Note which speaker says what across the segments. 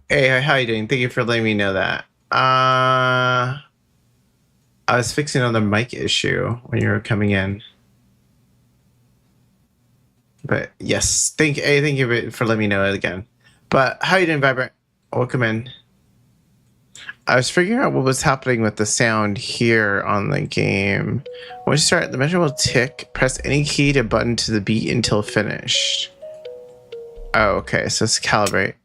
Speaker 1: Hey, how you doing? Thank you for letting me know that. I was fixing another mic issue when you were coming in. But yes, thank you for letting me know it again. But how you doing, Vibrant? Welcome in. I was figuring out what was happening with the sound here on the game. Once you start, the measure will tick. Press any key to button to the beat until finished. Oh, okay. So it's calibrate.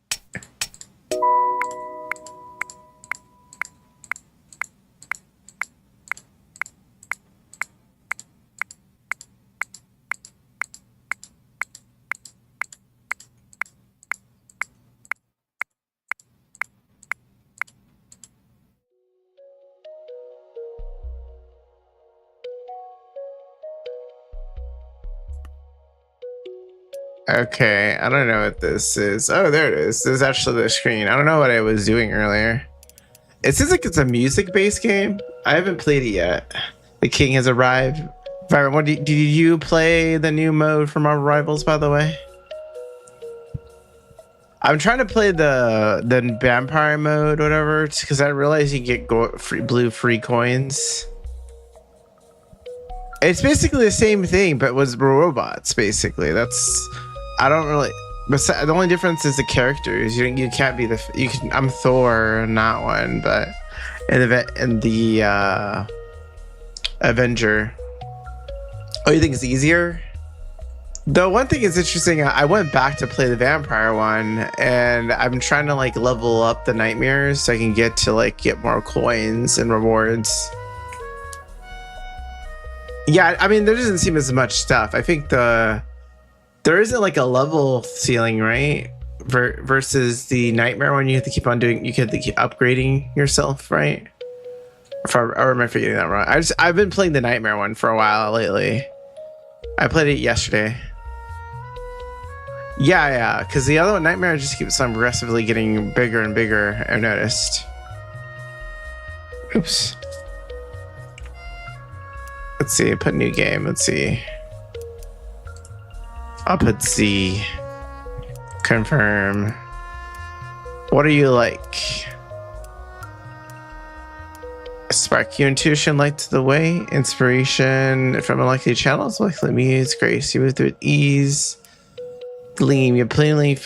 Speaker 1: Okay, I don't know what this is. Oh, there it is. This is actually the screen. I don't know what I was doing earlier. It seems like it's a music-based game. I haven't played it yet. The king has arrived. Byron, did you play the new mode from our rivals, by the way? I'm trying to play the vampire mode, whatever, because I realize you get blue free coins. It's basically the same thing, but with robots. Basically, I don't really. The only difference is the characters. You can't be I'm Thor, not one, but in the Avenger. Oh, you think it's easier? The one thing is interesting. I went back to play the vampire one, and I'm trying to like level up the nightmares so I can get more coins and rewards. Yeah, I mean there doesn't seem as much stuff. I think there isn't like a level ceiling, right? Versus the nightmare one, you have to keep on doing. You have to keep upgrading yourself, right? Or am I forgetting that wrong? I've been playing the Nightmare one for a while lately. I played it yesterday. Yeah, because the other one, Nightmare, just keeps on progressively getting bigger and bigger, I've noticed. Oops. Let's see, put new game, let's see. I'll put Z. Confirm. What are you like? Spark your intuition, light to the way. Inspiration from unlikely channels, likely muse, grace. You move through with ease. Gleam. You're plainly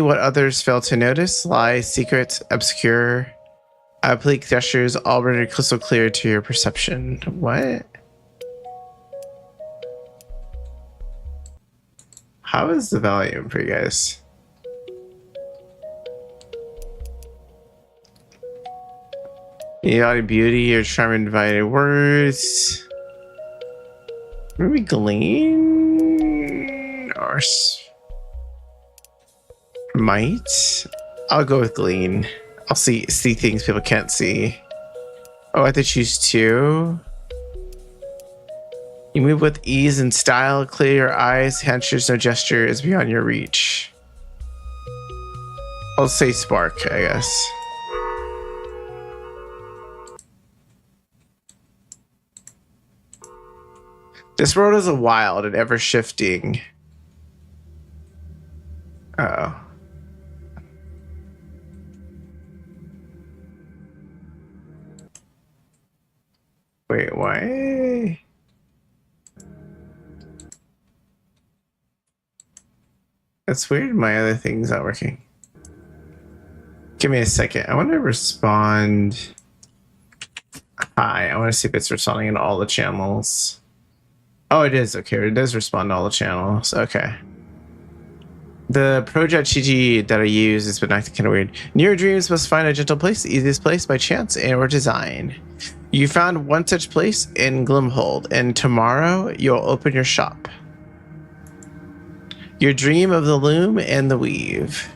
Speaker 1: what others fail to notice. Lie, secret, obscure. Oblique gestures, all rendered crystal clear to your perception. What? How is the volume for you guys? Your beauty, your charm, invited words. Maybe glean or might. I'll go with glean. I'll see things people can't see. Oh, I have to choose two. You move with ease and style. Clear your eyes. Gestures, no gesture is beyond your reach. I'll say spark, I guess. This world is a wild and ever shifting. Uh-oh. Wait, why? That's weird. My other thing's not working. Give me a second. I want to respond. Hi. I want to see if it's responding in all the channels. Oh, it is. Okay, it does respond to all the channels. Okay. The project GG that I use has been acting kind of weird. Near dreams must find a gentle place, the easiest place by chance and or design. You found one such place in Glimhold, and tomorrow you'll open your shop. Your dream of the loom and the weave.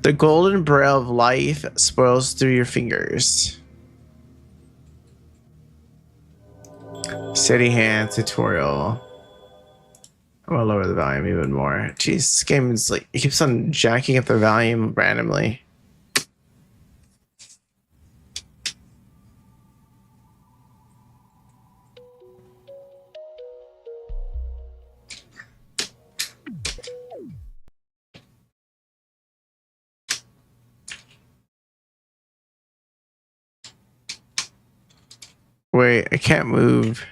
Speaker 1: The golden braille of life spoils through your fingers. Steady hand tutorial. I'm gonna lower the volume even more. Jeez, this game is like, it keeps on jacking up the volume randomly. Wait, I can't move.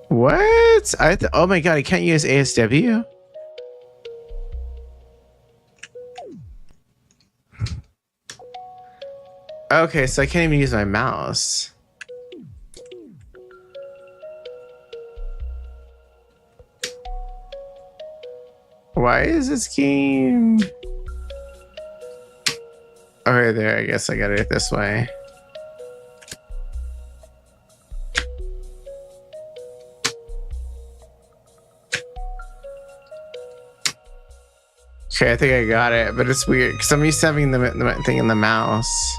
Speaker 1: What? Oh my god, I can't use ASW? Okay, so I can't even use my mouse. Why is this game? Okay, there, I guess I got it this way. Okay, I think I got it, but it's weird because I'm used to having the thing in the mouse.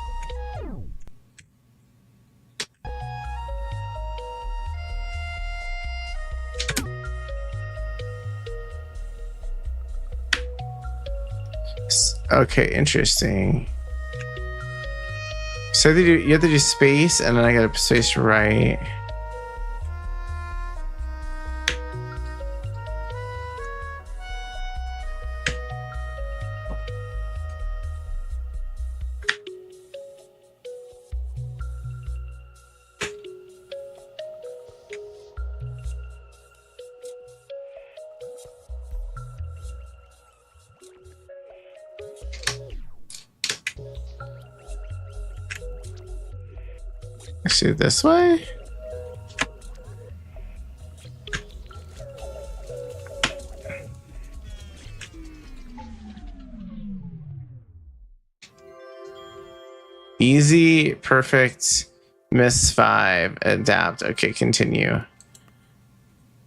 Speaker 1: Okay, interesting. So you have to do space, and then I got to space right. Let's do it this way. Easy, perfect, miss 5, adapt. Okay, continue.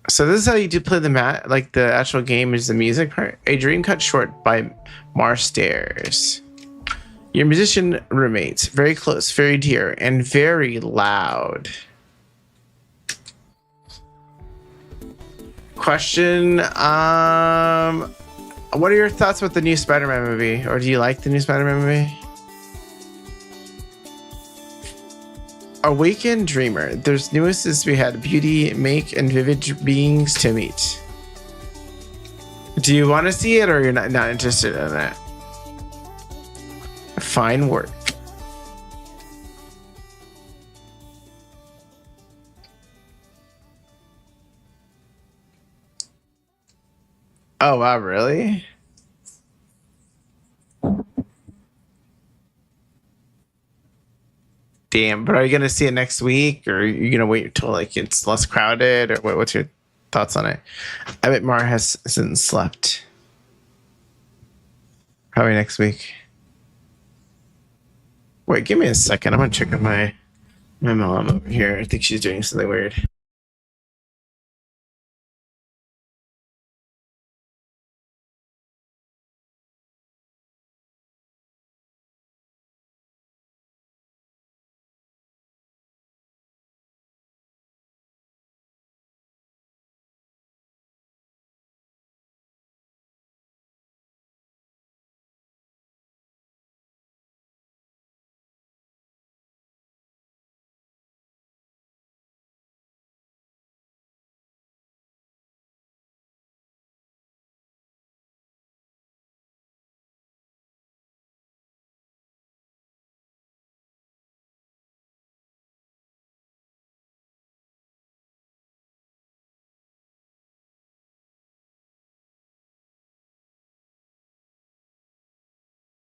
Speaker 1: So this is how you do play the like the actual game is the music part. A dream cut short by Mar Stairs. Your musician roommates, very close, very dear, and very loud. Question, what are your thoughts with the new Spider-Man movie? Or do you like the new Spider-Man movie? Awakened Dreamer. There's nuances we had beauty, make, and vivid beings to meet. Do you want to see it or you're not interested in it? Fine work. Oh, wow, really? Damn, but are you gonna see it next week, or are you gonna wait until like it's less crowded, or what's your thoughts on it? I bet Mar hasn't slept. Probably next week. Wait, give me a second. I'm gonna check on my mom over here. I think she's doing something weird.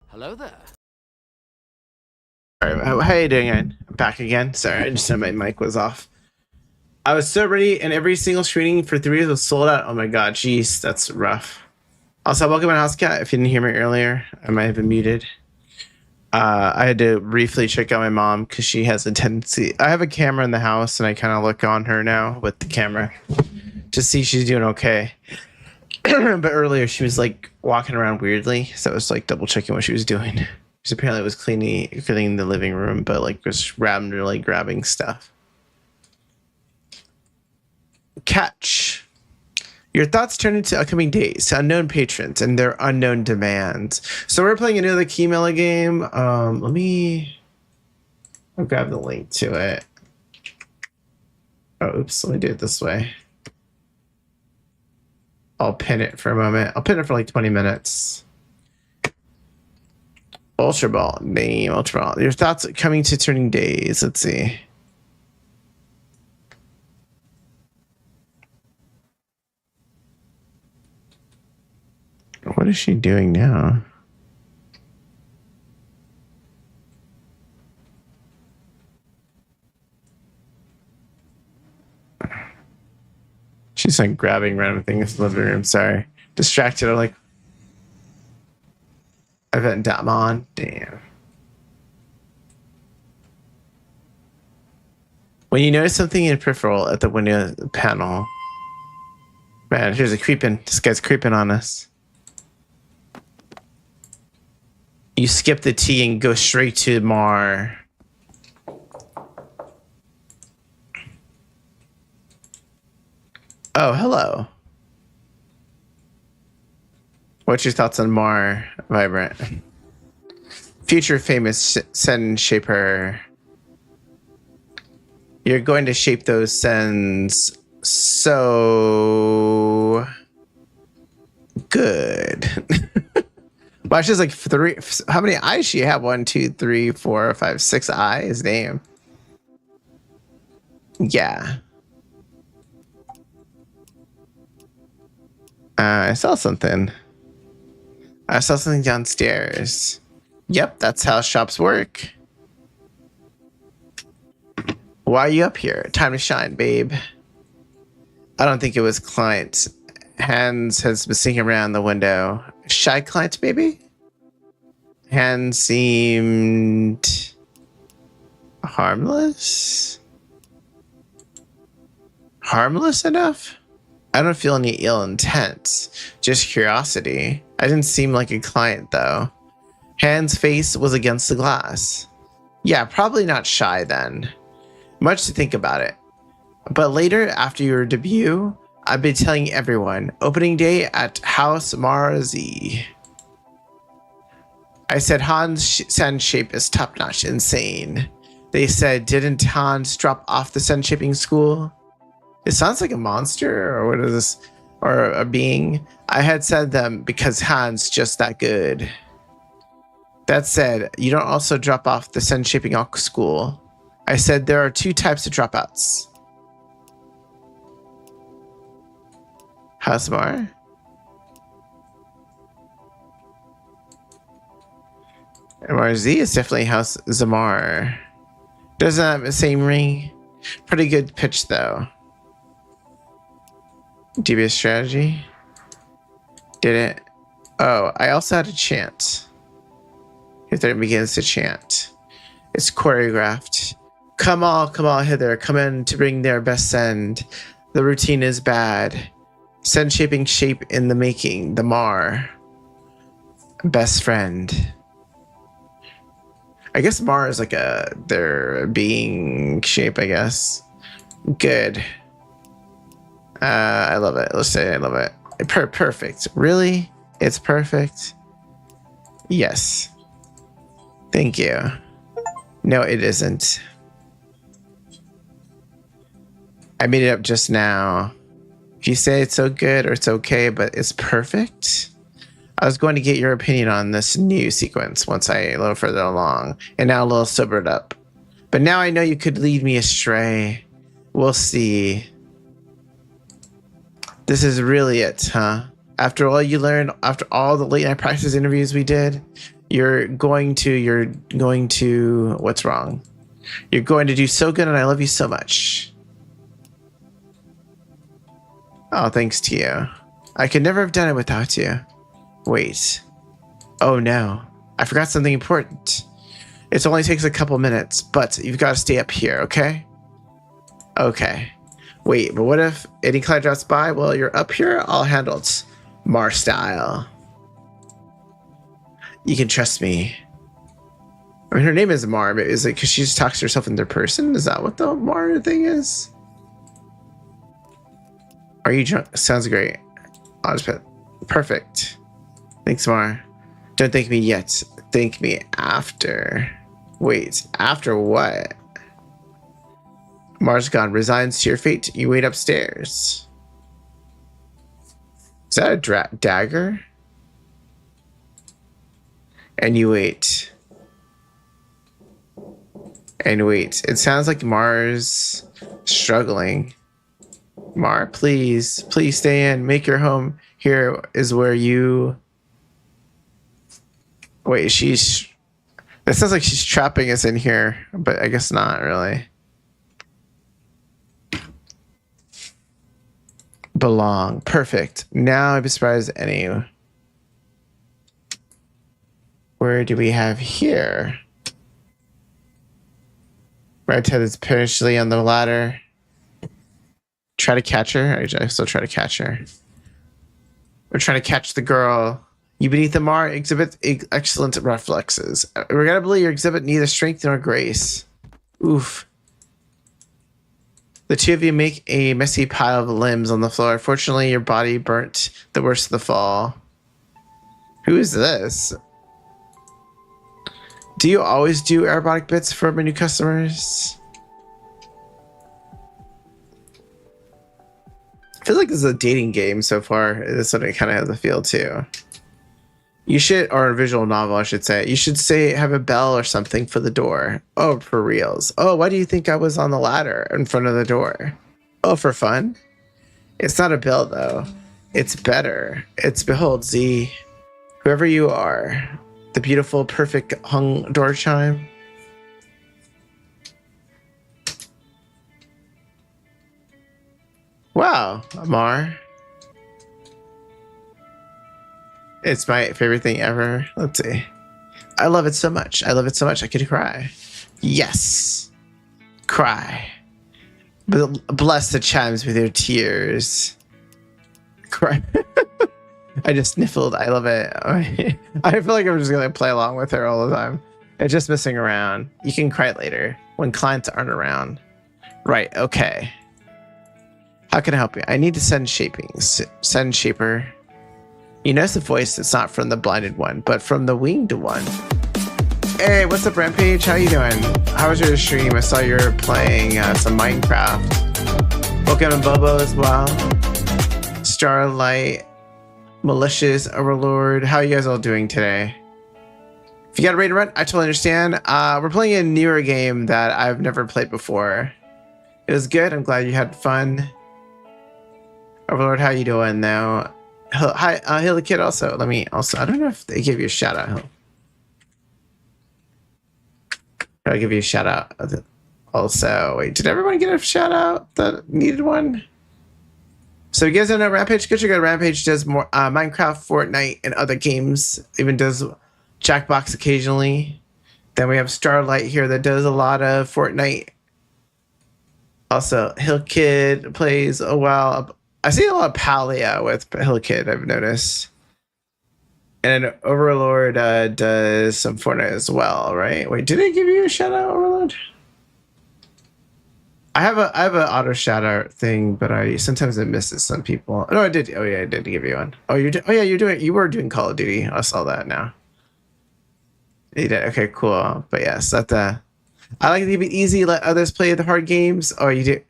Speaker 2: Hello there.
Speaker 1: All right, how you doing? I'm back again. Sorry, I just said my mic was off. I was so ready, and every single screening for 3 was sold out. Oh my god, jeez, that's rough. Also, welcome to House Cat. If you didn't hear me earlier, I might have been muted. I had to briefly check out my mom because she has a tendency. I have a camera in the house, and I kind of look on her now with the camera to see she's doing okay. But earlier she was like walking around weirdly, so I was like double checking what she was doing. She apparently was cleaning the living room, but like was randomly grabbing stuff. Catch. Your thoughts turn into upcoming days, unknown patrons, and their unknown demands. So we're playing another keymailer game. I'll grab the link to it. Oh, oops, let me do it this way. I'll pin it for a moment. I'll pin it for like 20 minutes. Ultra Ball. Name Ultra Ball. Your thoughts coming to turning days. Let's see. What is she doing now? She's like grabbing random things in the living room. Sorry. Distracted. I'm like, event dot on. Damn. When you notice something in peripheral at the window panel. Man, here's a creeping. This guy's creeping on us. You skip the T and go straight to Mar. Oh, hello. What's your thoughts on Mar Vibrant? Future famous Sen shaper. You're going to shape those Sens so good. Wow, she's like 3. How many eyes she have? 1, 2, 3, 4, 5, 6 eyes. Damn. Yeah. I saw something. I saw something downstairs. Yep, that's how shops work. Why are you up here? Time to shine, babe. I don't think it was client. Hans has been sneaking around the window. Shy client, maybe? Hans seemed harmless? Harmless enough? I don't feel any ill intent, just curiosity. I didn't seem like a client, though. Han's face was against the glass. Yeah, probably not shy then. Much to think about it. But later, after your debut, I've been telling everyone, opening day at House Marzi. I said Hans' sand shape is top-notch, insane. They said, didn't Hans drop off the sand shaping school? It sounds like a monster, or what is this? Or a being. I had said them because Hans just that good. That said, you don't also drop off the sand shaping school. I said there are 2 types of dropouts. Hasmar? MRZ is definitely House Zamar. Doesn't have the same ring. Pretty good pitch though. Devious strategy. Did it? Oh, I also had a chant. If there begins to chant. It's choreographed. Come all hither. Come in to bring their best send. The routine is bad. Send shaping shape in the making. The Mar. Best friend. I guess Mar is like their being shape, I guess. Good. I love it. Let's say I love it. Perfect. Really? It's perfect? Yes. Thank you. No, it isn't. I made it up just now. If you say it's so good or it's okay, but it's perfect. I was going to get your opinion on this new sequence once I a little further along, and now a little sobered up. But now I know you could lead me astray. We'll see. This is really it, huh? After all you learned, after all the late night practice interviews we did, you're going to, what's wrong? You're going to do so good and I love you so much. Oh, thanks to you. I could never have done it without you. Wait. Oh no. I forgot something important. It only takes a couple minutes, but you've got to stay up here, okay? Okay. Wait, but what if any client drops by while you're up here? I'll handle it. Mar style. You can trust me. I mean, her name is Mar, but is it because she just talks to herself in third person? Is that what the Mar thing is? Are you drunk? Sounds great. I'll just put perfect. Thanks, Mar. Don't thank me yet. Thank me after. Wait, after what? Mar's gone. Resigns to your fate. You wait upstairs. Is that a dagger? And you wait. And wait. It sounds like Mar's struggling. Mar, please. Please stay in. Make your home. Here is where you... Wait, she's... It sounds like she's trapping us in here, but I guess not really. Belong. Perfect. Now I'd be surprised any. Where do we have here? Right head is potentially on the ladder. Try to catch her. I still try to catch her. We're trying to catch the girl. You beneath the Mar exhibit excellent reflexes. Regrettably, you exhibit neither strength nor grace. Oof. The 2 of you make a messy pile of limbs on the floor. Fortunately, your body burnt the worst of the fall. Who is this? Do you always do aerobatic bits for my new customers? I feel like this is a dating game so far. This one kind of has a feel too. You should, or a visual novel, I should say. You should say, have a bell or something for the door. Oh, for reals. Oh, why do you think I was on the ladder in front of the door? Oh, for fun? It's not a bell, though. It's better. It's behold, Z. Whoever you are. The beautiful, perfect hung door chime. Wow, Amar. It's my favorite thing ever. Let's see. I love it so much. I love it so much. I could cry. Yes. Cry. Bless the chimes with your tears. Cry. I just sniffled. I love it. I feel like I'm just gonna play along with her all the time. It's just messing around. You can cry later when clients aren't around. Right. Okay. How can I help you? I need to send shapings. Send shaper. You notice the voice that's not from the blinded one, but from the winged one. Hey, what's up, Rampage? How you doing? How was your stream? I saw you were playing some Minecraft. Pokemon Bobo as well. Starlight, Malicious, Overlord. How are you guys all doing today? If you got a raid to run, I totally understand. We're playing a newer game that I've never played before. It was good. I'm glad you had fun. Overlord, how you doing though? Hi, Hilly Kid also. Let me also, I don't know if they gave you a shout out. I'll give you a shout out. Also, wait, did everyone get a shout out that needed one? So you guys don't know Rampage? Go check out Rampage. Does more Minecraft, Fortnite, and other games. Even does Jackbox occasionally. Then we have Starlight here that does a lot of Fortnite. Also, Hill Kid plays a while. I see a lot of Palia with Hill Kid, I've noticed. And Overlord does some Fortnite as well, right? Wait, did I give you a shout out, Overlord? I have an auto shout out thing, but sometimes it misses some people. No, I did. Oh yeah, I did give you one. Oh, you were doing Call of Duty. I saw that now. You did. Okay, cool. But yes, I like to keep it easy. Let others play the hard games. Oh, you do.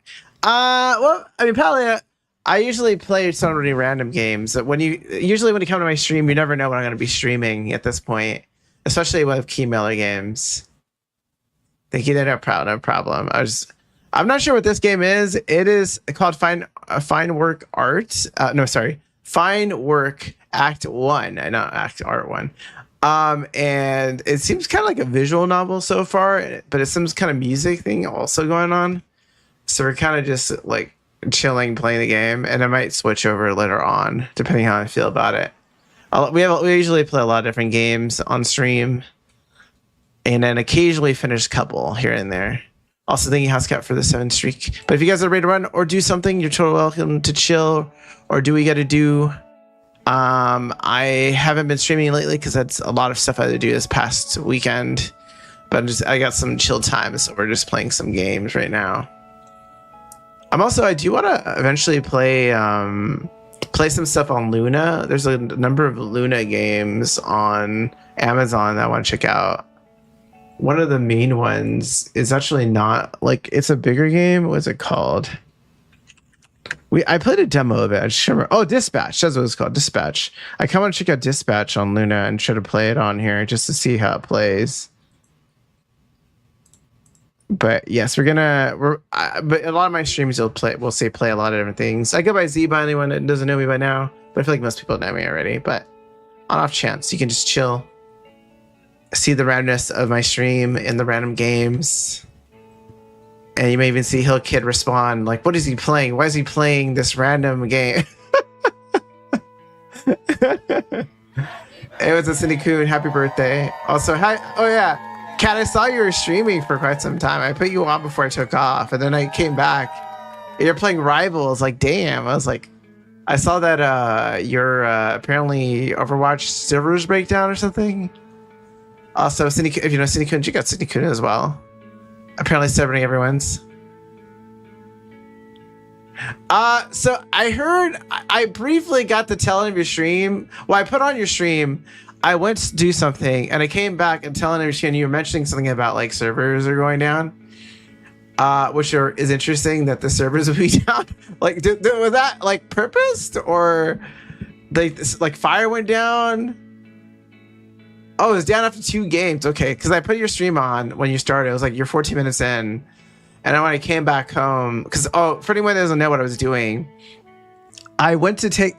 Speaker 1: Well, I mean, Palia. I usually play so many random games that usually when you come to my stream, you never know what I'm going to be streaming at this point, especially with keymailer games. Thank you. No problem. I'm not sure what this game is. It is called Fine Work Art. Fine Work Act 1. Not Act Art 1. And it seems kind of like a visual novel so far, but it's some kind of music thing also going on. So we're kind of just like chilling, playing the game, and I might switch over later on, depending how I feel about it. We usually play a lot of different games on stream, and then occasionally finish a couple here and there. Also, thank you, Housecat, for the 7 streak. But if you guys are ready to run or do something, you're totally welcome to chill or do what you got to do. I haven't been streaming lately because that's a lot of stuff I had to do this past weekend. But I got some chill time, so we're just playing some games right now. I do want to eventually play some stuff on Luna. There's a number of Luna games on Amazon that I want to check out. One of the main ones is actually not like, it's a bigger game. What's it called? I played a demo of it. I just remember. Oh, Dispatch. That's what it's called. Dispatch. I kind of want to check out Dispatch on Luna and try to play it on here just to see how it plays. But yes, but a lot of my streams will say play a lot of different things. I go by Z by anyone that doesn't know me by now, but I feel like most people know me already. But on off chance, you can just chill, see the randomness of my stream in the random games, and you may even see Hill Kid respond like, "What is he playing? Why is he playing this random game?" It was a Cindy Coon. Happy birthday! Also, hi. Oh yeah. Kat, I saw you were streaming for quite some time. I put you on before I took off, and then I came back. You're playing Rivals. Like, damn. I was like, I saw that your apparently Overwatch servers breakdown or something. Also, if you know Cindy Kun, you got Cindy Kun as well. Apparently severing everyone's. So I heard, I briefly got the telling of your stream. Well, I put on your stream. I went to do something, and I came back and telling everyone you were mentioning something about like servers are going down, which is interesting that the servers will be down. Like, was that like purposed, or like fire went down? Oh, it was down after 2 games. Okay, because I put your stream on when you started. It was like you're 14 minutes in, and then when I came back home, because for anyone that doesn't know what I was doing, I went to take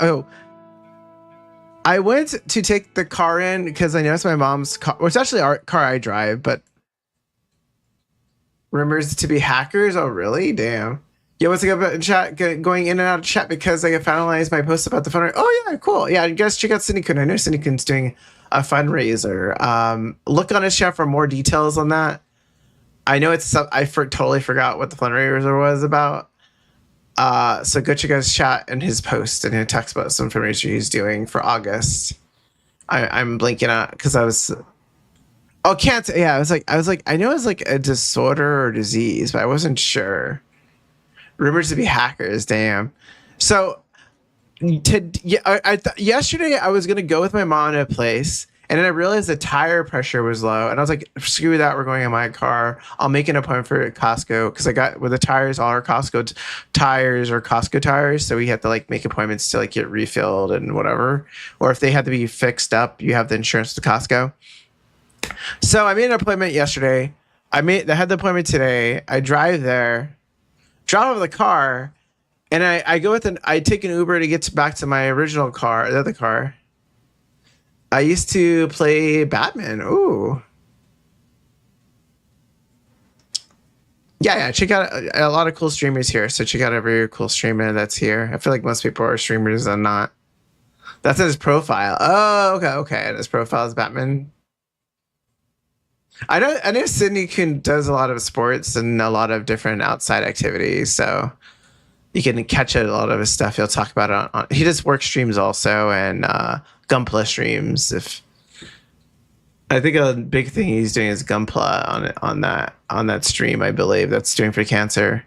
Speaker 1: the car in because I noticed my mom's car. Well, it's actually our car I drive, but rumors to be hackers. Oh, really? Damn. Yeah, what's up in chat? Going in and out of chat because I finalized my post about the fundraiser. Oh yeah, cool. Yeah, you guys check out Cindy-kun. I know Cindy-kun's doing a fundraiser. Look on his chat for more details on that. I know it's totally forgot what the fundraiser was about. So go check out his chat and his post, and he talks about some information he's doing for August. I'm blinking out because I was. Oh, cancer. Yeah, I was like, I know it's like a disorder or disease, but I wasn't sure. Rumored to be hackers. Damn. So yeah, yesterday I was gonna go with my mom to a place, and then I realized the tire pressure was low, and I was like, "Screw that, we're going in my car. I'll make an appointment for Costco because I got with the tires, all our Costco tires or Costco tires, so we had to like make appointments to like get refilled and whatever, or if they had to be fixed up, you have the insurance to Costco. So I made an appointment yesterday. I had the appointment today. I drive there, drop off the car. And I go with I take an Uber to back to my original car, the other car. I used to play Batman. Ooh. Yeah. Check out a lot of cool streamers here. So check out every cool streamer that's here. I feel like most people are streamers and not. That's his profile. Oh, okay. And his profile is Batman. I know Sydney does a lot of sports and a lot of different outside activities. So you can catch a lot of his stuff. He'll talk about it on he does work streams also and Gunpla streams. If I think a big thing he's doing is Gunpla on that stream, I believe that's doing for cancer.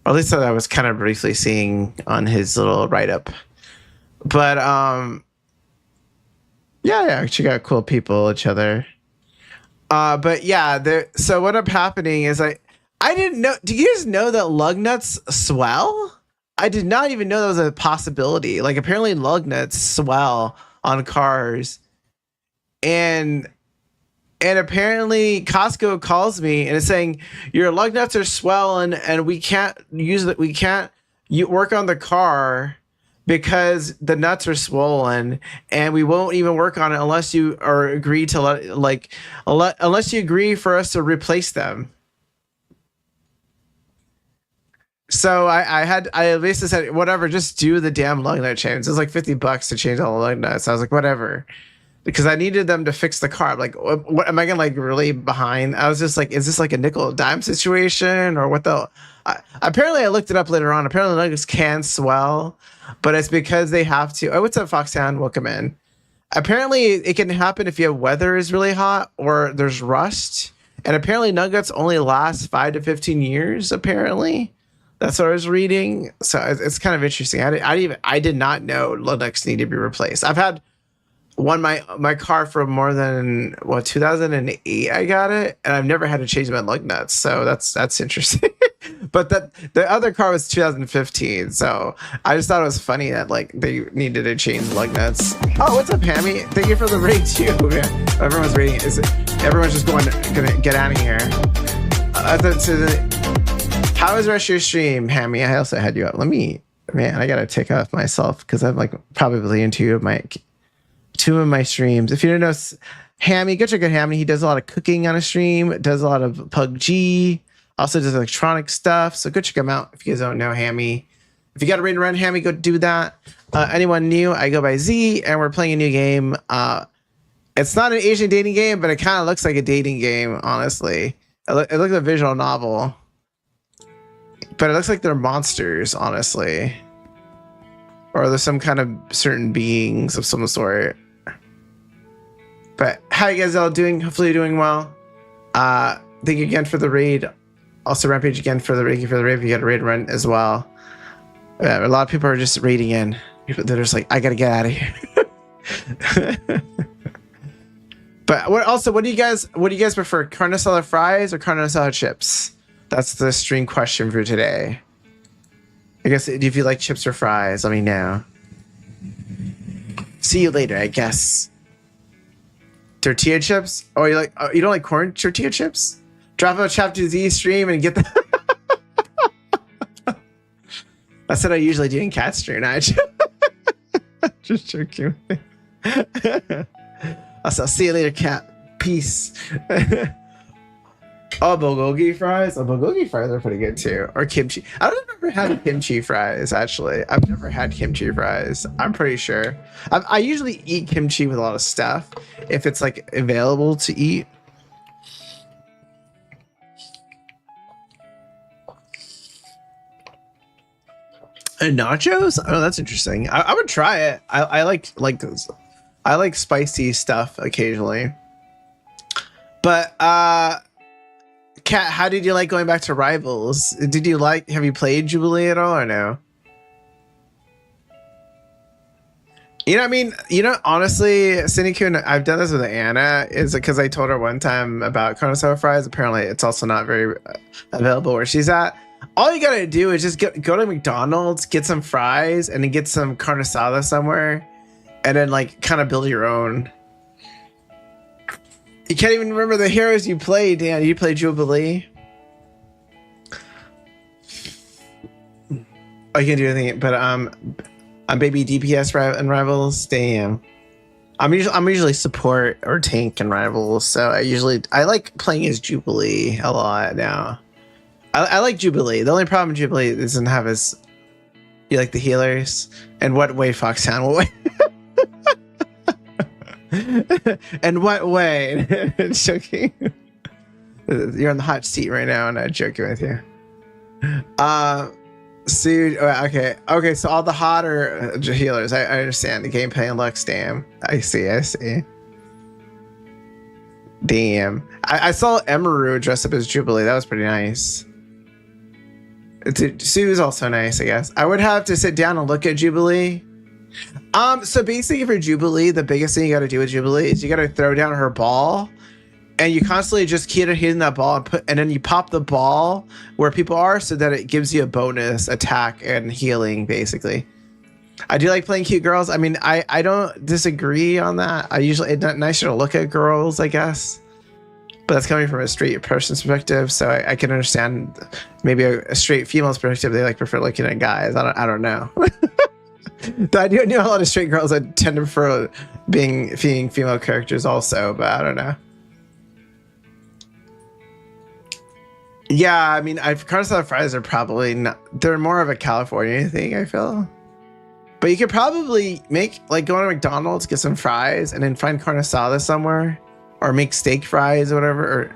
Speaker 1: Or at least that I was kind of briefly seeing on his little write up. But yeah, check out cool people, each other. But yeah, so what up happening is I didn't know. Do you guys know that lug nuts swell? I did not even know that was a possibility. Like apparently lug nuts swell on cars, and apparently Costco calls me and is saying your lug nuts are swelling and we can't use it. We can't work on the car because the nuts are swollen, and we won't even work on it unless you agree to unless you agree for us to replace them. So I basically said, whatever, just do the damn lug nut change. It's like $50 to change all the lug nuts. I was like, whatever, because I needed them to fix the car. I'm like, what am I gonna like really behind? I was just like, is this like a nickel and dime situation or what the? Apparently, I looked it up later on. Apparently, nuggets can swell, but it's because they have to. Oh, what's up, Foxhound? Welcome in. Apparently, it can happen if your weather is really hot or there's rust. And apparently, nuggets only last 5 to 15 years. Apparently, that's what I was reading. So it's kind of interesting. I did not know Linux needed to be replaced. I've had my car for more than 2008. I got it, and I've never had to change my lug nuts. So that's interesting. But the other car was 2015. So I just thought it was funny that like they needed to change lug nuts. Oh, what's up, Hammy? Thank you for the raid too. Everyone's raiding. Everyone's just gonna get out of here. How was the rest of your stream, Hammy? I also had you up. Man, I gotta take off myself because I'm like probably in two of my streams. If you don't know Hammy, go check out Hammy. He does a lot of cooking on a stream, does a lot of PUBG, also does electronic stuff. So go check him out if you guys don't know Hammy. If you got a raid run, Hammy, go do that. Anyone new, I go by Z, and we're playing a new game. It's not an Asian dating game, but it kind of looks like a dating game, honestly. It looks like a visual novel. But it looks like they're monsters, honestly. Or there's some kind of certain beings of some sort. But how you guys all doing? Hopefully you're doing well. Thank you again for the raid. Also Rampage again for the raid. Thank you for the raid. You got a raid run as well. A lot of people are just raiding in. They're just like, I gotta get out of here. But what do you guys prefer? Carne asada fries or carne asada chips? That's the stream question for today. I guess if you like chips or fries, let me know. See you later, I guess. Tortilla chips? Oh, you don't like corn tortilla chips? Drop a Chapter Z stream and get the. That's what I usually do in cat stream. Just joking. I'll see you later, cat. Peace. Oh, bulgogi fries. Oh, bulgogi fries are pretty good too. Or kimchi. I don't ever had kimchi fries, actually. I've never had kimchi fries. I'm pretty sure. I usually eat kimchi with a lot of stuff if it's like available to eat. Nachos? Oh, that's interesting. I would try it. I like those. I like spicy stuff occasionally. But Kat, how did you like going back to Rivals? Did you like? Have you played Jubilee at all or no? You know, what I mean, honestly, Cindy-kun, I've done this with Anna, is because I told her one time about Carne fries. Apparently, it's also not very available where she's at. All you gotta do is just go to McDonald's, get some fries, and then get some carne asada somewhere, and then like kind of build your own. You can't even remember the heroes you played, Dan. You played Jubilee. I can't do anything, but I'm baby DPS and Rivals. Damn. I'm usually support or tank in Rivals, so I like playing as Jubilee a lot now. I like Jubilee. The only problem with Jubilee doesn't have is you like the healers. And what way, Foxhound? What way? And what way? Joking. You're on the hot seat right now, and I'm joking with you. Okay. So all the hotter healers. I understand the gameplay and looks. Damn. I see. Damn. I saw Emeru dressed up as Jubilee. That was pretty nice. Sue is also nice, I guess. I would have to sit down and look at Jubilee. So basically for Jubilee, the biggest thing you got to do with Jubilee is you got to throw down her ball, and you constantly just keep hitting that ball and then you pop the ball where people are so that it gives you a bonus attack and healing. Basically, I do like playing cute girls. I mean, I don't disagree on that. It's nicer to look at girls, I guess. But that's coming from a straight person's perspective, so I can understand maybe a straight female's perspective. They prefer looking at guys. I don't know. I do know a lot of straight girls that tend to prefer being female characters also, but I don't know. Yeah, I mean, Carne fries are probably not. They're more of a California thing, I feel. But you could probably go to McDonald's, get some fries, and then find carne asada somewhere. Or make steak fries or whatever.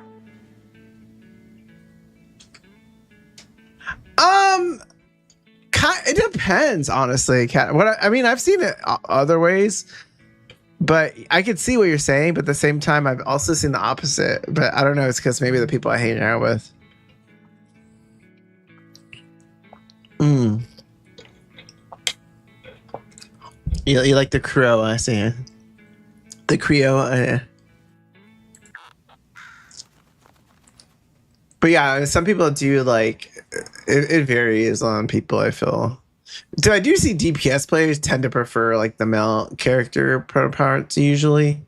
Speaker 1: It depends, honestly. I've seen it other ways, but I could see what you're saying. But at the same time, I've also seen the opposite. But I don't know. It's because maybe the people I hang out with. You like the Creole, I see. The Creole. But yeah, some people do like it varies on people, I feel. I do see DPS players tend to prefer like the male character parts usually.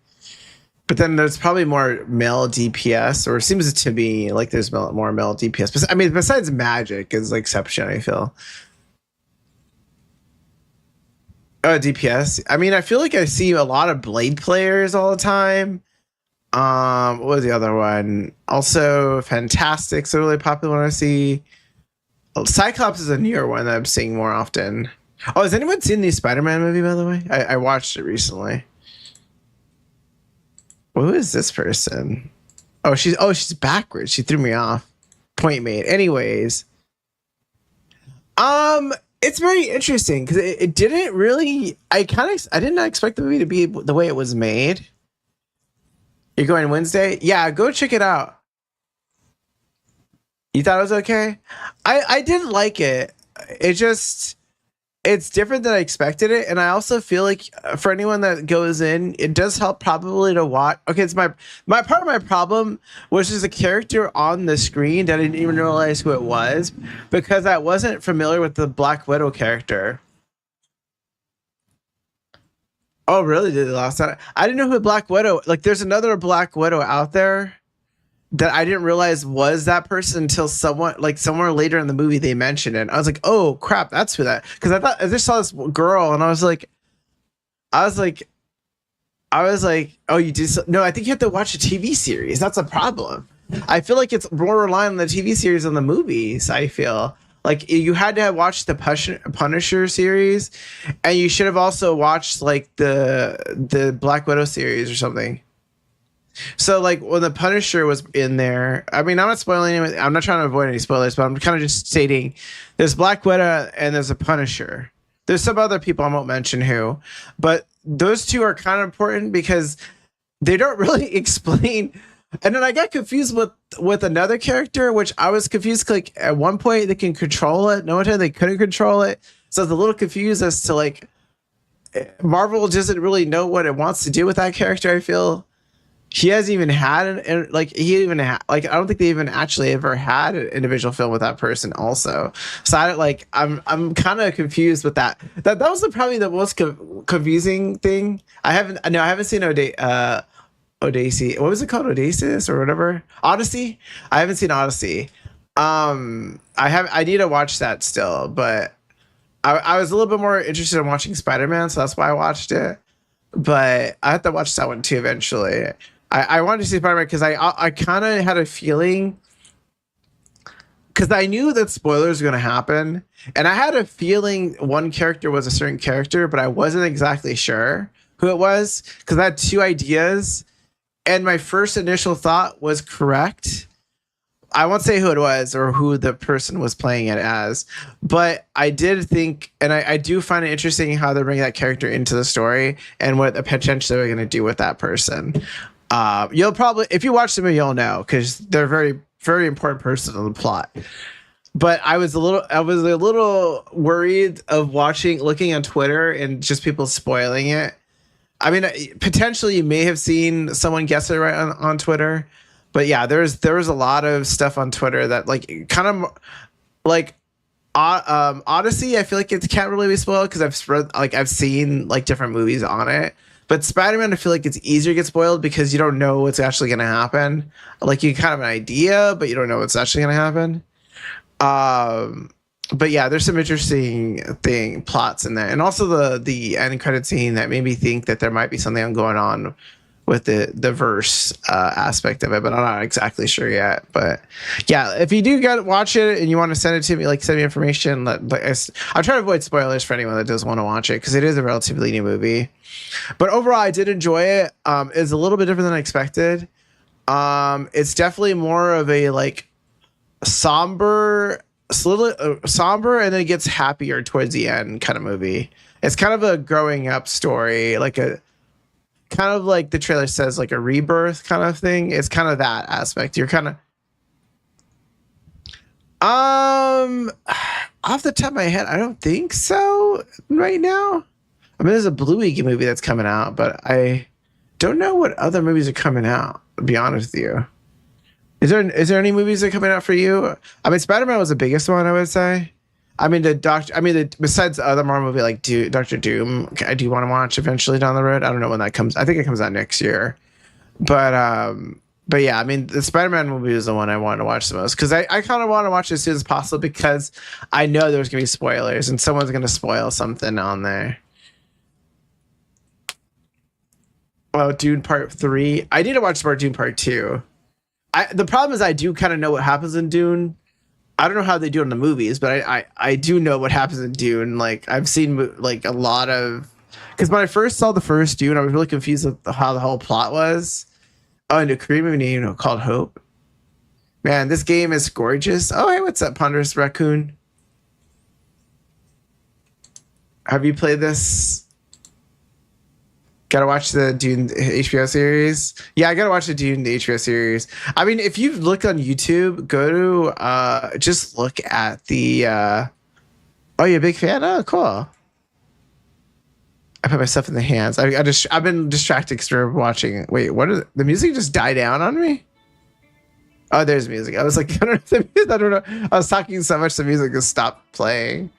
Speaker 1: But then there's probably more male DPS, or it seems to me like there's more male DPS. But I mean, besides Magic is the exception, I feel. Oh, DPS. I mean, I feel like I see a lot of Blade players all the time. What was the other one? Also, Fantastic's a really popular one I see. Cyclops is a newer one that I'm seeing more often. Oh, has anyone seen the Spider-Man movie, by the way? I watched it recently. Who is this person? Oh, she's backwards. She threw me off. Point made. Anyways. It's very interesting because it didn't really. I did not expect the movie to be the way it was made. You're going Wednesday? Yeah, go check it out. You thought it was okay? I didn't like it. It's different than I expected it, and I also feel like for anyone that goes in, it does help probably to watch. Okay, it's my part of my problem was just a character on the screen that I didn't even realize who it was because I wasn't familiar with the Black Widow character. Oh, really? Did they lost that? I didn't know who Black Widow. Like, there's another Black Widow out there that I didn't realize was that person until somewhere later in the movie they mentioned it. I was like, oh crap, that's who that. Because I just saw this girl and I was like, oh, you did? No, I think you have to watch a TV series. That's a problem. I feel like it's more reliant on the TV series than the movies. I feel like you had to have watched the Punisher series, and you should have also watched like the Black Widow series or something. So like when the Punisher was in there, I mean, I'm not spoiling anything. I'm not trying to avoid any spoilers, but I'm kind of just stating there's Black Widow and there's a Punisher. There's some other people I won't mention who, but those two are kind of important because they don't really explain. And then I got confused with another character, which I was confused. Like at one point they can control it, no one time they couldn't control it. So I was a little confused as to like Marvel doesn't really know what it wants to do with that character. I feel he hasn't even had I don't think they even actually ever had an individual film with that person also. So I'm kind of confused with that. That was probably the most confusing thing. I haven't seen Odyssey. What was it called? Odysseus or whatever? Odyssey? I haven't seen Odyssey. I need to watch that still, but I was a little bit more interested in watching Spider-Man, so that's why I watched it. But I have to watch that one too eventually. I wanted to see Spider-Man because I kind of had a feeling, because I knew that spoilers were going to happen, and I had a feeling one character was a certain character, but I wasn't exactly sure who it was because I had two ideas, and my first initial thought was correct. I won't say who it was or who the person was playing it as, but I did think, and I do find it interesting how they're bringing that character into the story and what potentially they're going to do with that person. You'll probably, if you watch the movie, you'll know because they're very, very important person in the plot. But I was a little worried of looking on Twitter and just people spoiling it. I mean, potentially you may have seen someone guess it right on Twitter. But yeah, there was a lot of stuff on Twitter that like kind of like Odyssey. I feel like it can't really be spoiled because I've seen like different movies on it. But Spider-Man, I feel like it's easier to get spoiled because you don't know what's actually going to happen. Like you kind of have an idea, but you don't know what's actually going to happen. But yeah, there's some interesting plots in there, and also the end credit scene that made me think that there might be something going on with the verse aspect of it, but I'm not exactly sure yet. But yeah, if you do watch it and you want to send it to me, like send me information. I'll try to avoid spoilers for anyone that does want to watch it because it is a relatively new movie. But overall, I did enjoy it. It's a little bit different than I expected. It's definitely more of a like somber, and then it gets happier towards the end kind of movie. It's kind of a growing up story, kind of like the trailer says, like a rebirth kind of thing. It's kind of that aspect. You're kind of off the top of my head, I don't think so right now. I mean, there's a Bluey movie that's coming out, but I don't know what other movies are coming out, to be honest with you. Is there any movies that are coming out for you? I mean, Spider-Man was the biggest one, I would say. I mean, besides the other Marvel movie like Doctor Doom, I do want to watch eventually down the road. I don't know when that comes. I think it comes out next year. But yeah, I mean, the Spider-Man movie is the one I want to watch the most because I kind of want to watch it as soon as possible because I know there's going to be spoilers and someone's going to spoil something on there. Oh, Dune Part 3. I need to watch Dune Part 2. The problem is I do kind of know what happens in Dune. I don't know how they do it in the movies, but I do know what happens in Dune. Like I've seen like a lot of, because when I first saw the first Dune, I was really confused with how the whole plot was. Oh, and a Korean movie called Hope. Man, this game is gorgeous. Oh, hey, what's up, Ponderous Raccoon? Have you played this? Gotta watch the Dune HBO series. Yeah, I gotta watch the Dune HBO series. I mean, if you look on YouTube, go to just look at the oh, you're a big fan? Oh, cool. I put myself in the hands. I've been distracted because we're watching. Wait, what is the music just die down on me? Oh, there's music. I was like, I don't know. I was talking so much the music just stopped playing.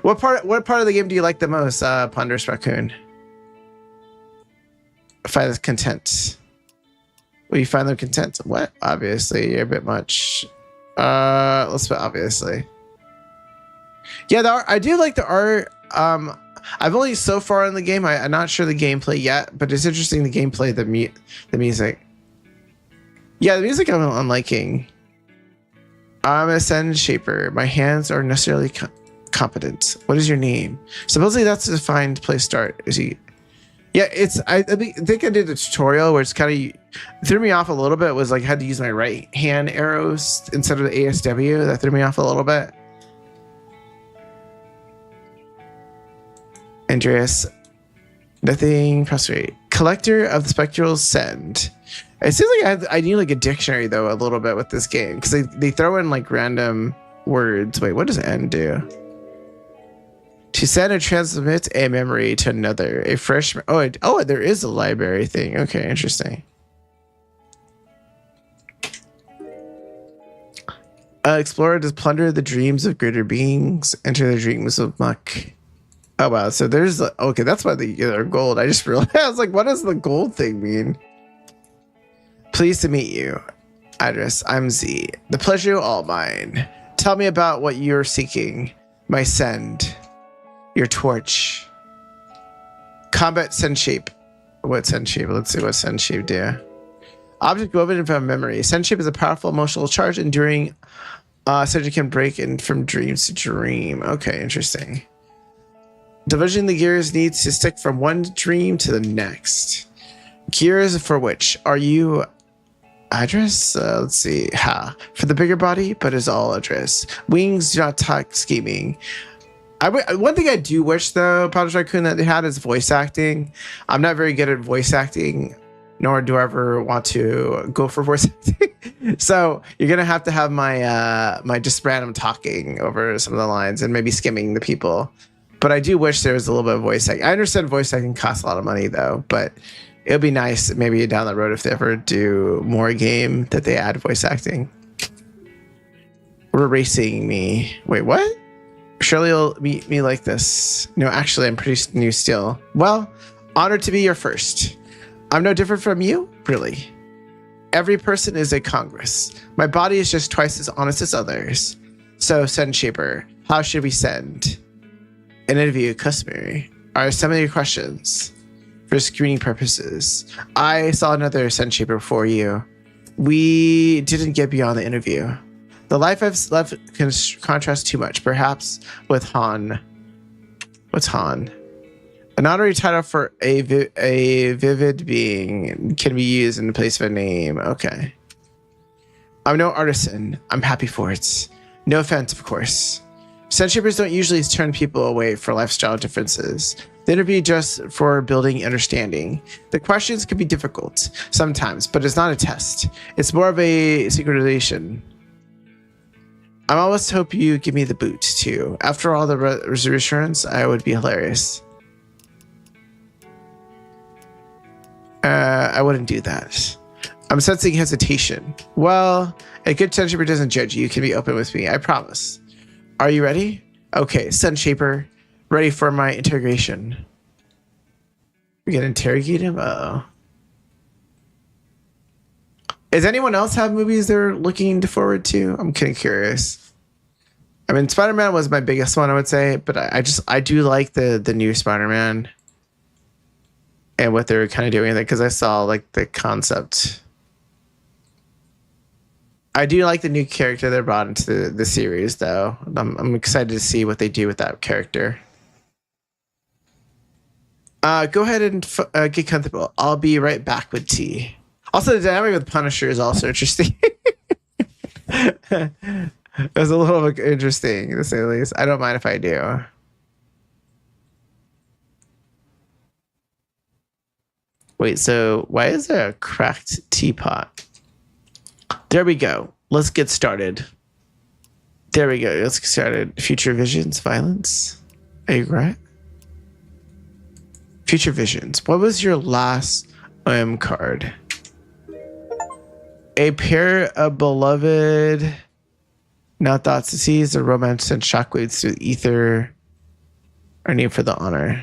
Speaker 1: What part of the game do you like the most, Ponderous Raccoon? Find them content. Will you find them content? What? Obviously, you're a bit much. Let's put obviously. Yeah, the art, I do like the art. I've only so far in the game. I'm not sure the gameplay yet, but it's interesting the gameplay, the music. Yeah, the music I'm liking. I'm a Sen Shaper. My hands are necessarily competent. What is your name? Supposedly that's a defined place start. Is he? Yeah, it's. I think I did a tutorial where it's kind of threw me off a little bit. Was like I had to use my right hand arrows instead of the ASW. That threw me off a little bit. Andreas, nothing. Prostrate. Collector of the spectral send. It seems like I need like a dictionary though a little bit with this game because they throw in like random words. Wait, what does N do? To send or transmit a memory to another, a fresh. Oh, there is a library thing. Okay, interesting. Explorer does plunder the dreams of greater beings, enter the dreams of muck. Oh wow, so there's okay. That's why they're gold. I just realized I was like, what does the gold thing mean? Pleased to meet you. Address: I'm Z. The pleasure all mine. Tell me about what you're seeking. My send. Your torch. Combat send shape. What send shape? Let's see what send shape do. Object woven from memory. Send shape is a powerful emotional charge enduring. Subject can break in from dreams to dream. Okay, interesting. Division the gears needs to stick from one dream to the next. Gears for which? Are you address? Let's see. Ha. For the bigger body, but is all address. Wings do not talk scheming. One thing I do wish though, Powder Raccoon, that they had is voice acting. I'm not very good at voice acting, nor do I ever want to go for voice acting. So you're gonna have to have my just random talking over some of the lines and maybe skimming the people. But I do wish there was a little bit of voice acting. I understand voice acting costs a lot of money though, but it would be nice maybe down the road if they ever do more game that they add voice acting. We're racing me. Wait, what? Surely you'll meet me like this. No, actually, I'm pretty new still. Well, honored to be your first. I'm no different from you, really. Every person is a congress. My body is just twice as honest as others. So, Send Shaper, how should we send? An interview customary. Are some of your questions? For screening purposes. I saw another Send Shaper before you. We didn't get beyond the interview. The life I've left can contrast too much, perhaps with Han. What's Han? An honorary title for a vivid being can be used in the place of a name. Okay. I'm no artisan. I'm happy for it. No offense, of course. Sendshapers don't usually turn people away for lifestyle differences. They interview just for building understanding. The questions can be difficult sometimes, but it's not a test. It's more of a synchronization. I almost hope you give me the boot, too. After all the reassurance, I would be hilarious. I wouldn't do that. I'm sensing hesitation. Well, a good Sunshaper doesn't judge you. You can be open with me, I promise. Are you ready? Okay, Sunshaper, ready for my interrogation. We gonna interrogate him? Uh-oh. Does anyone else have movies they're looking forward to? I'm kind of curious. I mean, Spider-Man was my biggest one, I would say, but I do like the new Spider-Man and what they're kind of doing because I saw like the concept. I do like the new character they brought into the series, though. I'm excited to see what they do with that character. Go ahead and get comfortable. I'll be right back with tea. Also, the dynamic with Punisher is also interesting. It was a little bit interesting, to say the least. I don't mind if I do. Wait, so why is there a cracked teapot? There we go. Let's get started. There we go. Let's get started. Future visions, violence. Are you right? Future visions. What was your last card? A pair of beloved, not thoughts to seize, the romance and shockwaves through ether are named for the honor.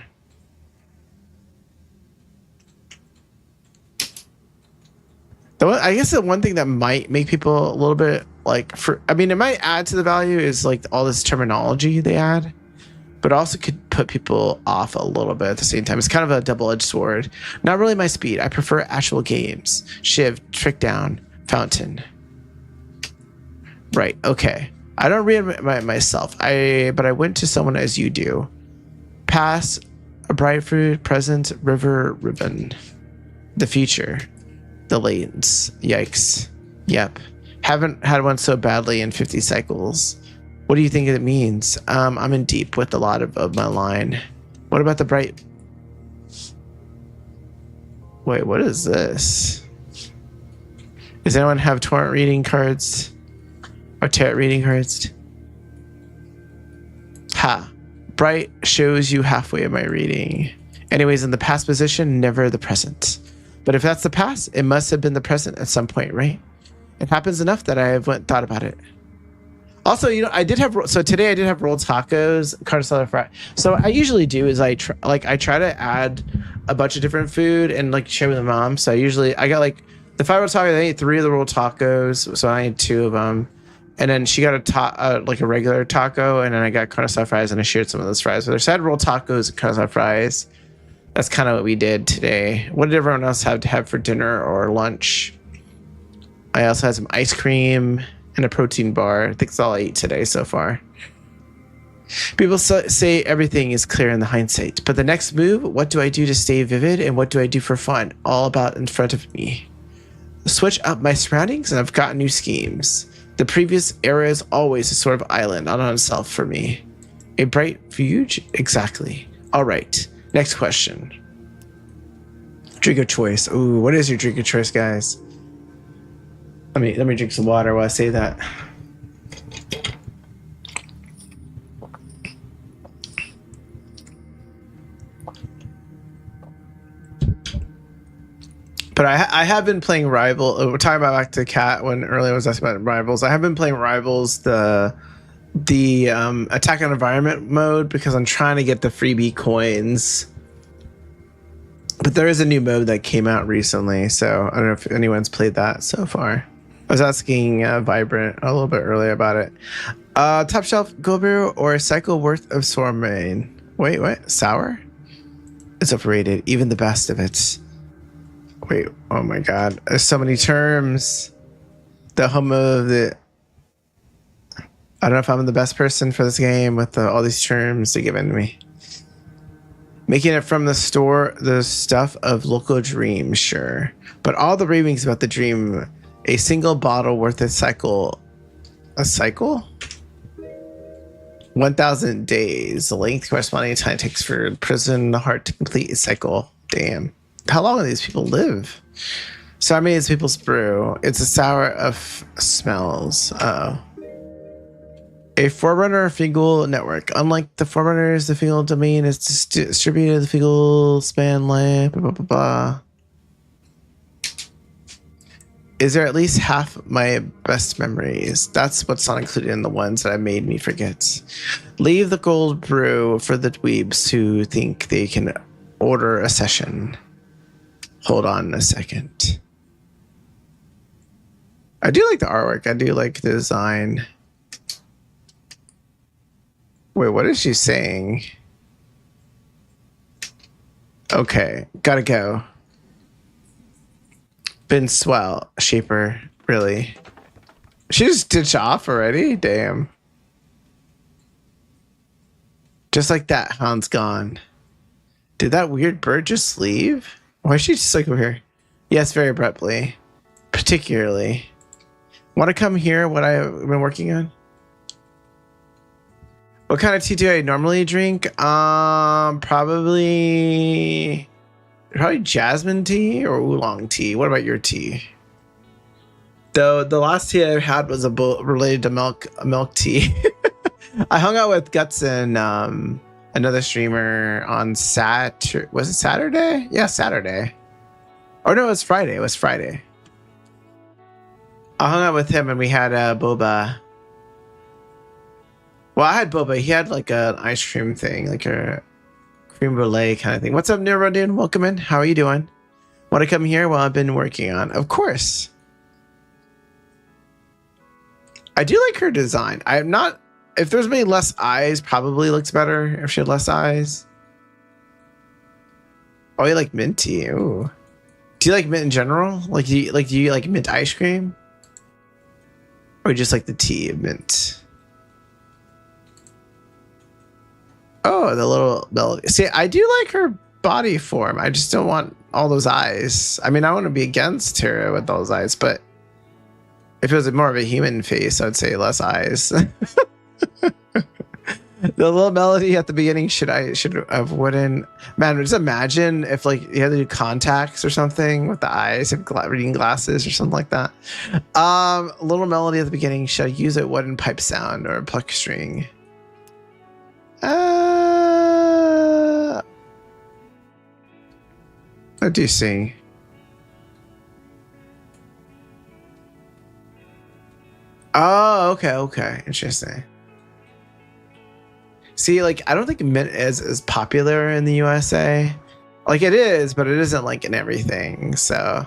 Speaker 1: I guess the one thing that might make people a little bit like, it might add to the value is like all this terminology they add, but also could put people off a little bit at the same time. It's kind of a double-edged sword. Not really my speed. I prefer actual games. Shiv, Trick Down, Fountain. Right. Okay. I don't read myself. But I went to someone as you do. Pass A bright fruit, present, river, ribbon. The future. The lanes. Yikes. Yep. Haven't had one so badly in 50 cycles. What do you think it means? I'm in deep with a lot of my line. What about the bright? Wait, what is this? Does anyone have torrent reading cards? Or tarot reading cards? Ha. Bright shows you halfway of my reading. Anyways, in the past position, never the present. But if that's the past, it must have been the present at some point, right? It happens enough that I went thought about it. Also, you know, today I did have rolled tacos, carne asada fry. So what I usually do is I try to add a bunch of different food and like share with my mom. So I got like the 5 rolled tacos. I ate 3 of the rolled tacos, so I ate 2 of them. And then she got like a regular taco, and then I got carne asada fries, and I shared some of those fries with her. So I had rolled tacos and carne asada fries. That's kind of what we did today. What did everyone else have to have for dinner or lunch? I also had some ice cream and a protein bar. I think that's all I ate today so far. People say everything is clear in the hindsight, but the next move, what do I do to stay vivid, and what do I do for fun? All about in front of me. Switch up my surroundings, and I've got new schemes. The previous era is always a sort of island on itself for me. A bright refuge? Exactly. All right. Next question. Drink of choice. Ooh, what is your drink of choice, guys? Let me drink some water while I say that. But I have been playing Rival. We're talking about back to Cat when earlier I was asking about Rivals. I have been playing Rivals, the attack on environment mode, because I'm trying to get the freebie coins. But there is a new mode that came out recently, so I don't know if anyone's played that so far. I was asking Vibrant a little bit earlier about it. Top shelf gold brew or a cycle worth of Sormain. Wait, what? Sour? It's overrated. Even the best of it. Wait, oh my god. There's so many terms. The home of the... I don't know if I'm the best person for this game with all these terms they're given to me. Making it from the store, the stuff of local dreams, sure. But all the ravings about the dream, a single bottle worth a cycle. A cycle? 1,000 days. The length corresponding to time it takes for prison, the heart to complete a cycle. Damn. How long do these people live? So I mean, it's people's brew. It's a sour of smells. Uh-oh. A Forerunner Fingal network. Unlike the Forerunners, the Fingal domain is distributed the Fingal span lamp. Blah, blah, blah, blah. Is there at least half my best memories? That's what's not included in the ones that made me forget. Leave the gold brew for the dweebs who think they can order a session. Hold on a second. I do like the artwork. I do like the design. Wait, what is she saying? Okay, gotta go. Been swell, Shaper. Really? She just ditched off already? Damn. Just like that, Han's gone. Did that weird bird just leave? Why is she just like over here? Yes, very abruptly. Particularly. Want to come hear what I've been working on? What kind of tea do I normally drink? Probably jasmine tea or oolong tea. What about your tea? The last tea I had was related to milk tea. I hung out with Guts and another streamer on was it Saturday? Yeah, Saturday. Oh no, it was Friday. It was Friday. I hung out with him and we had boba. Well, I had boba. He had like an ice cream thing, like a creme brulee kind of thing. What's up, Nero dude? Welcome in. How are you doing? Want to come here? Well, I've been working on. Of course. I do like her design. I'm not. If there's maybe less eyes, probably looks better if she had less eyes. Oh, you like mint tea? Ooh. Do you like mint in general? Like, do you like mint ice cream? Or just like the tea of mint? Oh, the little melody. See, I do like her body form. I just don't want all those eyes. I mean, I want to be against her with those eyes, but if it was more of a human face, I'd say less eyes. The little melody at the beginning should have wooden. Man, just imagine if like you had to do contacts or something with the eyes, if reading glasses or something like that. Little melody at the beginning, should I use a wooden pipe sound or a pluck string? What do you see? Oh, okay. Interesting. See, like, I don't think mint is as popular in the USA. Like, it is, but it isn't like in everything. So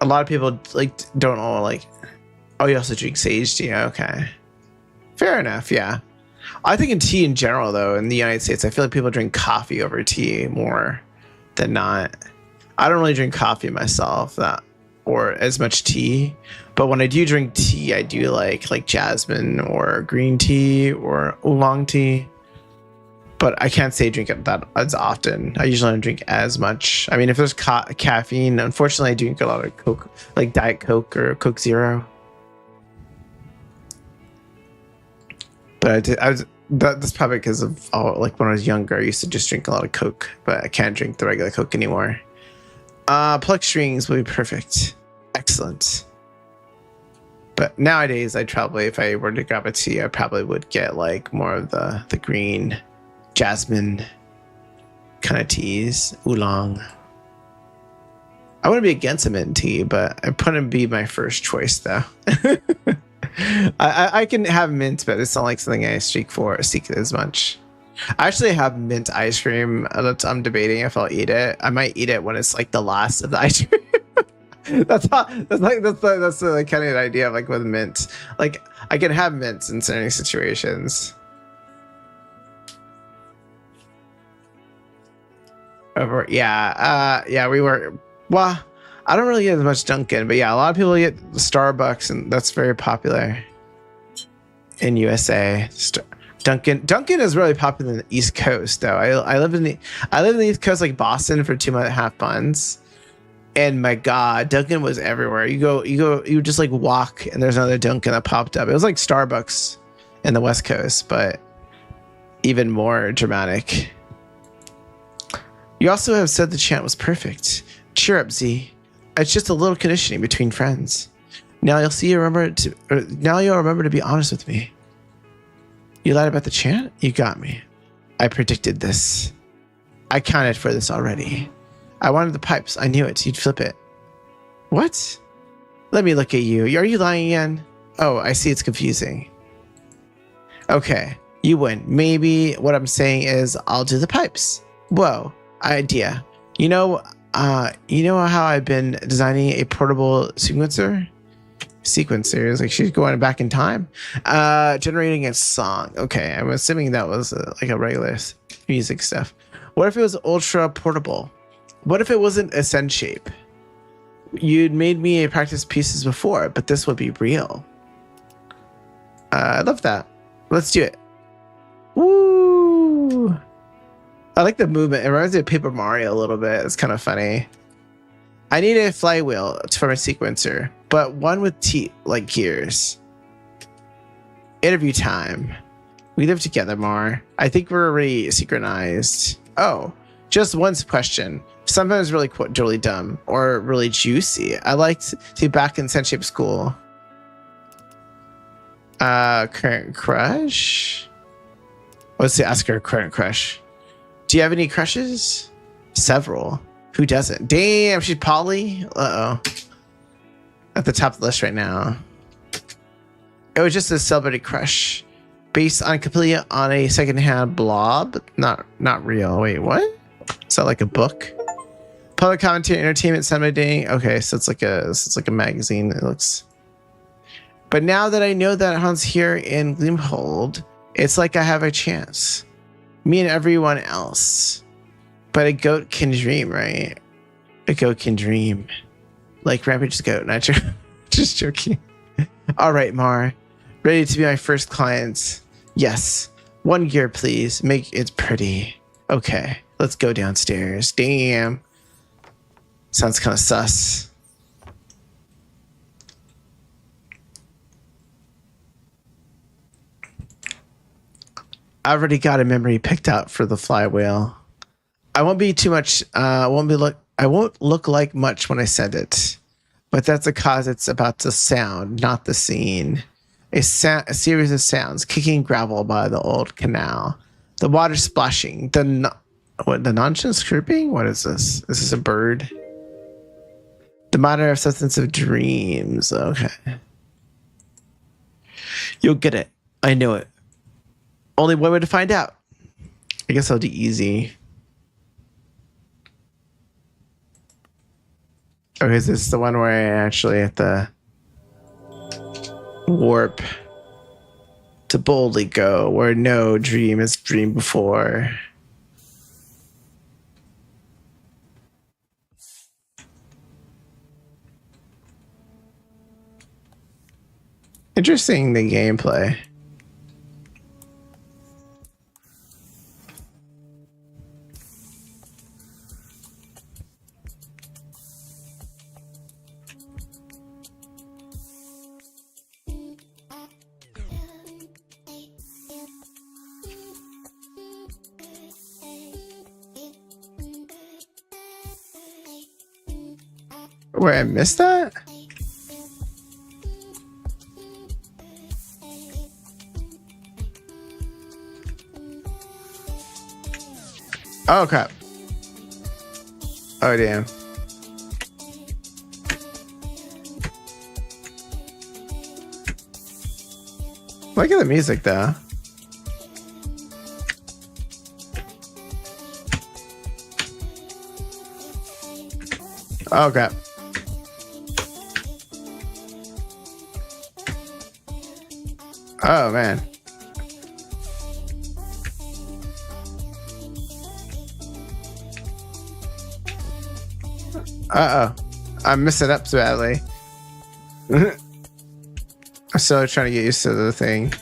Speaker 1: a lot of people like don't know, like, oh, you also drink sage tea. Okay. Fair enough. Yeah. I think in tea in general, though, in the United States, I feel like people drink coffee over tea more than not. I don't really drink coffee myself, or as much tea. But when I do drink tea, I do like jasmine or green tea or oolong tea. But I can't say drink it that as often. I usually don't drink as much. I mean, if there's caffeine, unfortunately, I drink a lot of Coke, like Diet Coke or Coke Zero. But that's probably because of like when I was younger, I used to just drink a lot of Coke, but I can't drink the regular Coke anymore. Pluck strings would be perfect. Excellent. But nowadays, if I were to grab a tea, I probably would get like more of the green jasmine kind of teas, oolong. I wouldn't be against a mint tea, but it wouldn't be my first choice though. I can have mint, but it's not like something I seek as much. I actually have mint ice cream that I'm debating if I'll eat it. I might eat it when it's like the last of the ice cream. that's the kind of idea of like with mint. Like I can have mints in certain situations. We were. Well, I don't really get as much Dunkin', but yeah, a lot of people get Starbucks, and that's very popular in USA. Dunkin' is really popular in the East Coast, though. I live in the East Coast, like Boston, for 2.5 months, and my God, Dunkin' was everywhere. You just like walk, and there's another Dunkin' that popped up. It was like Starbucks in the West Coast, but even more dramatic. You also have said the chant was perfect. Cheer up, Z. It's just a little conditioning between friends. Now you'll remember to be honest with me. You lied about the chant? You got me. I predicted this. I counted for this already. I wanted the pipes. I knew it. You'd flip it. What? Let me look at you. Are you lying again? Oh, I see. It's confusing. Okay, you win. Maybe what I'm saying is I'll do the pipes. Whoa, idea. You know how I've been designing a portable sequencer? Sequencers, like she's going back in time, generating a song. Okay, I'm assuming that was like a regular music stuff. What if it was ultra portable? What if it wasn't a send shape? You'd made me practice pieces before, but this would be real. I love that. Let's do it. Woo! I like the movement. It reminds me of Paper Mario a little bit. It's kind of funny. I need a flywheel for my sequencer, but one with like gears. Interview time. We live together more. I think we're already synchronized. Oh, just one question. Sometimes really dumb or really juicy. I like to be back in Senshape school. Current crush? Let's ask her current crush. Do you have any crushes? Several. Who doesn't? Damn, she's Polly. Uh-oh. At the top of the list right now. It was just a celebrity crush. Based completely on a secondhand blob. Not real. Wait, what? Is that like a book? Public commentary, entertainment, dating. Okay, so it's like a magazine. It looks. But now that I know that Hans here in Gloomhold, it's like I have a chance. Me and everyone else. But a goat can dream, right? A goat can dream. Like Rampage's goat, not just joking. All right, Mar. Ready to be my first client? Yes. 1 gear, please. Make it pretty. Okay, let's go downstairs. Damn. Sounds kind of sus. I already got a memory picked out for the flywheel. I won't be too much. I won't look like much when I send it, but that's because it's about the sound, not the scene. A series of sounds: kicking gravel by the old canal, the water splashing, the nonsense chirping. What is this? Is this a bird? The matter of substance of dreams. Okay, you'll get it. I know it. Only one way to find out. I guess I'll do easy. Okay, is this the one where I actually have to warp to boldly go where no dream has dreamed before? Interesting, the gameplay. Wait, I missed that? Oh, crap. Oh, damn. Look at the music, though. Oh, crap. Oh, man. Uh-oh. I'm messing up so badly. I'm still trying to get used to the thing.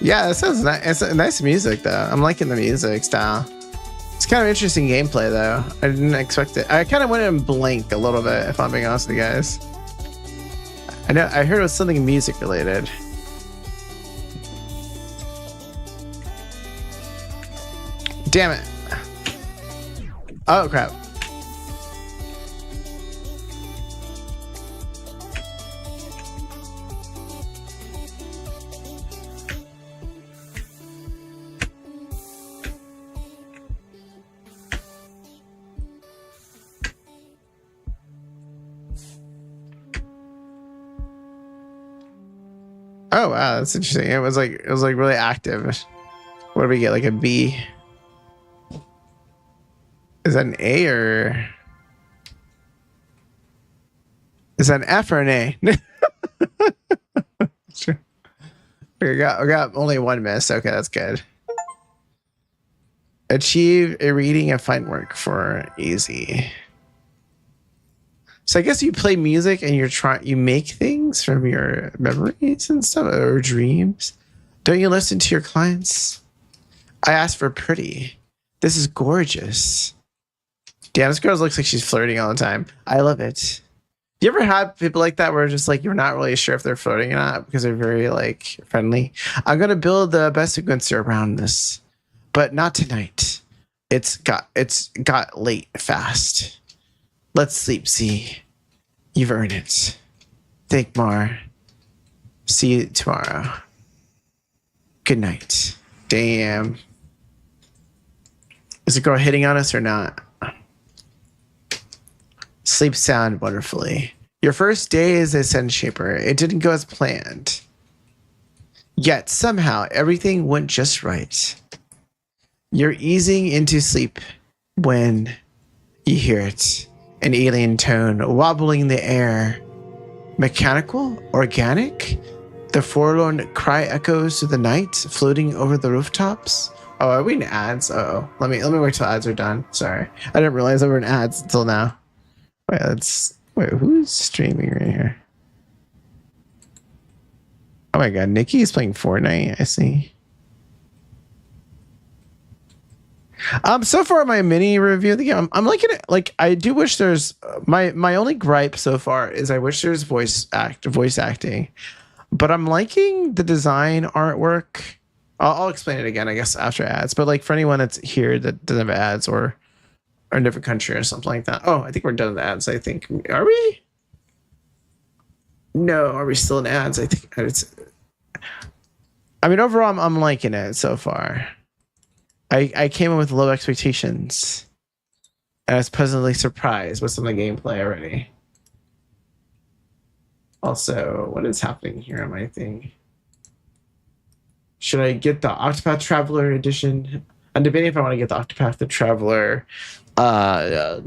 Speaker 1: Yeah, that sounds nice. It's nice music, though. I'm liking the music style. It's kind of interesting gameplay, though. I didn't expect it. I kind of went in blank a little bit, if I'm being honest with you guys. I heard it was something music related. Damn it. Oh, crap. Oh wow, that's interesting. It was like really active. What do we get? Like a B? Is that an A or is that an F or an A? Sure. We got only one miss. Okay, that's good. Achieve a reading and fine work for easy. So I guess you play music and you make things from your memories and stuff or dreams. Don't you listen to your clients? I asked for pretty. This is gorgeous. Damn, this girl looks like she's flirting all the time. I love it. Do you ever have people like that where just like you're not really sure if they're flirting or not because they're very like friendly? I'm gonna build the best sequencer around this, but not tonight. It's got late fast. Let's sleep, see. You've earned it. Think more. See you tomorrow. Good night. Damn. Is the girl hitting on us or not? Sleep sound wonderfully. Your first day as a Sun Shaper. It didn't go as planned. Yet somehow everything went just right. You're easing into sleep when you hear it. An alien tone wobbling the air. Mechanical? Organic? The forlorn cry echoes through the night, floating over the rooftops. Oh, are we in ads? Oh, let me wait till ads are done. Sorry, I didn't realize we were in ads until now. Wait. Who's streaming right here? Oh my god, Nikki is playing Fortnite. I see. So far my mini review of the game, I'm liking it. Like, I do wish there's my only gripe so far is I wish there's voice acting, but I'm liking the design artwork. I'll explain it again, I guess, after ads. But like for anyone that's here that doesn't have ads or a different country or something like that. Oh, I think we're done with ads. I think, are we? No, are we still in ads? I think it's. I mean, overall, I'm liking it so far. I came in with low expectations, and I was pleasantly surprised with some of the gameplay already. Also, what is happening here on my thing? Should I get the Octopath Traveler edition? I'm debating if I want to get the Octopath Traveler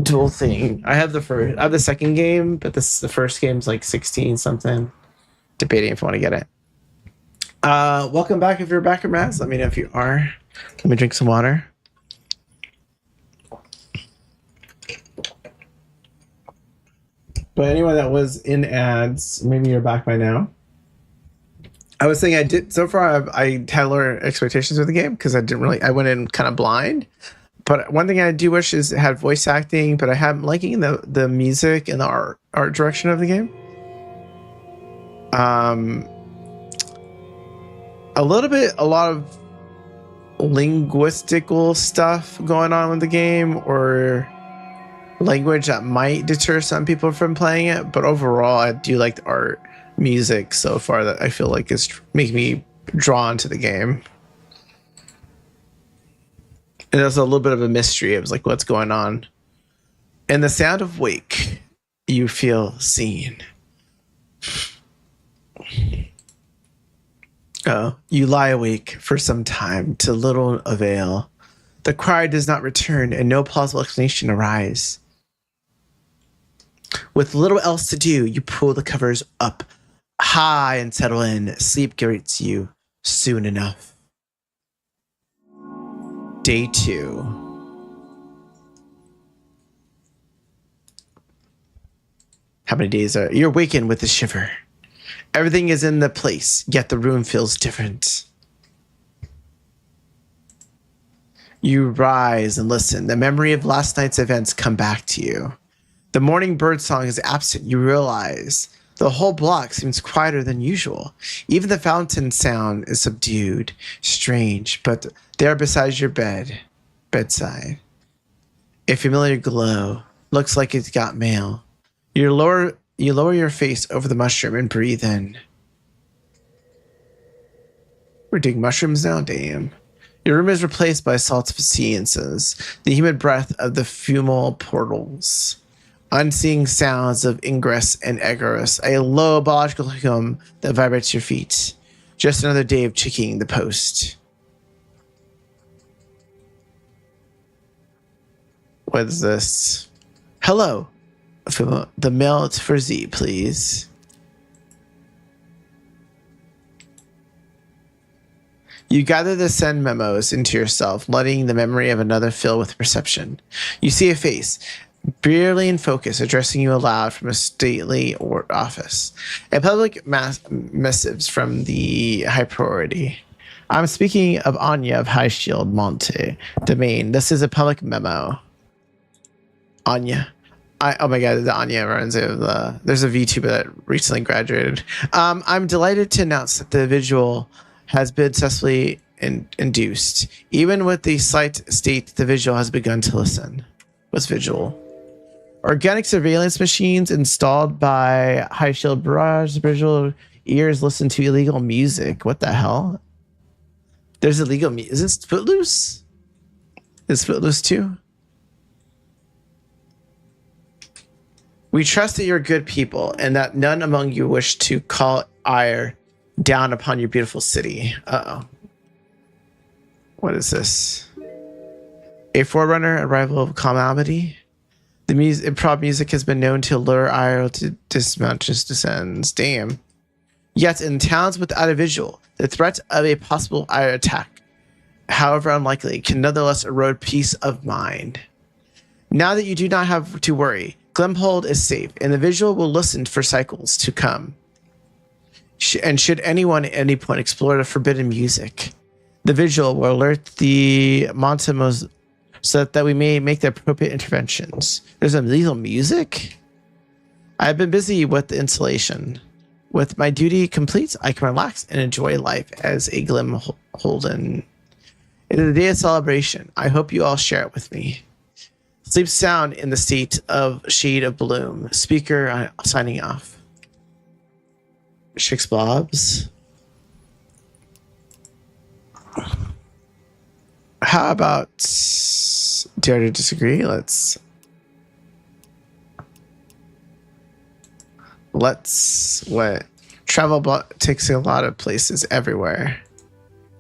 Speaker 1: dual thing. I have the second game, but the first game's like 16 something. Debating if I want to get it. Welcome back. If you're back at Maz, let me know if you are. Let me drink some water. But anyone that was in ads, maybe you're back by now. I was saying I had lower expectations with the game because I went in kind of blind. But one thing I do wish is it had voice acting, but I'm liking the music and the art direction of the game. A lot of linguistical stuff going on with the game, or language that might deter some people from playing it, but overall I do like the art, music so far that I feel like is making me drawn to the game. And there's a little bit of a mystery. It was like, what's going on? In the sound of wake, you feel seen. You lie awake for some time to little avail. The cry does not return, and no plausible explanation arise. With little else to do, you pull the covers up high and settle in. Sleep greets you soon enough. Day 2. How many days are you're wakened with a shiver? Everything is in the place, yet the room feels different. You rise and listen. The memory of last night's events come back to you. The morning bird song is absent. You realize the whole block seems quieter than usual. Even the fountain sound is subdued, strange, but there beside your bedside, a familiar glow. Looks like it's got mail. You lower your face over the mushroom and breathe in. We're doing mushrooms now? Damn. Your room is replaced by salts of seances, the humid breath of the fumal portals, unseeing sounds of ingress and egress, a low biological hum that vibrates your feet. Just another day of checking the post. What is this? Hello. The mail for Z, please. You gather the send memos into yourself, letting the memory of another fill with perception. You see a face, barely in focus, addressing you aloud from a stately office. A public missives from the high priority. I'm speaking of Anya of High Shield Monte Domain. This is a public memo. Anya. Oh my god, the Anya runs of there's a VTuber that recently graduated. I'm delighted to announce that the visual has been successfully induced. Even with the slight state, the visual has begun to listen. What's visual? Organic surveillance machines installed by High Shield Barrage visual ears listen to illegal music. What the hell? There's illegal music. Is this Footloose? Is Footloose too? We trust that you're good people and that none among you wish to call ire down upon your beautiful city. Uh-oh. What is this? A forerunner, a rival of calamity? The improv music has been known to lure ire to dismount just descends. Damn. Yet in towns without a visual, the threat of a possible air attack, however unlikely, can nonetheless erode peace of mind. Now that you do not have to worry, Glimhold is safe, and the visual will listen for cycles to come. And should anyone at any point explore the forbidden music, the visual will alert the Montemos so that we may make the appropriate interventions. There's some lethal music? I've been busy with the installation. With my duty complete, I can relax and enjoy life as a Glimholden. It is a day of celebration. I hope you all share it with me. Sleep sound in the state of shade of bloom. Speaker signing off. Shix Blobs. How about dare to disagree? Let's what? Travel takes a lot of places everywhere.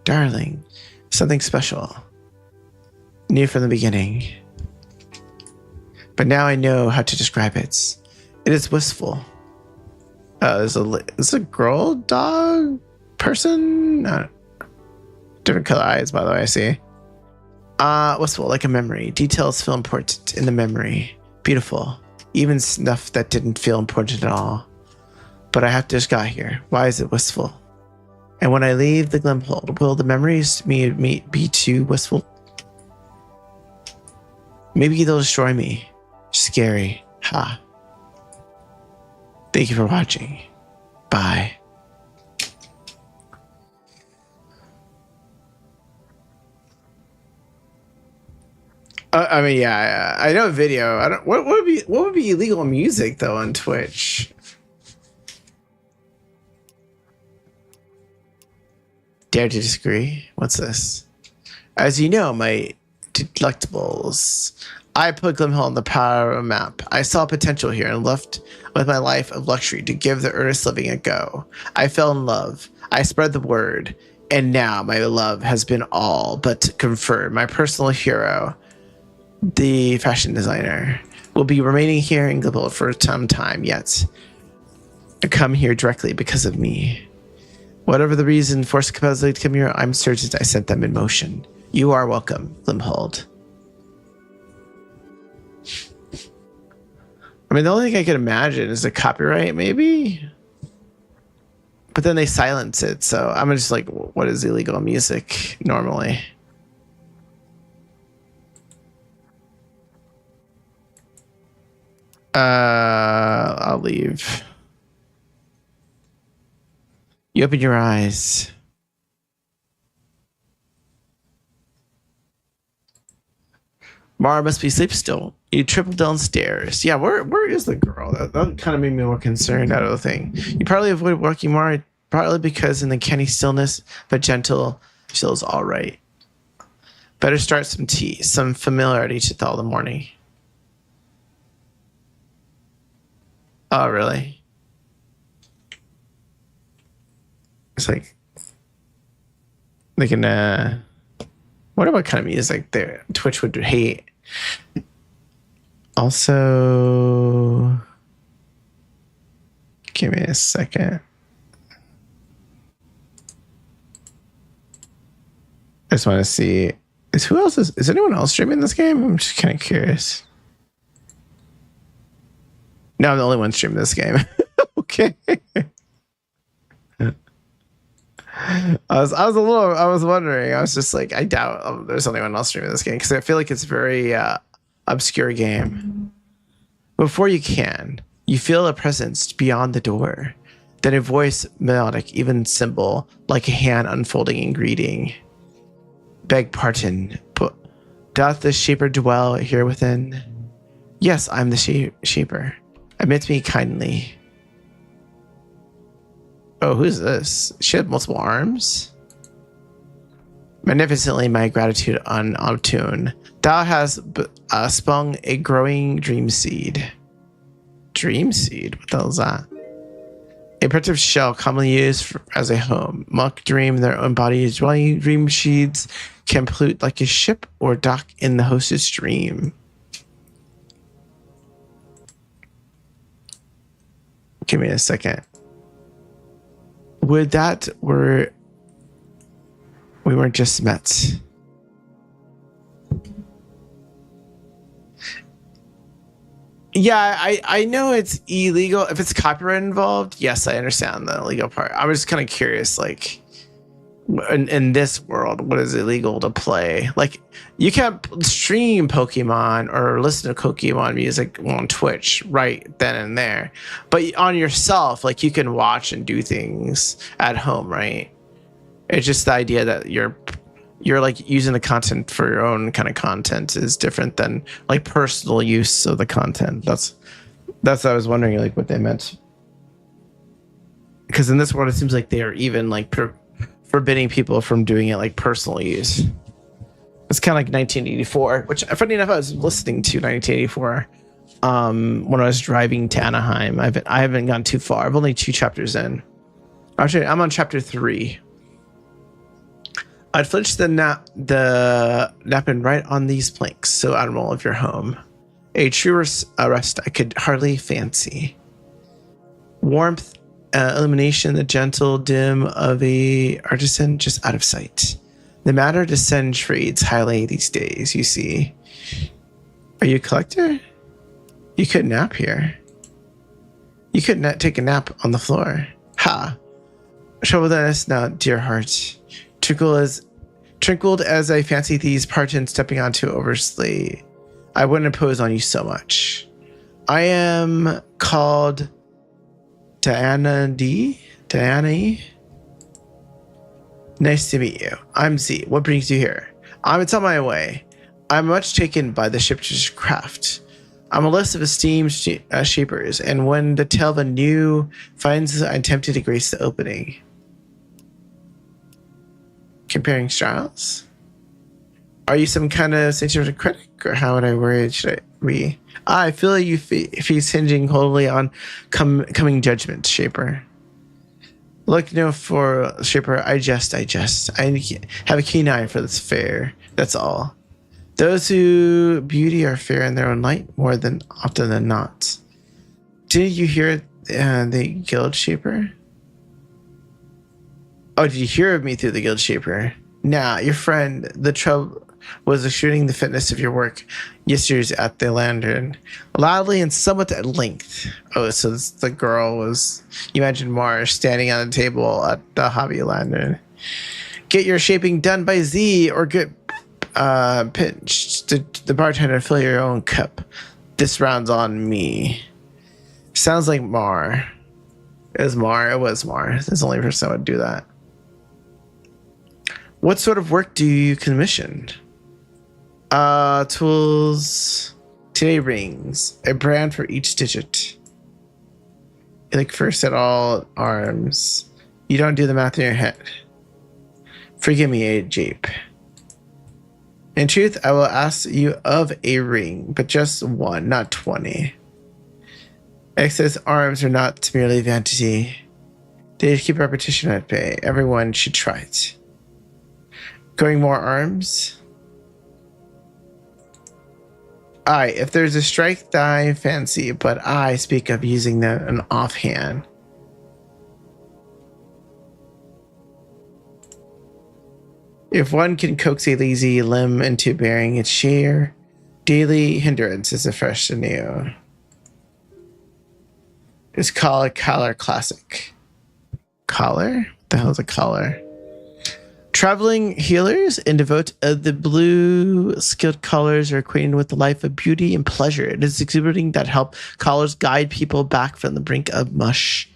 Speaker 1: Darling, something special. New from the beginning. But now I know how to describe it. It is wistful. Is a girl, dog, person? Different color eyes, by the way, I see. Wistful, like a memory. Details feel important in the memory. Beautiful. Even stuff that didn't feel important at all. But I have just got here. Why is it wistful? And when I leave the Glimhold, will the memories be too wistful? Maybe they'll destroy me. Scary. Ha. Thank you for watching. Bye. I mean, yeah, I know video. I don't. What would be illegal music though on Twitch? Dare to disagree. What's this? As you know, my delectables. I put Glimhold on the power map. I saw potential here and left with my life of luxury to give the earnest living a go. I fell in love. I spread the word. And now my love has been all but confirmed. My personal hero, the fashion designer, will be remaining here in Glimhold for some time yet. I come here directly because of me. Whatever the reason forced Capelli to come here, I'm certain I set them in motion. You are welcome, Glimhold. I mean, the only thing I can imagine is the copyright, maybe? But then they silence it, so I'm just like, what is illegal music normally? I'll leave. You open your eyes. Mara must be asleep still. You triple downstairs. Yeah, where is the girl? That kind of made me more concerned out of the thing. You probably avoid walking Mara, partly because in the canny stillness, but gentle, feels all right. Better start some tea, some familiarity to all the morning. Oh, really? It's like they can wonder what kind of music their Twitch would hate. Also, give me a second. I just want to see. Is anyone else streaming this game? I'm just kind of curious. No, I'm the only one streaming this game. Okay. I was wondering. I was just like, I doubt there's anyone else streaming this game because I feel like it's a very obscure game. Before you feel a presence beyond the door. Then a voice, melodic, even simple, like a hand unfolding in greeting. Beg pardon, but doth the shaper dwell here within? Yes, I'm the shaper. Admit me kindly. Oh, who's this? She had multiple arms? Magnificently, my gratitude on tune. Thou hast spun a growing dream seed. Dream seed? What the hell is that? A protective shell commonly used as a home. Monk dream their own bodies. Dwelling dream sheets can pollute like a ship or dock in the host's dream. Give me a second. would that were we weren't just met. Yeah, I know it's illegal if it's copyright involved. Yes, I understand the illegal part. I was kind of curious, like in this world, what is illegal to play? Like you can't stream Pokemon or listen to Pokemon music on Twitch right then and there, but on yourself, like you can watch and do things at home, right? It's just the idea that you're like using the content for your own kind of content is different than like personal use of the content. That's what I was wondering, like what they meant. Because in this world, it seems like they are even like forbidding people from doing it like personal use. It's kind of like 1984, which funny enough, I was listening to 1984 when I was driving to Anaheim. I haven't gone too far. I've only 2 chapters in. Actually, I'm on chapter 3. I'd flinch the napkin right on these planks, so admirable of your home. A true rest I could hardly fancy. Warmth, illumination, the gentle dim of a artisan just out of sight. The matter to send trades highly these days, you see. Are you a collector? You could nap here. You could not take a nap on the floor. Ha! Trouble us now, dear heart. Trickled as I fancy these parchments stepping onto overslay. I wouldn't impose on you so much. I am called Diana D. Diana E. Nice to meet you. I'm Z. What brings you here? It's on my way. I'm much taken by the ship's craft. I'm a list of esteemed shapers, and when the tale of a new finds, I'm tempted to grace the opening. Comparing styles? Are you some kind of scientific critic, or how would I word should I be? I feel you feast hinging wholly on coming judgment, Shaper. Look no for Shaper, I jest. I have a keen eye for this fair, that's all. Those who beauty are fair in their own light, more than often than not. Did you hear the guild Shaper? Oh, did you hear of me through the guild Shaper? Nah, your friend, the trouble was assuring the fitness of your work yesterday at the lantern, loudly and somewhat at length. Oh, so the girl was, you imagine Mars standing on the table at the hobby lantern. Get your shaping done by Z or get pinched. The bartender, fill your own cup. This round's on me. Sounds like Mar. It was Mar. That's the only person that would do that. What sort of work do you commission? Tools. Today rings. A brand for each digit. Like first at all arms. You don't do the math in your head. Forgive me, Jape. In truth, I will ask you of a ring, but just one, not 20. Excess arms are not merely vanity. They keep repetition at bay. Everyone should try it. Going more arms? Aye, if there's a strike thy fancy, but I speak of using them in offhand. If one can coax a lazy limb into bearing its share, daily hindrance is a fresh and new. It's called a collar classic. Collar? What the hell is a collar? Traveling healers and devote the blue skilled collars are acquainted with the life of beauty and pleasure. It is exhibiting that help collars guide people back from the brink of mush.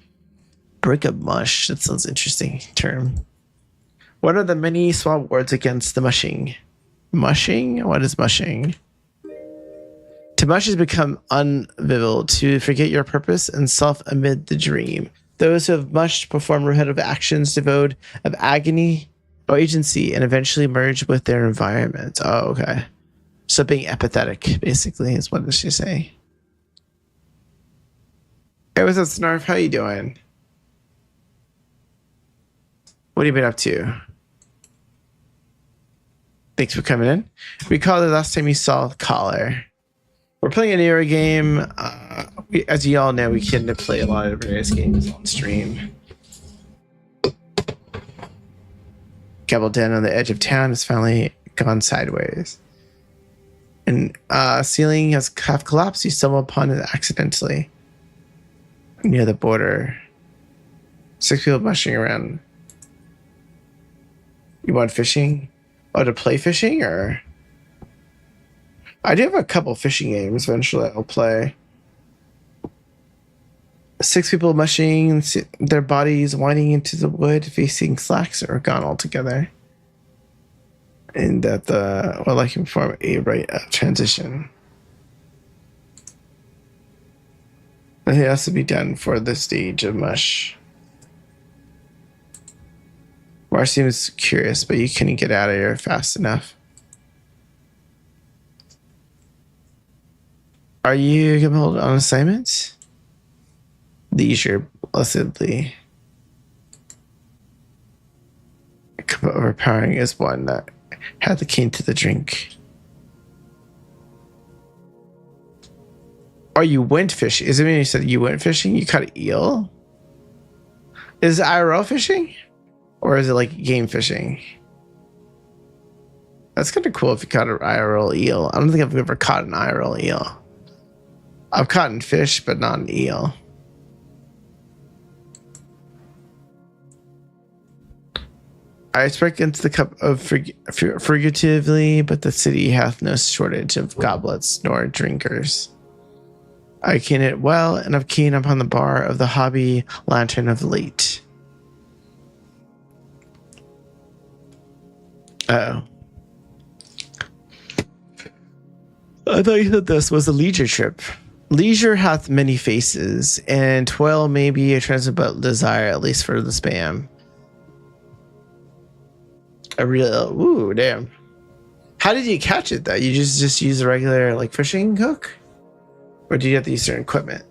Speaker 1: Brink of mush. That sounds interesting term. What are the many swap words against the mushing? Mushing? What is mushing? To mush is become unvital, to forget your purpose and self amid the dream. Those who have mushed perform repetitive actions devoid of agony or agency and eventually merge with their environment. Oh, okay. So being empathetic, basically, is what she say. Hey, what's up, Snarf? How you doing? What have you been up to? Thanks for coming in. Recall the last time you saw Collar. We're playing a newer game. As you all know, we tend to play a lot of various games on stream. Gabble Den on the edge of town has finally gone sideways. And ceiling has half collapsed. You stumble upon it accidentally near the border. 6 people mushing around. You want fishing? Oh, to play fishing? Or I do have a couple fishing games eventually I'll play. 6 people mushing, their bodies winding into the wood, facing slacks or gone altogether. And that I can form a right transition. It has to be done for the stage of mush. Mar seems curious, but you couldn't get out of here fast enough. Are you compelled on assignment? Leisure, blessedly. Overpowering is one that had the key to the drink. Oh, you went fishing. Is it when you said you went fishing? You caught an eel? Is it IRL fishing? Or is it like game fishing? That's kind of cool if you caught an IRL eel. I don't think I've ever caught an IRL eel. I've caught fish, but not an eel. I strike into the cup of furtively, but the city hath no shortage of goblets nor drinkers. I keen it well, and I've keen upon the bar of the hobby lantern of late. Uh-oh. I thought you said this was a leisure trip. Leisure hath many faces, and toil may be a transient desire, at least for the spam. A real, ooh, damn. How did you catch it though? You just use a regular like fishing hook? Or do you have to use certain equipment?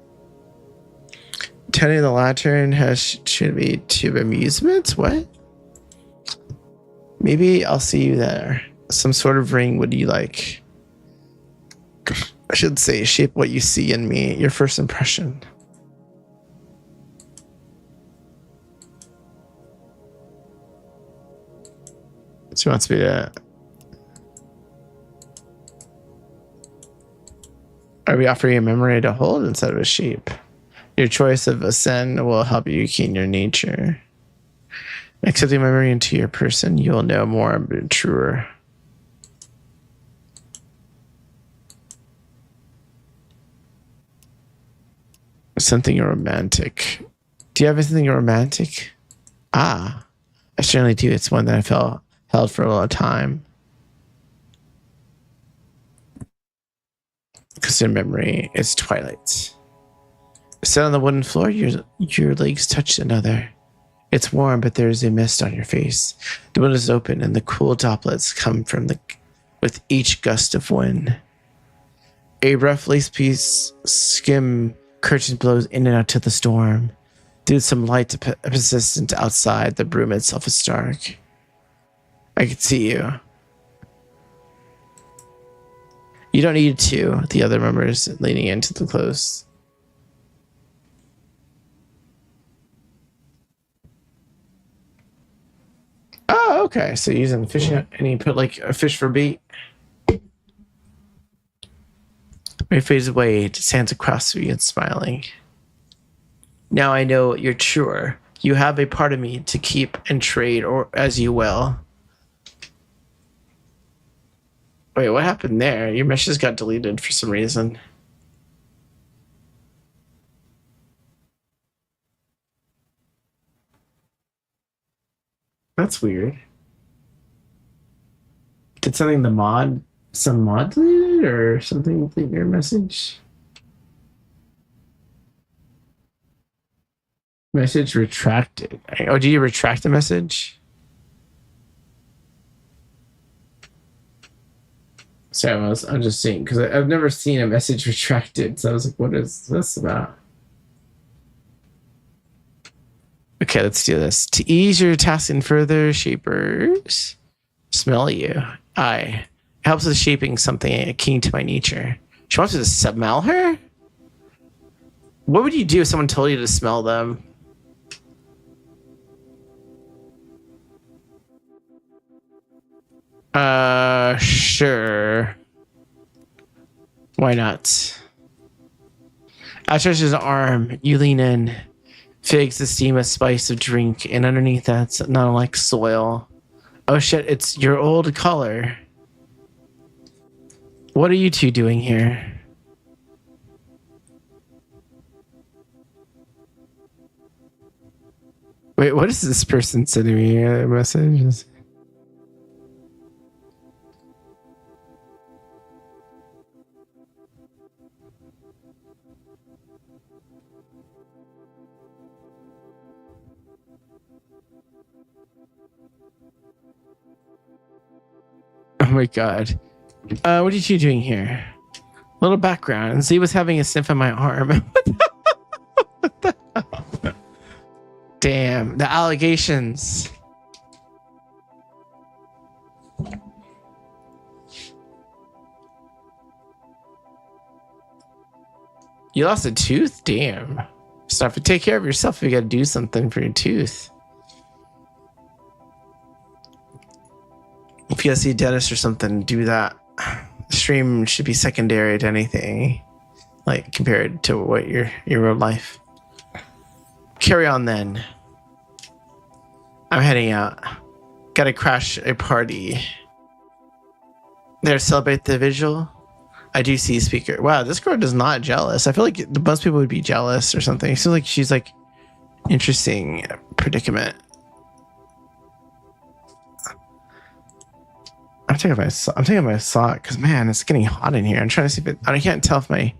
Speaker 1: Tending the lantern should be to amusement? What? Maybe I'll see you there. Some sort of ring would you like? I should say shape what you see in me. Your first impression. She wants me to. Are we offering a memory to hold instead of a shape? Your choice of ascend will help you keen your nature. Accepting memory into your person, you will know more and truer. Something romantic. Do you have anything romantic? Ah, I certainly do. It's one that I held for a long time. Because in memory, it's twilight. Sit on the wooden floor, your legs touch another. It's warm, but there is a mist on your face. The window is open, and the cool droplets come with each gust of wind. A rough lace piece skim curtain blows in and out to the storm. Through some light persistent outside, the room itself is dark. I can see you. You don't need to, the other members leaning into the close. Oh, okay. So using the fishing, and you put like a fish for bait. He fades away, stands across from you and smiling. Now I know you're sure. You have a part of me to keep and trade or as you will. Wait, what happened there? Your message got deleted for some reason. That's weird. Did some mod deleted or something delete your message? Message retracted. Oh, do you retract the message? Sorry, I'm just seeing because I've never seen a message retracted. So I was like, what is this about? Okay, let's do this. To ease your tasking further, shapers smell you. It helps with shaping something akin to my nature. She wants me to smell her? What would you do if someone told you to smell them? Sure. Why not? I stretch his arm. You lean in. Figs the steam a spice of drink, and underneath that's not like soil. Oh shit, it's your old color. What are you two doing here? Wait, what is this person sending me a message? Oh my god. What are you two doing here? Little background. Z was having a sniff on my arm. What the hell? Damn, the allegations. You lost a tooth? Damn. Stop to take care of yourself if you gotta do something for your tooth. If you gotta see a dentist or something, do that. Stream should be secondary to anything, like compared to what your real life. Carry on then. I'm heading out. Gotta crash a party. There to celebrate the visual. I do see speaker. Wow, this girl is not jealous. I feel like most people would be jealous or something. It feels like she's like interesting predicament. I'm taking my sock because man, it's getting hot in here. I'm trying to see if I can't tell if my.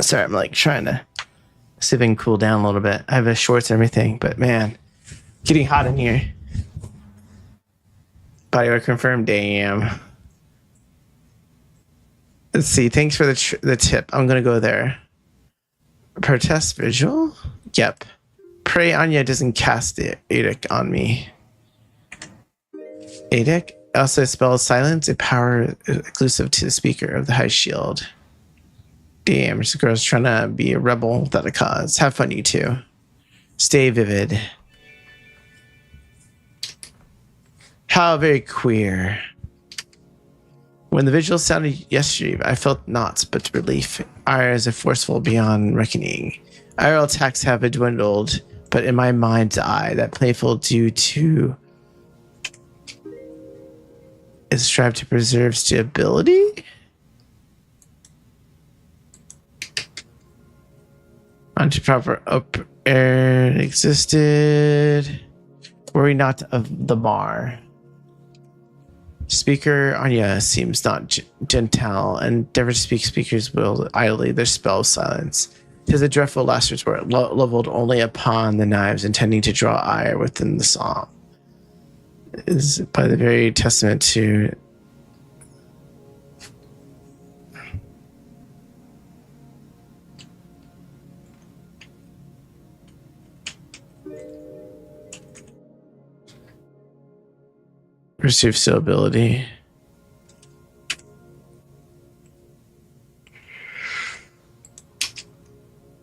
Speaker 1: Sorry, I'm like trying to see if I can cool down a little bit. I have the shorts and everything, but man, getting hot in here. Bodywear confirmed. Damn. Let's see. Thanks for the tip. I'm gonna go there. Protest visual. Yep. Pray Anya doesn't cast the edict on me. Edict also spells silence, a power exclusive to the speaker of the high shield. Damn, this girl's trying to be a rebel without a cause. Have fun, you two. Stay vivid. How very queer. When the vigil sounded yesterday, I felt naught but relief. Ire is a forceful beyond reckoning. IRL attacks have dwindled, but in my mind's eye, that playful due to is strive to preserve stability. Onto proper up air existed. Worry not of the bar. Speaker Anya seems not gentile and endeavor to speak. Speakers will idly their spell of silence. 'Tis a dreadful last resort, leveled only upon the knives, intending to draw ire within the psalm. Is by the very testament to receive stability.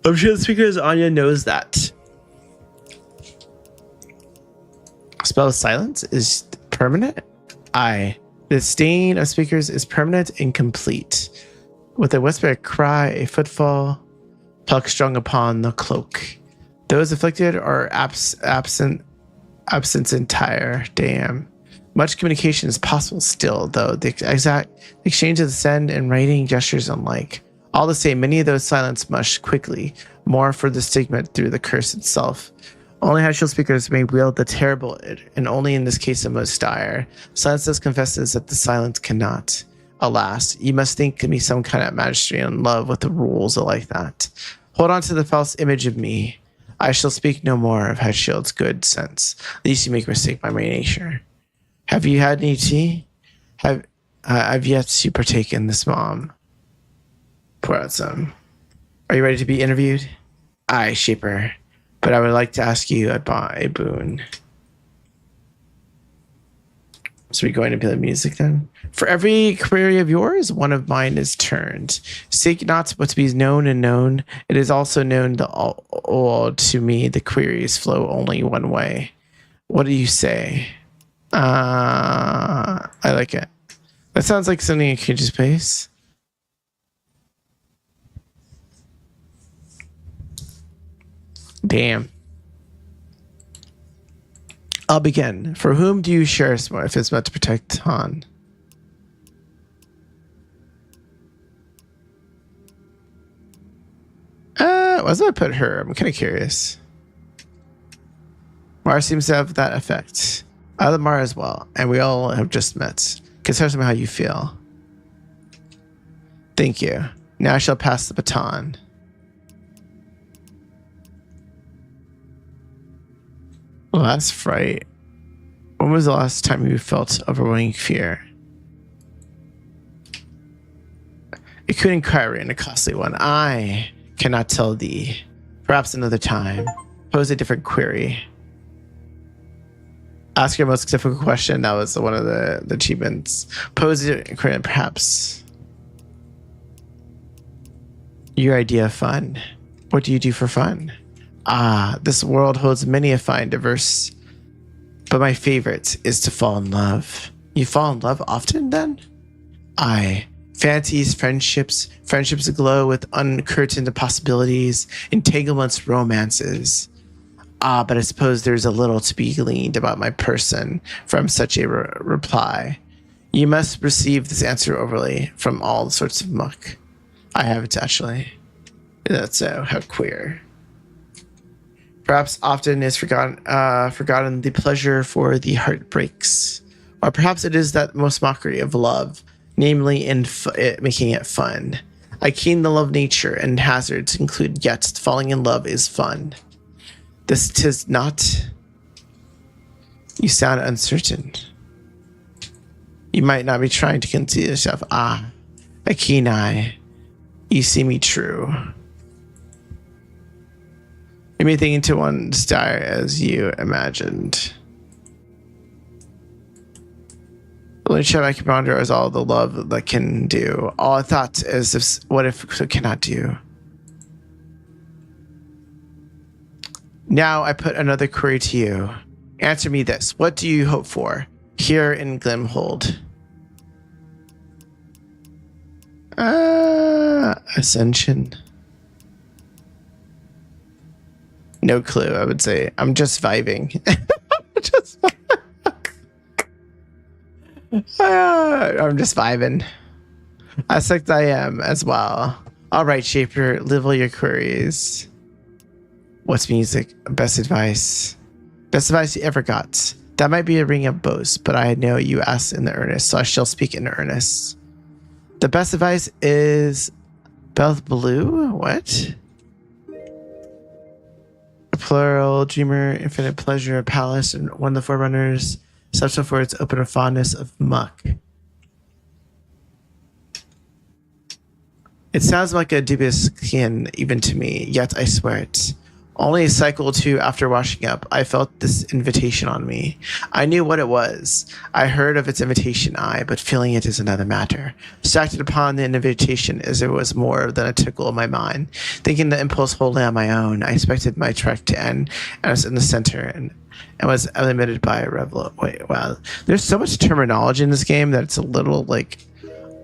Speaker 1: I'm sure the speaker's Anya knows that. Spell of silence is permanent. The stain of speakers is permanent and complete. With a whisper, a cry, a footfall, pluck strung upon the cloak. Those afflicted are absence entire. Damn. Much communication is possible still, though the exact exchange of the send and writing gestures unlike. All the same, many of those silence mush quickly, more for the stigma through the curse itself. Only high shield speakers may wield the terrible, and only in this case the most dire. Silence thus confesses that the silence cannot. Alas, you must think to be some kind of magistrate in love with the rules like that. Hold on to the false image of me. I shall speak no more of high shield's good sense, lest you make mistake by my nature. Have you had any tea? I've yet to partake in this, Mom. Pour out some. Are you ready to be interviewed? Aye, Shaper. But I would like to ask you a boon. So we're going to play the music then? For every query of yours, one of mine is turned. Seek not what to be known and known. It is also known to me the queries flow only one way. What do you say? I like it. That sounds like something in Cage Space. Damn. I'll begin. For whom do you share if it's meant to protect Han? Why did I put her? I'm kind of curious. Mara seems to have that effect. I love Mara as well, and we all have just met. Consider me how you feel. Thank you. Now I shall pass the baton. Last fright. When was the last time you felt overwhelming fear? It could inquiry and a costly one. I cannot tell thee. Perhaps another time. Pose a different query. Ask your most difficult question. That was one of the achievements. Pose a different query, perhaps. Your idea of fun. What do you do for fun? Ah, this world holds many a fine, diverse. But my favorite is to fall in love. You fall in love often then? Aye. Fantasies, friendships aglow with uncurtained possibilities, entanglements, romances. Ah, but I suppose there's a little to be gleaned about my person from such a reply. You must receive this answer overly from all sorts of muck. I haven't actually. That's so, how queer. Perhaps often is forgotten the pleasure for the heart breaks. Or perhaps it is that most mockery of love, namely in making it fun. I keen the love nature and hazards include, yet falling in love is fun. This 'tis not. You sound uncertain. You might not be trying to conceal yourself. Ah, a keen eye. You see me true. You may think into one's dire as you imagined. The only shot I can ponder is all the love that can do. All I thought is if what if it cannot do. Now I put another query to you. Answer me this. What do you hope for here in Glimhold? Ascension. No clue, I would say. I'm just vibing. I'm just vibing. I suspect I am as well. All right, Shaper, level your queries. What's music? Best advice. Best advice you ever got. That might be a ring of boast, but I know you asked in the earnest, so I shall speak in earnest. The best advice is Beth Blue? What? A plural, dreamer, infinite pleasure, palace, and one of the forerunners, subtle for its open fondness of muck. It sounds like a dubious kin even to me, yet I swear it. Only a cycle or two after washing up, I felt this invitation on me. I knew what it was. I heard of its invitation, but feeling it is another matter. Acted upon the invitation as it was more than a tickle of my mind. Thinking the impulse wholly on my own, I expected my trek to end, and I was in the center and was eliminated by a revel. Wait, wow. There's so much terminology in this game that it's a little, like,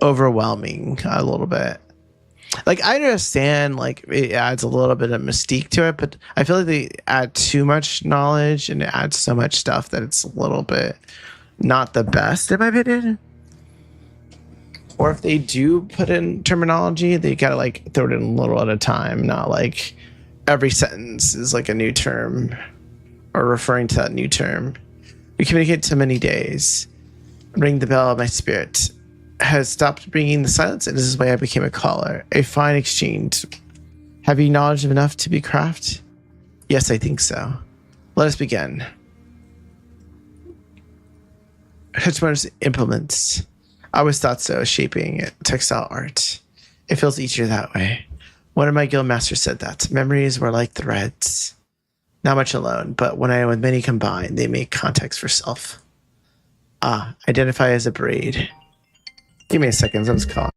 Speaker 1: overwhelming a little bit. Like, I understand, like, it adds a little bit of mystique to it, but I feel like they add too much knowledge and it adds so much stuff that it's a little bit not the best, in my opinion. Or if they do put in terminology, they gotta, like, throw it in a little at a time, not like every sentence is like a new term or referring to that new term. We communicate to many days. Ring the bell of my spirit has stopped bringing the silence, and this is why I became a caller. A fine exchange. Have you knowledge enough to be craft? Yes, I think so. Let us begin. Hitchmark's implements. I always thought so, shaping textile art. It feels easier that way. One of my guild masters said that. Memories were like threads. Not much alone, but when I with many combine, they make context for self. Identify as a braid. Give me a second, let's call.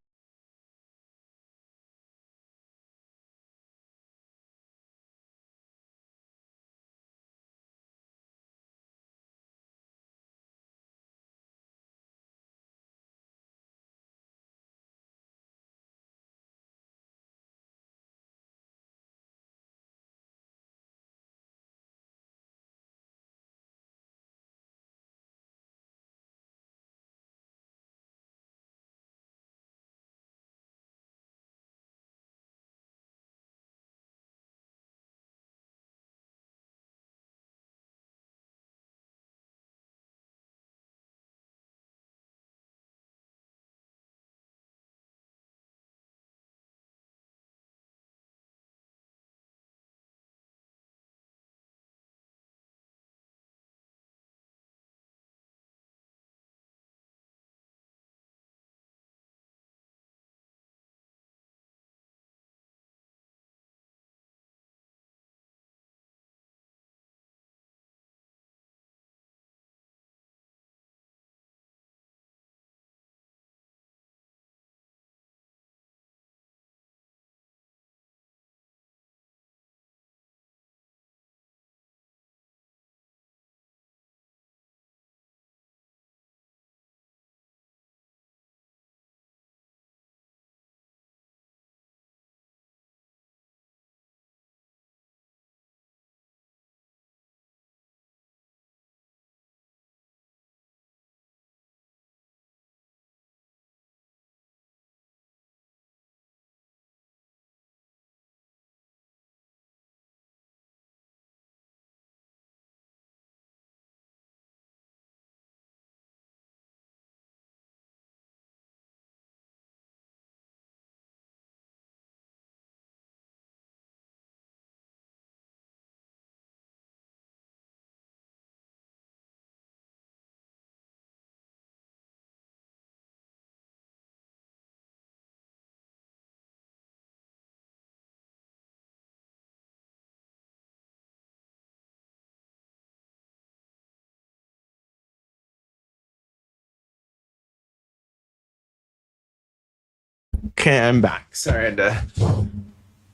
Speaker 1: Okay, I'm back. Sorry, I had to.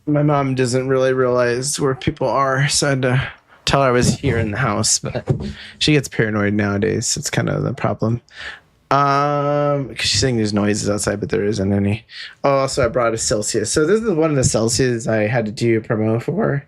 Speaker 1: My mom doesn't really realize where people are, so I had to tell her I was here in the house. But she gets paranoid nowadays. It's kind of the problem. Because she's saying there's noises outside, but there isn't any. Oh, also I brought a Celsius. So this is one of the Celsius I had to do a promo for.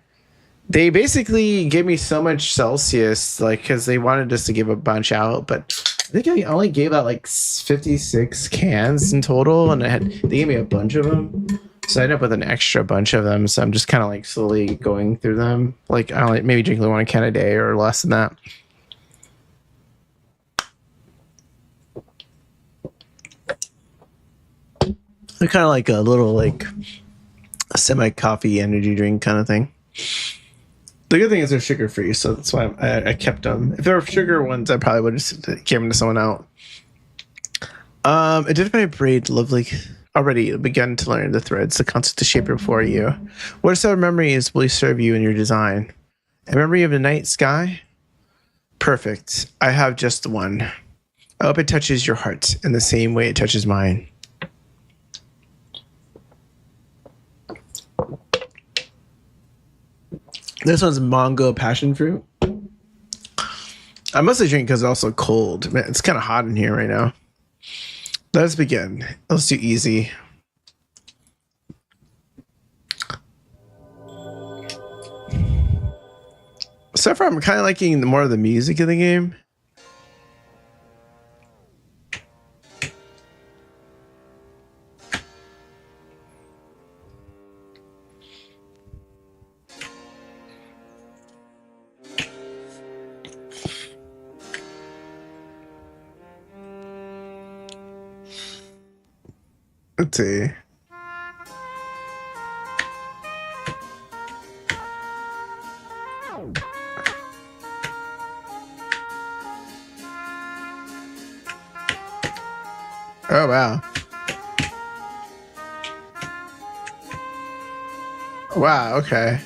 Speaker 1: They basically gave me so much Celsius, like, because they wanted us to give a bunch out, but I think I only gave out like 56 cans in total, and they gave me a bunch of them. So I ended up with an extra bunch of them. So I'm just kind of like slowly going through them. Like I only maybe drink one can a day or less than that. They're kind of like a little like a semi-coffee energy drink kind of thing. The good thing is they're sugar free, so that's why I kept them. If there were sugar ones, I probably would have just gave them to someone out. Identify braid, lovely. Already begun to learn the threads, the concept to shape before you. What set of memories will serve you in your design? A memory of the night sky? Perfect. I have just one. I hope it touches your heart in the same way it touches mine. This one's mango passion fruit. I mostly drink because it's also cold. Man, it's kind of hot in here right now. Let's begin. Let's do easy. So far, I'm kind of liking more of the music of the game. Let's see. Oh, wow. Wow, okay.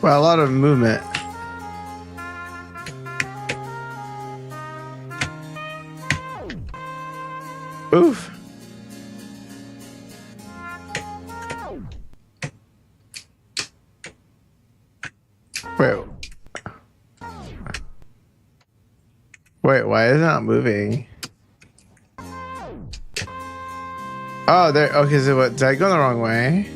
Speaker 1: Wow, a lot of movement. Oof. Wait, why is it not moving? Oh, there. Okay, so what? Did I go the wrong way?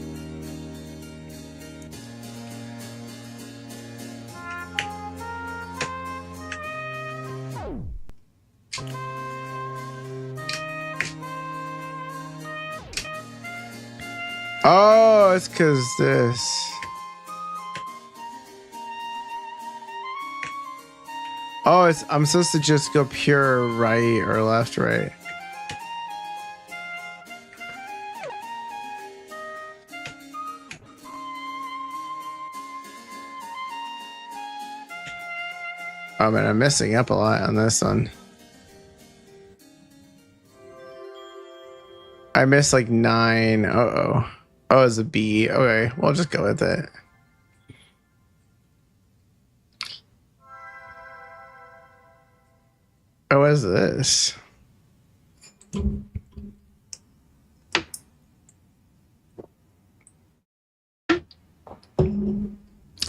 Speaker 1: Oh, it's because this. Oh, I'm supposed to just go pure right or left, right. Oh man, I'm messing up a lot on this one. I missed like 9. Uh-oh. Oh, it's a B. Okay, we'll just go with it. Oh, what is this?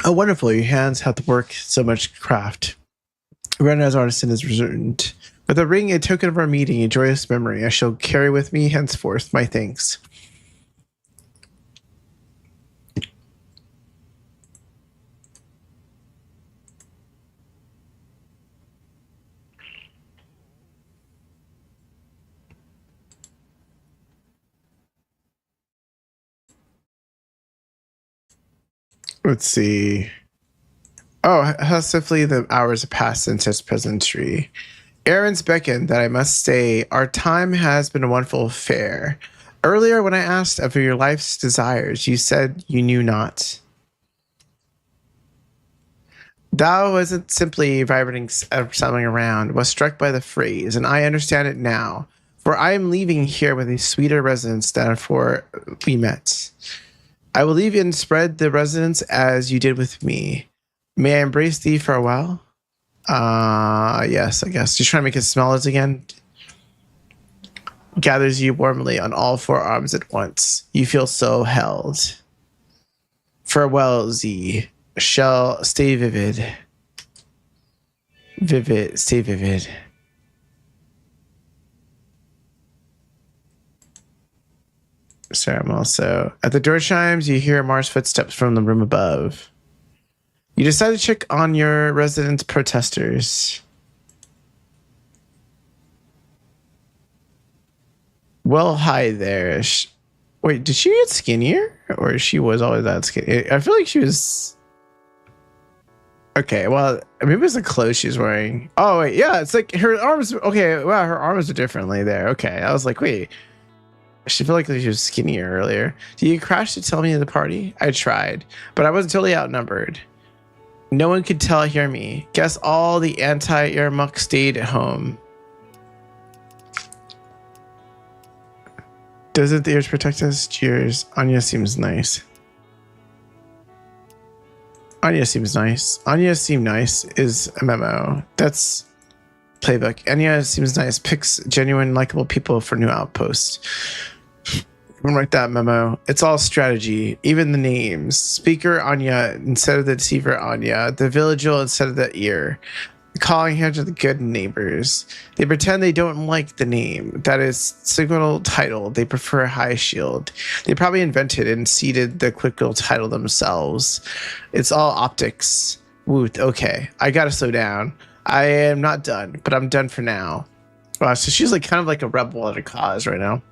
Speaker 1: Oh, wonderful. Your hands have to work so much craft. Ren as artisan is reserved. With a ring, a token of our meeting, a joyous memory, I shall carry with me henceforth my thanks. Let's see. Oh, how swiftly the hours have passed since his presentry. Errands beckon that I must stay. Our time has been a wonderful affair. Earlier, when I asked of your life's desires, you said you knew not. Thou wasn't simply vibrating something around, was struck by the phrase, and I understand it now. For I am leaving here with a sweeter resonance than before we met. I will leave and spread the resonance as you did with me. May I embrace thee for a while? Yes, I guess. She's trying to make it smell it again. Gathers you warmly on all four arms at once. You feel so held. Farewell, Z. Shall stay vivid. Vivid, stay vivid. Sorry, I'm also... At the door chimes, you hear Mars' footsteps from the room above. You decide to check on your resident protesters. Well, hi there. Wait, did she get skinnier? Or she was always that skinny? I feel like she was... Okay, well, maybe it's the clothes she's wearing. Oh, wait, yeah, it's like her arms... Okay, wow, her arms are differently there. Okay, I was like, wait. She felt like she was skinnier earlier. Did you crash to tell me at the party? I tried, but I wasn't totally outnumbered. No one could hear me. Guess all the anti-air muck stayed at home. Doesn't the ears protect us? Cheers. Anya seems nice. Anya seems nice. Anya seemed nice is a memo. That's playbook. Anya seems nice. Picks genuine, likable people for new outposts. I'm gonna write that memo. It's all strategy, even the names. Speaker Anya instead of the deceiver Anya. The villagel instead of the ear. Calling here to the good neighbors. They pretend they don't like the name. That is signal title. They prefer high shield. They probably invented and seeded the quickle title themselves. It's all optics. Woot. Okay, I gotta slow down. I am not done, but I'm done for now. Wow, so she's like kind of like a rebel at a cause right now.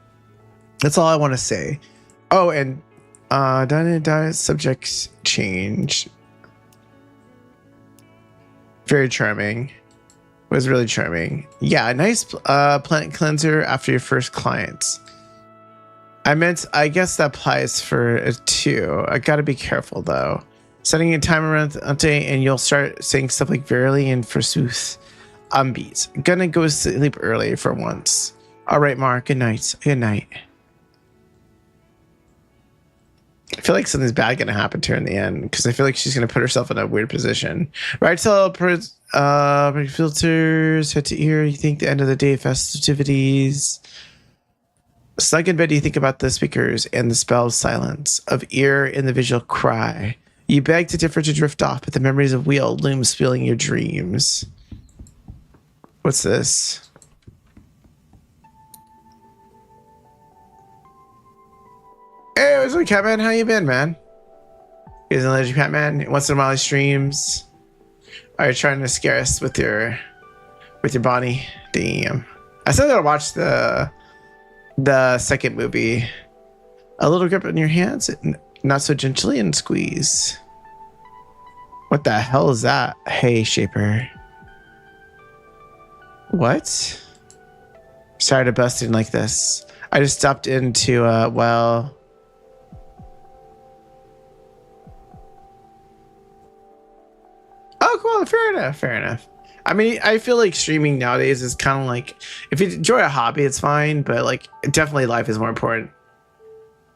Speaker 1: That's all I want to say. Oh, and subjects change. Very charming. Was really charming. Yeah, a nice plant cleanser after your first clients. I guess that applies for it too. I gotta be careful though. Setting a timer around and you'll start saying stuff like verily and forsooth. Beat. Gonna go sleep early for once. All right, Mark. Good night. Good night. I feel like something's bad gonna happen to her in the end because I feel like she's gonna put herself in a weird position. Right till filters head to ear. You think the end of the day festivities. Snug in bed, you think about the speakers and the spelled silence of ear in the visual cry. You beg to differ to drift off, but the memories of wheel loom spilling your dreams. What's this? Hey, what's up, Catman? How you been, man? He's an legend, Catman. Once in a while, he streams. Are you trying to scare us with your body? Damn. I still gotta watch the second movie. A little grip in your hands, not so gently, and squeeze. What the hell is that? Hey, Shaper. What? Sorry to bust in like this. I just stopped into well. Oh, cool. Fair enough. Fair enough. I mean, I feel like streaming nowadays is kind of like, if you enjoy a hobby, it's fine, but like definitely life is more important.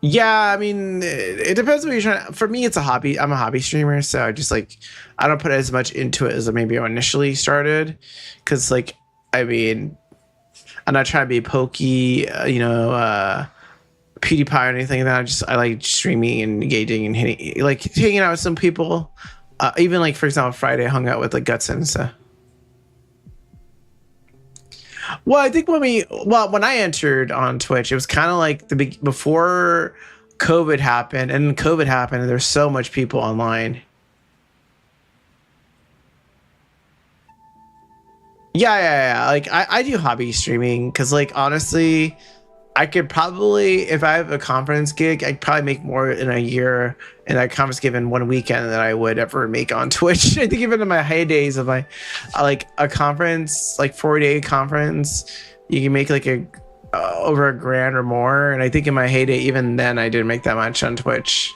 Speaker 1: Yeah, I mean, it depends what you're trying to, for me, it's a hobby. I'm a hobby streamer, so I just like, I don't put as much into it as maybe I initially started. Cause like, I mean, I'm not trying to be pokey, PewDiePie or anything like that. I like streaming and engaging and hanging out with some people. Even like, for example, Friday I hung out with like Guts and stuff. Well, I think when I entered on Twitch, it was kind of like before COVID happened, and COVID happened, and there's so much people online. Yeah. Like I do hobby streaming because, like, honestly, I could probably, if I have a conference gig, I'd probably make more in a year in that conference gig in one weekend than I would ever make on Twitch. I think even in my heydays of my, like a conference, like 4-day conference, you can make like over $1,000 or more. And I think in my heyday, even then, I didn't make that much on Twitch.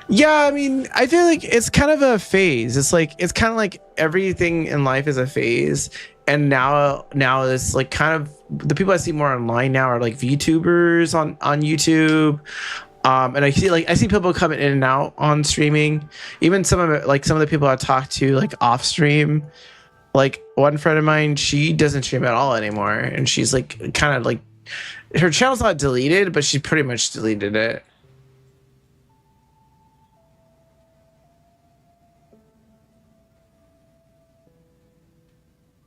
Speaker 1: Yeah, I mean, I feel like it's kind of a phase. It's kind of like everything in life is a phase. And now it's like kind of the people I see more online now are like VTubers on YouTube, And I see people coming in and out on streaming. Even some of the people I talk to like off stream. Like one friend of mine, she doesn't stream at all anymore, and she's like kind of like her channel's not deleted, but she pretty much deleted it.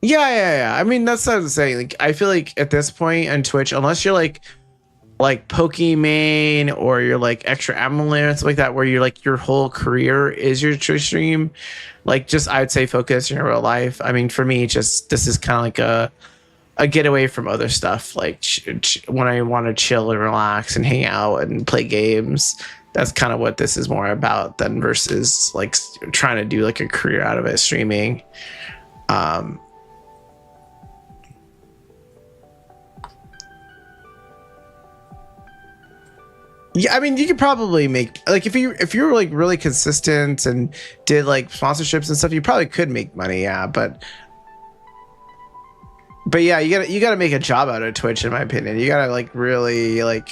Speaker 1: Yeah. I mean, that's what I'm saying. Like, I feel like at this point on Twitch, unless you're like Pokimane or you're like extra Amulet and stuff like that, where you're like your whole career is your Twitch stream, like just I'd say focus in your real life. I mean, for me, just this is kind of like a getaway from other stuff. Like when I want to chill and relax and hang out and play games, that's kind of what this is more about than versus like trying to do like a career out of it streaming. Um, Yeah, I mean, you could probably make like if you were like really consistent and did like sponsorships and stuff, you probably could make money. Yeah, but yeah, you gotta make a job out of Twitch, in my opinion. You gotta like really like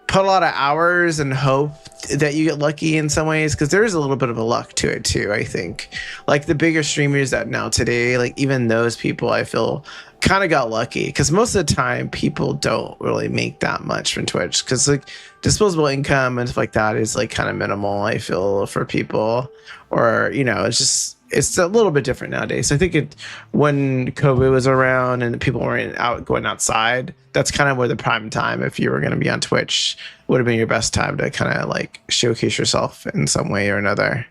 Speaker 1: put a lot of hours and hope that you get lucky in some ways, because there is a little bit of a luck to it too. I think like the bigger streamers that now today, like even those people, I feel kind of got lucky, because most of the time people don't really make that much from Twitch, because like disposable income and stuff like that is like kind of minimal, I feel, for people. Or it's just it's a little bit different nowadays. I think when COVID was around and people weren't out going outside, that's kind of where the prime time, if you were going to be on Twitch, would have been your best time to kind of like showcase yourself in some way or another.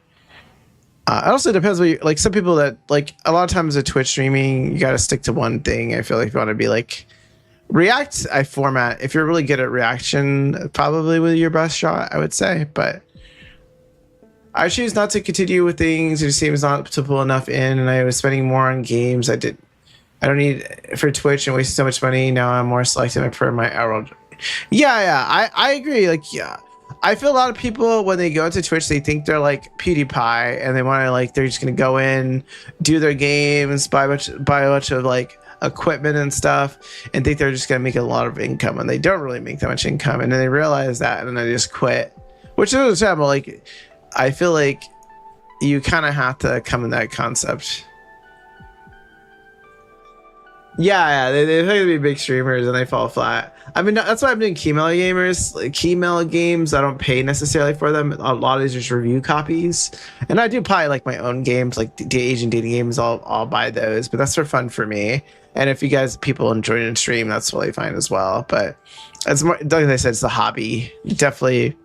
Speaker 1: It also depends what like some people that like a lot of times with Twitch streaming, you got to stick to one thing. I feel like if you want to be like React, I format. If you're really good at reaction, probably with your best shot, I would say. But I choose not to continue with things. It just seems not to pull enough in, and I was spending more on games. I don't need for Twitch and wasting so much money. Now I'm more selective for my hour. Yeah. I agree. Like, yeah. I feel a lot of people when they go into Twitch, they think they're like PewDiePie, and they want to like they're just gonna go in, do their games, buy a bunch of like equipment and stuff, and think they're just gonna make a lot of income, and they don't really make that much income, and then they realize that, and then they just quit. Which is understandable. Like, I feel like you kind of have to come in that concept. Yeah, they think to be big streamers and they fall flat. I mean, that's why I'm doing keymailer gamers, like keymailer games. I don't pay necessarily for them. A lot of these are just review copies, and I do probably like my own games, like the Asian dating games. I'll buy those, but that's for fun for me. And if you guys people enjoy it in stream, that's really fine as well. But as more, like I said, it's a hobby. Definitely,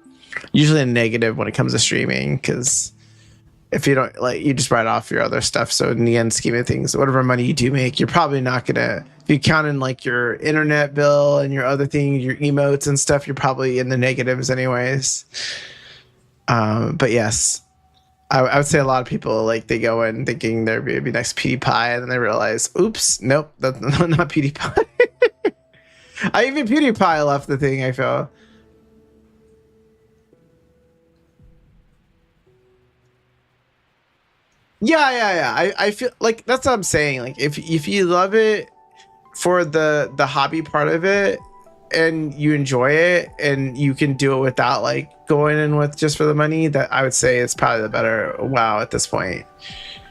Speaker 1: usually a negative when it comes to streaming, because if you don't like, you just write off your other stuff. So in the end scheme of things, whatever money you do make, you're probably not gonna, if you count in like your internet bill and your other things, your emotes and stuff, you're probably in the negatives anyways. But yes, I would say a lot of people like they go in thinking they're gonna be next PewDiePie, and then they realize, oops, nope, that's not PewDiePie. I even PewDiePie left the thing, I feel. Yeah. I feel like that's what I'm saying. Like if you love it for the hobby part of it, and you enjoy it, and you can do it without like going in with just for the money, that I would say it's probably the better wow at this point.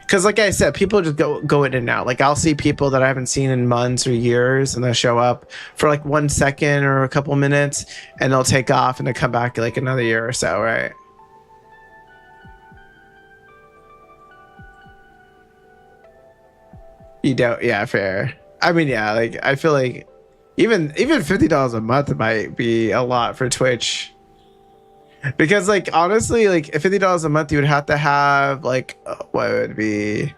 Speaker 1: Because like I said, people just go in and out. Like I'll see people that I haven't seen in months or years, and they'll show up for like 1 second or a couple minutes, and they'll take off and they come back like another year or so, right? You don't, yeah, fair. I mean, yeah, like I feel like even $50 a month might be a lot for Twitch, because like honestly, like $50 a month, you would have to have like what would be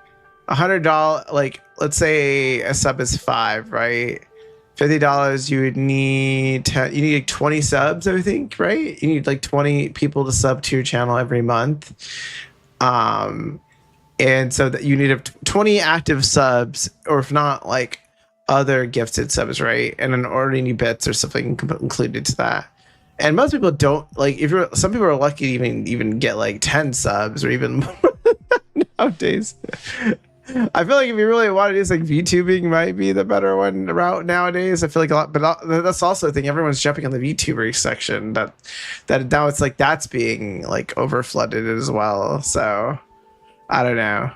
Speaker 1: $100. Like let's say a sub is 5, right? $50, you would need you need like 20 subs, I think, right? You need like 20 people to sub to your channel every month. Um, and so that you need 20 active subs, or if not, like other gifted subs, right? And then already need bits or something included to that. And most people don't like. If you're, some people are lucky to even get like 10 subs or even more nowadays. I feel like if you really want to do this, like VTubing might be the better one route nowadays. I feel like a lot, but that's also the thing. Everyone's jumping on the VTuber section. That now it's like that's being like over flooded as well. So I don't know.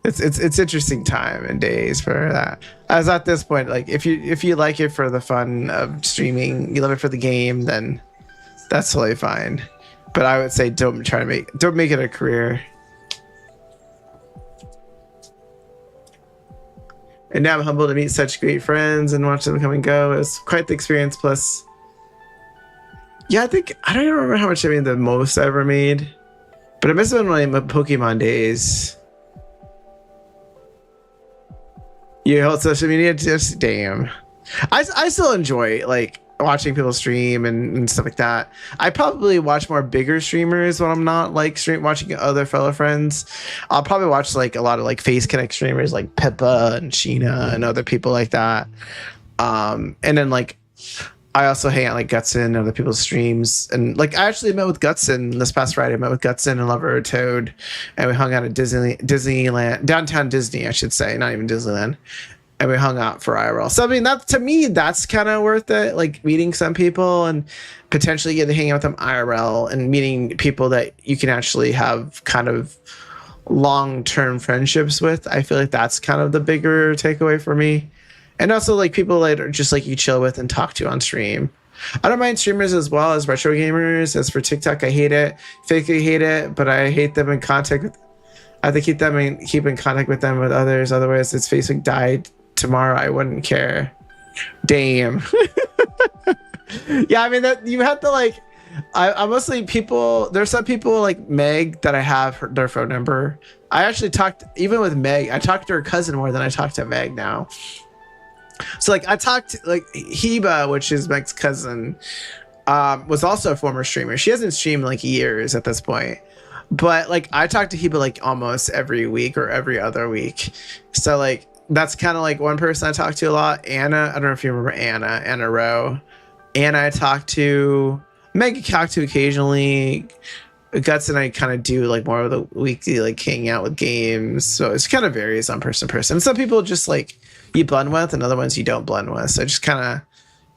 Speaker 1: It's interesting time and days for that. As at this point, like if you like it for the fun of streaming, you love it for the game, then that's totally fine. But I would say don't make it a career. And now I'm humbled to meet such great friends and watch them come and go. It was quite the experience. Plus, yeah, I don't even remember how much I made the most I ever made, but it must have been my Pokemon days. You hold social media, just damn. I still enjoy like watching people stream and stuff like that. I probably watch more bigger streamers when I'm not like watching other fellow friends. I'll probably watch like a lot of like Face Connect streamers like Pippa and Sheena and other people like that. And then like I also hang out like Gutson and other people's streams. And like I actually met with Gutson this past Friday. I met with Gutson and Lover Toad, and we hung out at Disneyland, downtown Disney, I should say, not even Disneyland. And we hung out for IRL. So I mean, that to me, that's kind of worth it. Like meeting some people and potentially getting to hang out with them IRL and meeting people that you can actually have kind of long-term friendships with. I feel like that's kind of the bigger takeaway for me. And also like people that are just like you chill with and talk to on stream. I don't mind streamers as well as retro gamers. As for TikTok, I hate it. Fake, I hate it, but I hate them in contact with. I have to keep in contact with them with others. Otherwise, if Facebook died tomorrow, I wouldn't care. Damn. Yeah, I mean that you have to like. I mostly people. There's some people like Meg that I have their phone number. I actually talked even with Meg. I talked to her cousin more than I talked to Meg now. So like I talked like Heba, which is Meg's cousin, was also a former streamer. She hasn't streamed in like years at this point, but like I talk to Heba like almost every week or every other week. So like that's kind of like one person I talk to a lot. Anna, I don't know if you remember Anna Rowe. Anna I talk to. Meg I talk to occasionally. Guts and I kind of do like more of the weekly like hang out with games. So it's kind of varies on person to person. Some people just like you blend with and other ones you don't blend with. So just kind of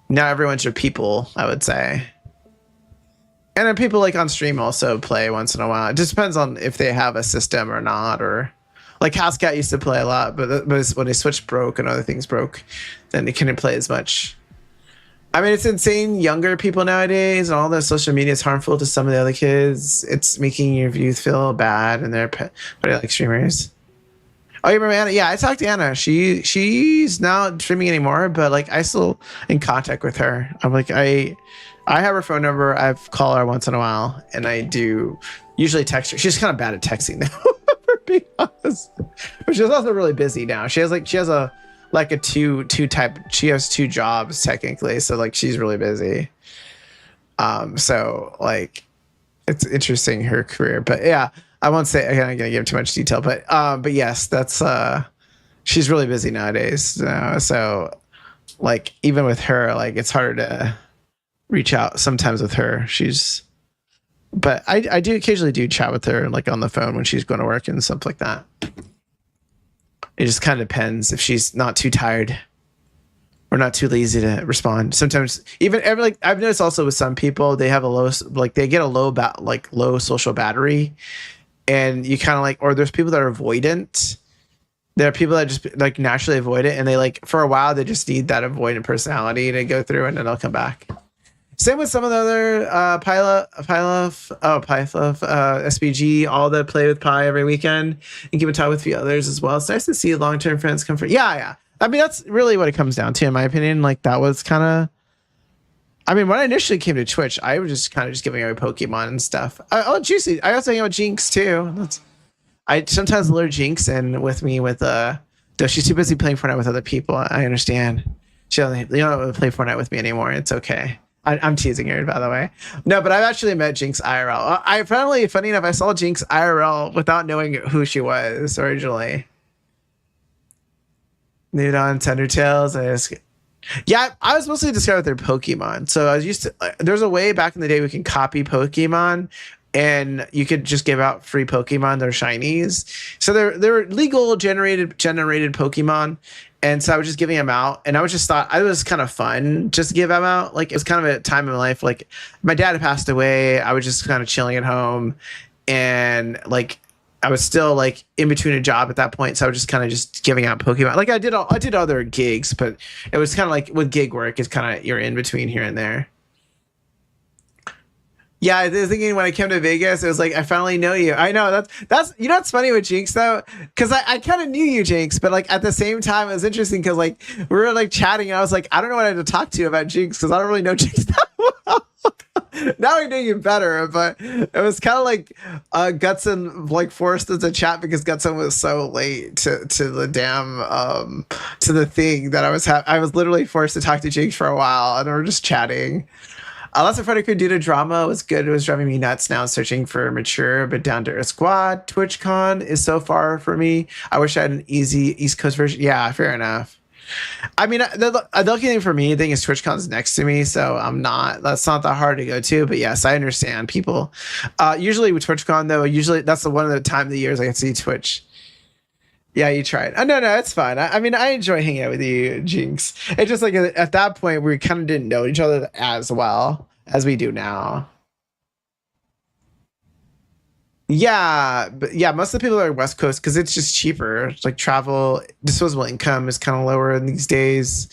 Speaker 1: not everyone's your people, I would say. And then people like on stream also play once in a while. It just depends on if they have a system or not. Or like Housecat used to play a lot, but when his Switch broke and other things broke, then he couldn't play as much. I mean, it's insane. Younger people nowadays and all the social media is harmful to some of the other kids. It's making your youth feel bad, and they're like streamers. Oh, you remember Anna? Yeah, I talked to Anna. She's not streaming anymore, but like I still in contact with her. I'm like I have her phone number. I call her once in a while, and I do usually text her. She's kind of bad at texting now, for being honest. But she's also really busy now. She has a two type. She has two jobs technically, so like she's really busy. So like it's interesting her career, but yeah. I won't say I'm not gonna give too much detail, but yes, that's she's really busy nowadays. So like even with her, like it's harder to reach out sometimes with her. But I do occasionally do chat with her like on the phone when she's going to work and stuff like that. It just kind of depends if she's not too tired or not too lazy to respond. Sometimes even like I've noticed also with some people, they have they get a low social battery. And you kind of like, or there's people that are avoidant. There are people that just like naturally avoid it. And they like, for a while, they just need that avoidant personality to go through and then they'll come back. Same with some of the other SPG, all that play with Pi every weekend and keep in touch with a few others as well. It's nice to see long-term friends come from. Yeah. I mean, that's really what it comes down to, in my opinion. Like that was kind of, I mean, when I initially came to Twitch, I was just kind of giving away Pokemon and stuff. Juicy. I also hang out with Jinx too. I sometimes lure Jinx in with me though she's too busy playing Fortnite with other people. I understand. You don't play Fortnite with me anymore. It's okay. I'm teasing her, by the way. No, but I've actually met Jinx IRL. Funny enough, I saw Jinx IRL without knowing who she was originally. Nude on Tendertails. Yeah, I was mostly discovered their Pokemon. So I was used to. There's a way back in the day we can copy Pokemon and you could just give out free Pokemon. They're shinies, so they're legal generated Pokemon, and so I was just giving them out, and I was just thought it was kind of fun just to give them out. Like it was kind of a time in my life. Like my dad had passed away, I was just kind of chilling at home, and like I was still like in between a job at that point, so I was just kind of just giving out Pokemon. Like I did other gigs, but it was kind of like with gig work, it's kind of you're in between here and there. Yeah, I was thinking when I came to Vegas, it was like I finally know you. I know that's you know what's funny with Jinx though, because I kind of knew you, Jinx, but like at the same time, it was interesting because like we were like chatting, and I was like, I don't know what I had to talk to you about Jinx because I don't really know Jinx that well. Now I know you better, but it was kind of like Gutson like forced us to chat because Gutson was so late to the damn to the thing that I was literally forced to talk to Jinx for a while, and we were just chatting. Lots of Freddy could do the drama was good. It was driving me nuts now searching for a mature but down to earth squad. TwitchCon is so far for me. I wish I had an easy East Coast version. Yeah, fair enough. I mean, the lucky thing for me, I think, is TwitchCon's next to me, so that's not that hard to go to. But yes, I understand people. Usually with TwitchCon though, usually that's the one of the time of the years I can see Twitch. Yeah, you tried. Oh, no, it's fine. I mean, I enjoy hanging out with you, Jinx. It's just like at that point, we kind of didn't know each other as well as we do now. Yeah, but yeah, most of the people are West Coast because it's just cheaper. It's like travel, disposable income is kind of lower in these days.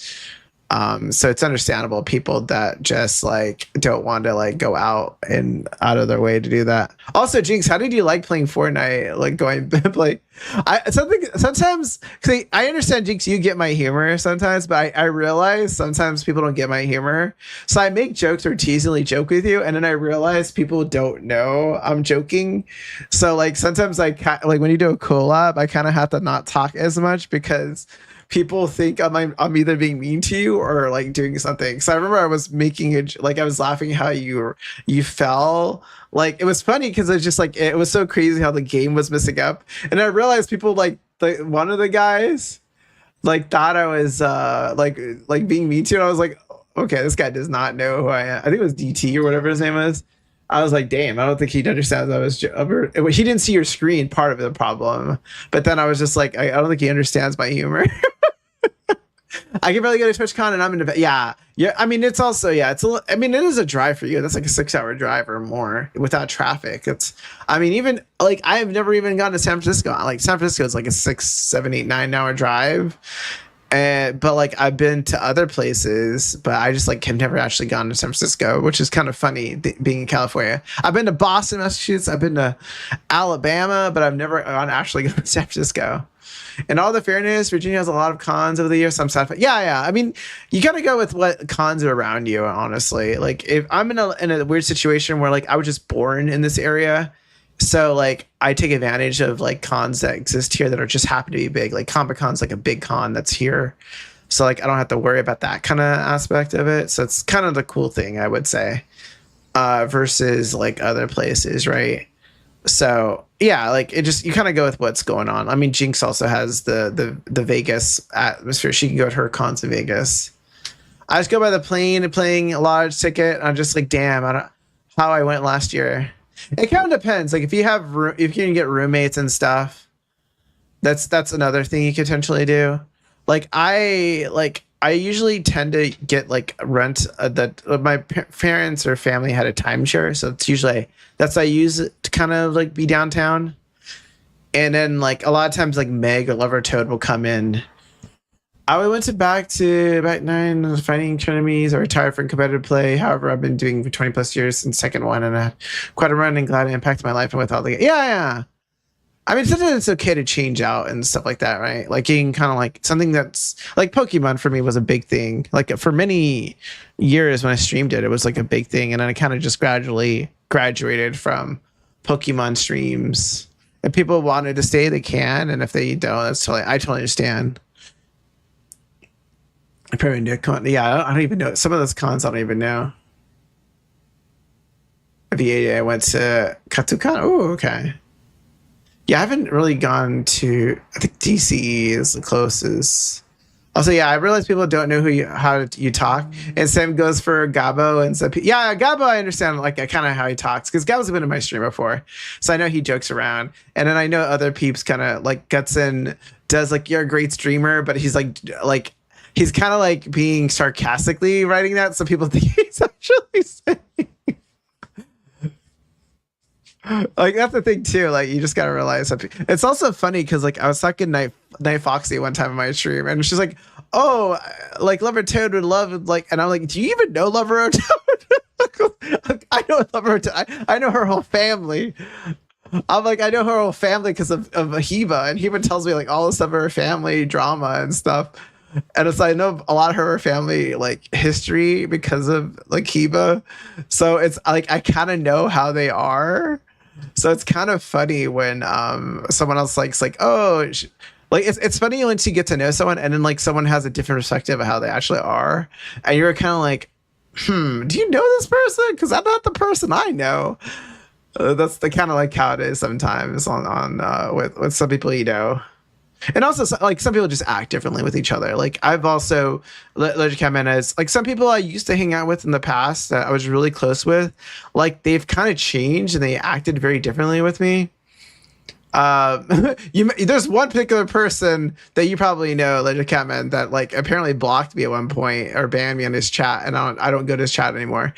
Speaker 1: So it's understandable people that just like don't want to like go out and out of their way to do that. Also, Jinx, how did you like playing Fortnite? Like going play, I something sometimes because I understand Jinx, you get my humor sometimes, but I realize sometimes people don't get my humor. So I make jokes or teasingly joke with you, and then I realize people don't know I'm joking. So like sometimes like when you do a collab, I kind of have to not talk as much because people think I'm either being mean to you or like doing something. So I remember I was making it like I was laughing how you fell. Like it was funny because it's just like it was so crazy how the game was messing up, and I realized people like one of the guys like thought I was like being mean to you. And I was like, okay, this guy does not know who I am. I think it was DT or whatever his name was. I was like, damn, I don't think he understands I was. He didn't see your screen, part of the problem. But then I was just like, I don't think he understands my humor. I can barely go to TwitchCon and I'm in yeah. I mean, it's also it's I mean, it is a drive for you. That's like a 6 hour drive or more without traffic. I mean, even like I have never even gone to San Francisco. Like San Francisco is like a 6, 7, 8, 9 hour drive. And but like I've been to other places, but I just like have never actually gone to San Francisco, which is kind of funny being in California. I've been to Boston, Massachusetts. I've been to Alabama, but I've never gone actually gone to San Francisco. In all the fairness, Virginia has a lot of cons over the years. So I'm sad. Yeah. I mean, you gotta go with what cons are around you. Honestly, like if I'm in a weird situation where like I was just born in this area, so like I take advantage of like cons that exist here that are just happen to be big. Like Comic Con's like a big con that's here, so like I don't have to worry about that kind of aspect of it. So it's kind of the cool thing I would say, versus like other places, right? So yeah, like it just you kind of go with what's going on. I mean, Jinx also has the Vegas atmosphere. She can go to her cons in Vegas. I just go by the plane and playing a large ticket. I'm just like, damn, I don't how I went last year. It kind of depends. Like if you have if you can get roommates and stuff, that's another thing you could potentially do. I usually tend to get like rent that my parents or family had a timeshare, so it's usually that's I use it to kind of like be downtown. And then like a lot of times like Meg or Lover Toad will come in. I went back 9 fighting tournaments. I retired from competitive play. However, I've been doing for 20 plus years since second one, and I had quite a run and glad it impacted my life and with all the yeah. I mean, sometimes it's okay to change out and stuff like that, right? Like getting kind of like something that's like Pokemon for me was a big thing. Like for many years when I streamed it, it was like a big thing, and then I kind of just gradually graduated from Pokemon streams. If people wanted to stay, they can, and if they don't, I totally understand. I probably knew con. Yeah, I don't even know some of those cons. I don't even know. VA, I went to Katukan. Oh, okay. Yeah, I haven't really gone to. I think DC is the closest. Also, yeah, I realize people don't know you talk, and same goes for Gabo and some. Yeah, Gabo, I understand like kind of how he talks because Gabo's been in my stream before, so I know he jokes around, and then I know other peeps kind of like guts in does like you're a great streamer, but he's like he's kind of like being sarcastically writing that, so people think he's actually saying. Like that's the thing too. Like you just gotta realize that it's also funny because like I was talking Night Foxy one time in my stream, and she's like, "Oh, like Lover Toad would love like," and I'm like, "Do you even know Lover Toad?" I know Lover Toad. I know her whole family. I'm like, I know her whole family because of Heba, and Heba tells me like all the stuff of her family drama and stuff. And it's like, I know a lot of her family like history because of like Heba, so it's like I kind of know how they are. So it's kind of funny when someone else like oh like it's funny once you get to know someone and then like someone has a different perspective of how they actually are, and you're kind of like, do you know this person? Because I'm not the person I know. That's the kind of like how it is sometimes on with some people you know. And also, like some people just act differently with each other. Like I've also Legend Jimenez, like some people I used to hang out with in the past that I was really close with, like they've kind of changed and they acted very differently with me. There's one particular person that you probably know, Legend Catman, that like apparently blocked me at one point or banned me on his chat, and I don't go to his chat anymore.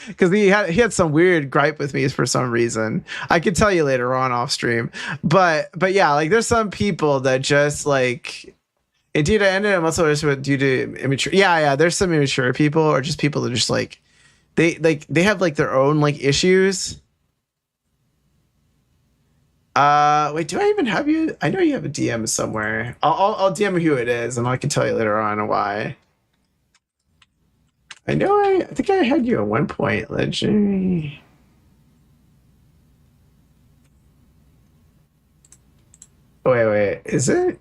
Speaker 1: Because he had some weird gripe with me for some reason. I could tell you later on off stream, but yeah, like there's some people that just like. Indeed, I ended up also just due to immature. Yeah, there's some immature people or just people that just like they have like their own like issues. Wait, do I even have you? I know you have a DM somewhere. I'll DM who it is, and I can tell you later on why. I know I think I had you at one point, Legend. Wait, is it?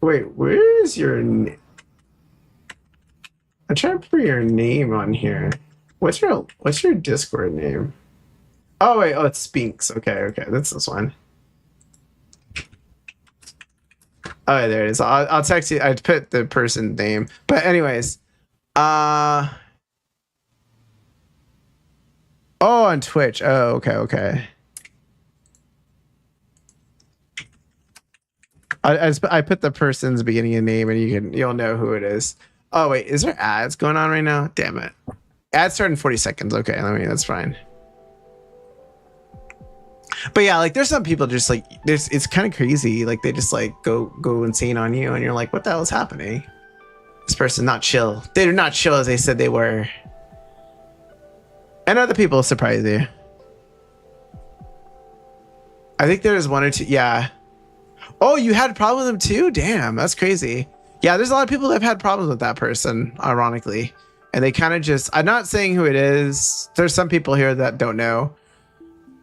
Speaker 1: Wait, where is your I'm trying to put your name on here. What's your Discord name? Oh wait, oh it's Spinks. Okay, that's this one. Oh, there it is. I'll text you. I put the person name, but anyways, oh, on Twitch. Oh, okay. I put the person's beginning and name, and you'll know who it is. Oh wait, is there ads going on right now? Damn it! Ads start in 40 seconds. Okay, that's fine. But yeah, like there's some people just like it's kind of crazy. Like they just like go insane on you, and you're like, what the hell is happening? This person not chill. They're not chill as they said they were. And other people surprise you. I think there's one or two. Yeah. Oh, you had a problem with them too? Damn, that's crazy. Yeah, there's a lot of people that have had problems with that person, ironically. And they kind of just, I'm not saying who it is. There's some people here that don't know.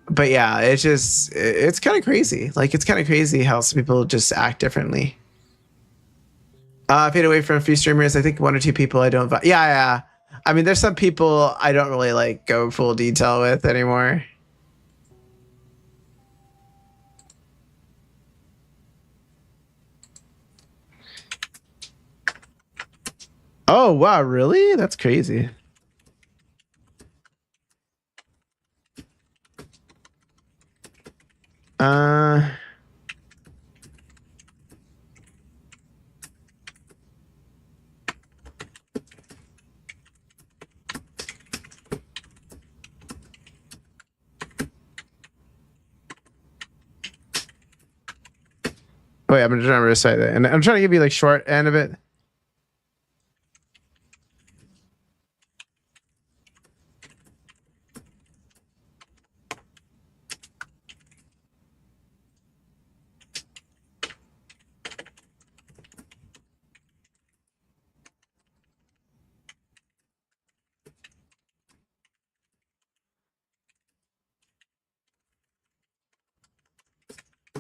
Speaker 1: But yeah, it's kind of crazy. Like, it's kind of crazy how some people just act differently. Fade away from a few streamers. I think one or two people I don't. Yeah. I mean, there's some people I don't really like go full detail with anymore. Oh, wow. Really? That's crazy. Wait, I'm trying to recite that. And I'm trying to give you like short end of it.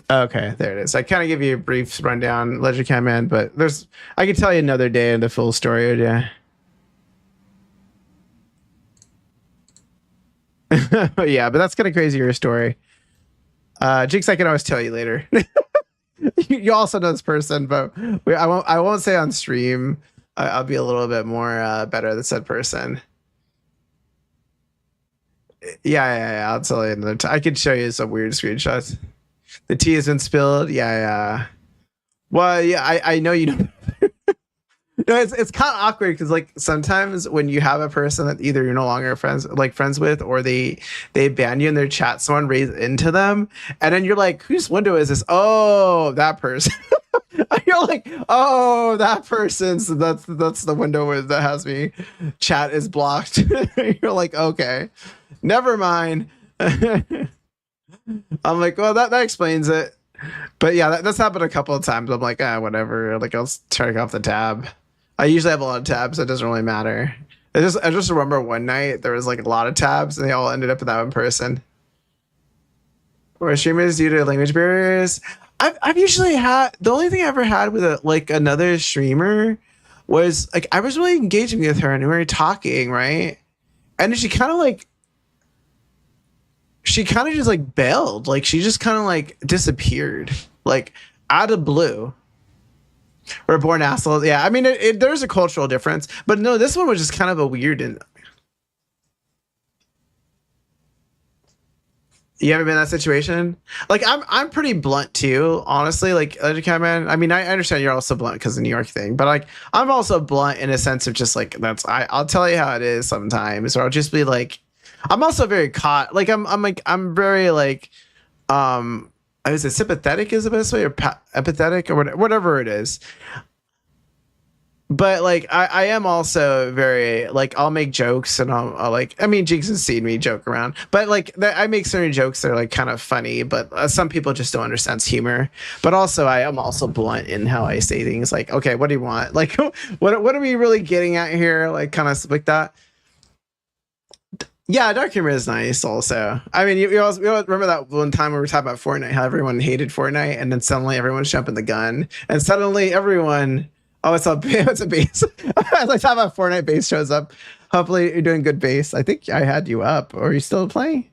Speaker 1: Okay, there it is. I kind of give you a brief rundown, Legend Catman, but I could tell you another day in the full story. Yeah. Yeah, but that's kind of crazy. Your story. Jinx, I can always tell you later. You also know this person, but I won't say on stream. I'll be a little bit more better than said person. Yeah. I'll tell you another time. I can show you some weird screenshots. The tea has been spilled. Yeah. Well, yeah, I know you know. No, it's kind of awkward because like sometimes when you have a person that either you're no longer friends with, or they ban you in their chat, someone raised into them, and then you're like, whose window is this? Oh, that person. You're like, oh, that person. So that's the window that has me. Chat is blocked. You're like, okay, never mind. I'm like, well, that explains it. But yeah, that's happened a couple of times. I'm like, whatever. Like, I'll turn off the tab. I usually have a lot of tabs, so it doesn't really matter. I just remember one night there was like a lot of tabs, and they all ended up in that one person. Or streamers due to language barriers. I've usually had the only thing I ever had with another streamer was like I was really engaging with her and we were talking, right? And then she kind of just like bailed, like she just kind of like disappeared, like out of blue. We're born assholes. Yeah, I mean, there's a cultural difference, but no, this one was just kind of a weird. And you ever been in that situation? Like, I'm pretty blunt too, honestly. Like, man. I mean, I understand you're also blunt because of the New York thing, but like, I'm also blunt in a sense of just like I'll tell you how it is sometimes, or I'll just be like, I'm also very caught. Like, I'm very like, is it sympathetic is the best way, or empathetic, or whatever it is. But like I am also very like I'll make jokes and I'll like I mean Jinx has seen me joke around, but like I make certain jokes that are like kind of funny, but some people just don't understand humor. But also I am also blunt in how I say things. Like, okay, what do you want? Like, what are we really getting at here? Like, kind of stuff like that. Yeah, dark humor is nice. Also, I mean, you also remember that one time we were talking about Fortnite, how everyone hated Fortnite, and then suddenly everyone's jumping the gun, and suddenly everyone, oh, it's a base. As I talk about Fortnite, base shows up. Hopefully, you're doing good base. I think I had you up. Or are you still playing?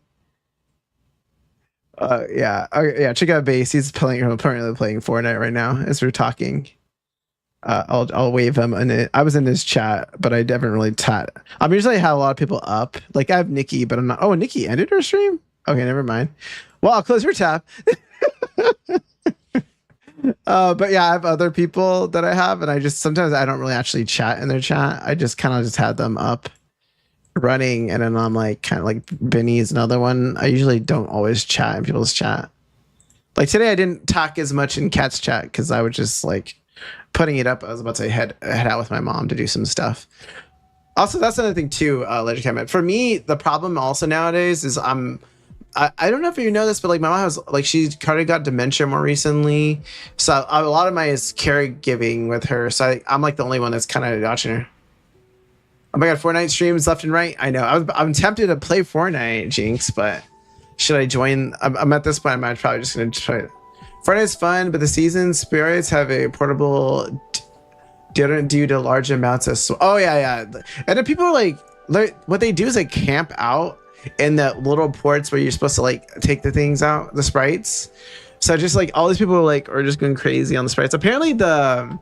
Speaker 1: Yeah, yeah. Check out base. He's currently playing Fortnite right now as we're talking. I'll wave him, and I was in his chat, but I haven't really chat. I'm usually have a lot of people up. Like I have Nikki, but I'm not. Oh, Nikki ended her stream. Okay, never mind. Well, I'll close your tab. But yeah, I have other people that I have, and I just sometimes I don't really actually chat in their chat. I just kind of just have them up, running, and then I'm like kind of like Benny's another one. I usually don't always chat in people's chat. Like today, I didn't talk as much in Cat's chat because I was just like putting it up. I was about to head out with my mom to do some stuff. Also, that's another thing too, Legend Cabinet. For me, the problem also nowadays is I don't know if you know this, but like my mom has like she kind of got dementia more recently, so a lot of my is caregiving with her. So I'm like the only one that's kind of watching her. Oh my god, Fortnite streams left and right. I know. I'm tempted to play Fortnite, Jinx, but should I join? I'm at this point. I'm probably just gonna try it. Fortnite's fun, but the season spirits have a portable deodorant due to large amounts of. Oh yeah. And then people are like what they do is they camp out in the little ports where you're supposed to like take the things out, the sprites. So just like all these people are just going crazy on the sprites. Apparently the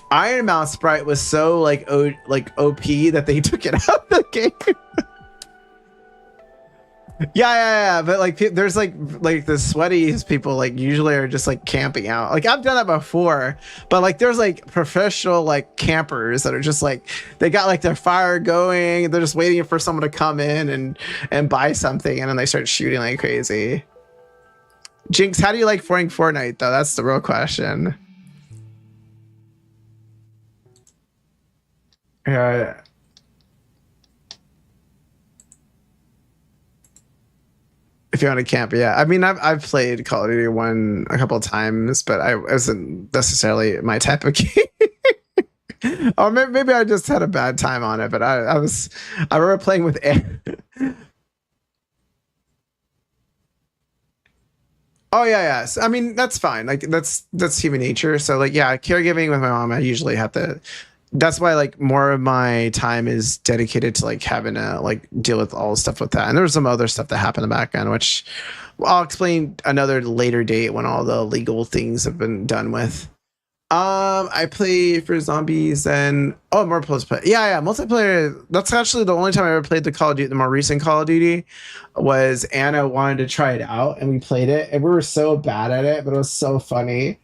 Speaker 1: Iron Mouse sprite was so like OP that they took it out of the game. Yeah. But like, there's like the sweaty people like usually are just like camping out. Like I've done that before, but like there's like professional like campers that are just like they got like their fire going. They're just waiting for someone to come in and buy something, and then they start shooting like crazy. Jinx, how do you like playing Fortnite though? That's the real question. Yeah. If you want to camp, yeah. I mean, I've played Call of Duty 1 a couple of times, but I wasn't necessarily my type of game. Or maybe I just had a bad time on it. But I remember playing with. Oh yeah. I mean, that's fine. Like that's human nature. So like, yeah, caregiving with my mom, I usually have to that's why like more of my time is dedicated to like having to like deal with all the stuff with that. And there was some other stuff that happened in the background, which I'll explain another later date when all the legal things have been done with. I play for zombies and more multiplayer. Yeah, multiplayer. That's actually the only time I ever played the Call of Duty. The more recent Call of Duty was Anna wanted to try it out, and we played it, and we were so bad at it, but it was so funny.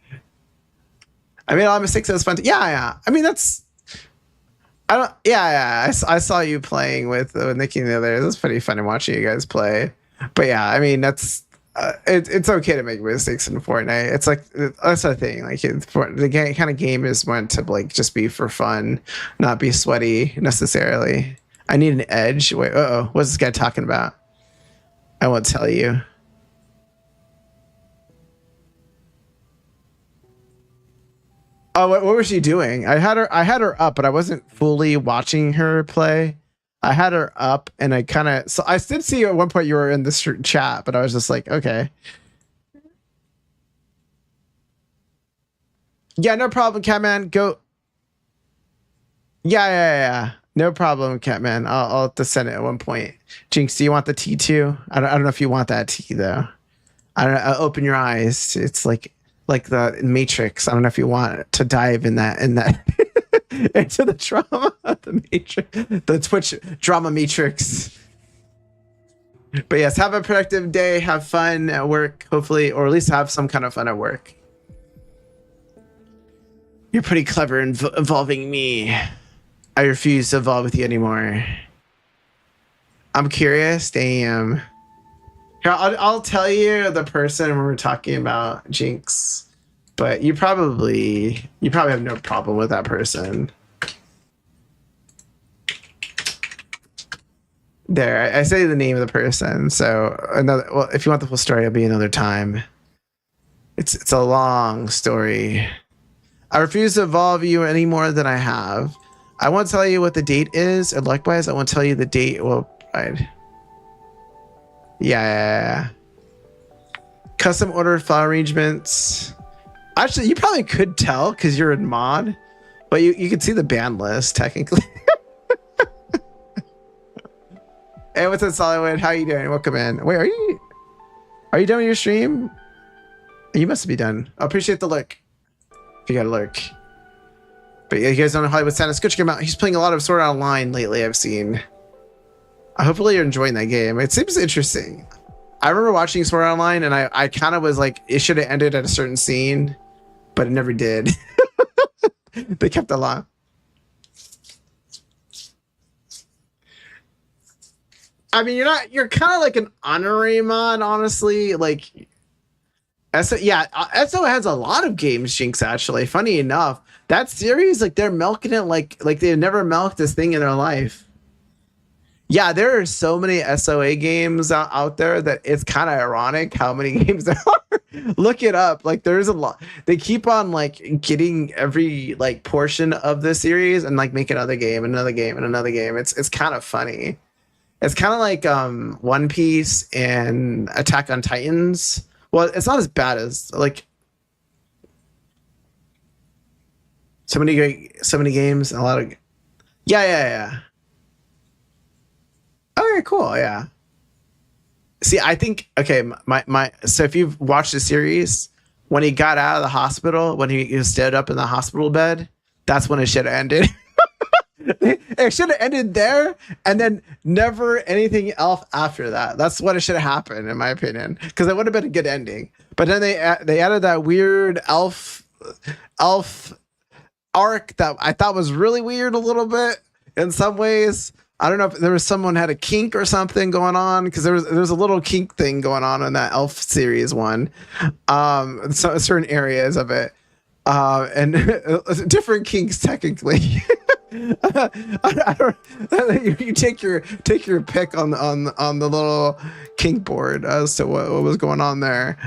Speaker 1: I made a lot of mistakes. It was fun. Yeah. I mean, that's. I don't. Yeah. I saw you playing with Nikki the other day. It was pretty funny watching you guys play. But yeah, I mean, that's. It's okay to make mistakes in Fortnite. It's like that's the thing. Like the kind of game is meant to like just be for fun, not be sweaty necessarily. I need an edge. Wait, what's this guy talking about? I won't tell you. Oh, what was she doing? I had her up, but I wasn't fully watching her play. I had her up, and I kind of so I did see at one point you were in this chat, but I was just like, okay, yeah, no problem, Catman. Go. Yeah. No problem, Catman. I'll have to send it at one point. Jinx, do you want the tea too? I don't know if you want that tea though. I don't know, open your eyes. It's like the Matrix. I don't know if you want to dive in that into the drama of the Matrix, the Twitch drama Matrix. But yes, have a productive day. Have fun at work, hopefully, or at least have some kind of fun at work. You're pretty clever involving me. I refuse to evolve with you anymore. I'm curious. Damn. Here, I'll tell you the person we're talking about, Jinx. But you probably have no problem with that person. There, I say the name of the person. So if you want the full story, it'll be another time. It's a long story. I refuse to evolve you any more than I have. I won't tell you what the date is, and likewise, I won't tell you the date. Well, right. Yeah. Custom order file arrangements. Actually, you probably could tell because you're in mod, but you can see the band list technically. Hey, what's up, Solid? How you doing? Welcome in. Wait, are you done with your stream? You must be done. I appreciate the lurk. If you got a lurk. But yeah, you guys don't know Hollywood Santa. Go check him out. He's playing a lot of Sword Art Online lately, I've seen. Hopefully you're enjoying that game. It seems interesting. I remember watching Sword Art Online, and I kind of was like, it should have ended at a certain scene, but it never did. They kept it alive. I mean, you're kind of like an honorary mod, honestly. Like, SO has a lot of games, Jinx, actually. Funny enough, that series, like, they're milking it like they've never milked this thing in their life. Yeah, there are so many SOA games out there that it's kind of ironic how many games there are. Look it up. Like, there's a lot. They keep on like getting every like portion of the series and like make another game, another game, and another game. It's kind of funny. It's kind of like One Piece and Attack on Titans. Well, it's not as bad as like so many games, a lot of yeah. Okay, cool. Yeah. See, I think okay, my so if you've watched the series, when he got out of the hospital, when he stood up in the hospital bed, that's when it should have ended. It should have ended there, and then never anything else after that. That's what it should have happened, in my opinion, because it would have been a good ending. But then they added that weird elf arc that I thought was really weird a little bit in some ways. I don't know if there was someone had a kink or something going on, because there was a little kink thing going on in that Elf series one, so certain areas of it, and different kinks technically. I don't, you take your pick on the little kink board as to what was going on there.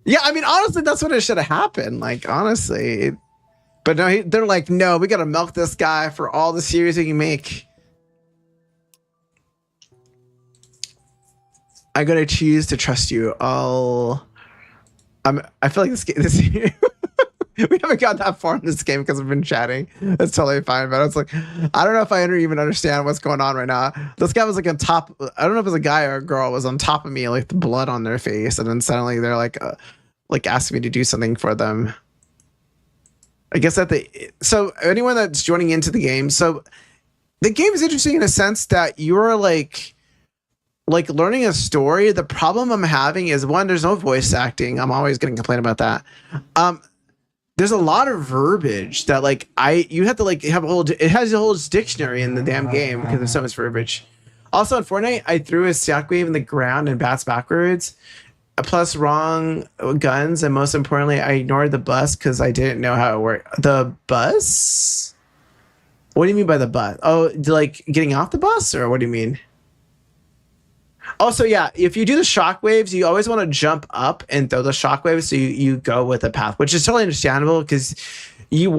Speaker 1: Yeah, I mean, honestly, that's what it should have happened. Like, honestly. But no, they're like, no, we gotta milk this guy for all the series we can make. I'm gonna choose to trust you. I feel like this We haven't got that far in this game because we've been chatting. That's totally fine. But I was like, I don't know if I even understand what's going on right now. This guy was like on top. I don't know if it was a guy or a girl was on top of me, like the blood on their face, and then suddenly they're like asking me to do something for them. I guess that so anyone that's joining into the game, so the game is interesting in a sense that you're like learning a story. The problem I'm having is one, there's no voice acting. I'm always going to complain about that. There's a lot of verbiage that like you have to like have a whole. It has a whole dictionary in the damn game because there's so much verbiage. Also in Fortnite, I threw a shockwave in the ground and bats backwards. Plus wrong guns, and most importantly, I ignored the bus because I didn't know how it worked. The bus? What do you mean by the bus? Oh, like getting off the bus, or what do you mean? Also, yeah, if you do the shockwaves, you always want to jump up and throw the shockwaves so you go with the path, which is totally understandable because you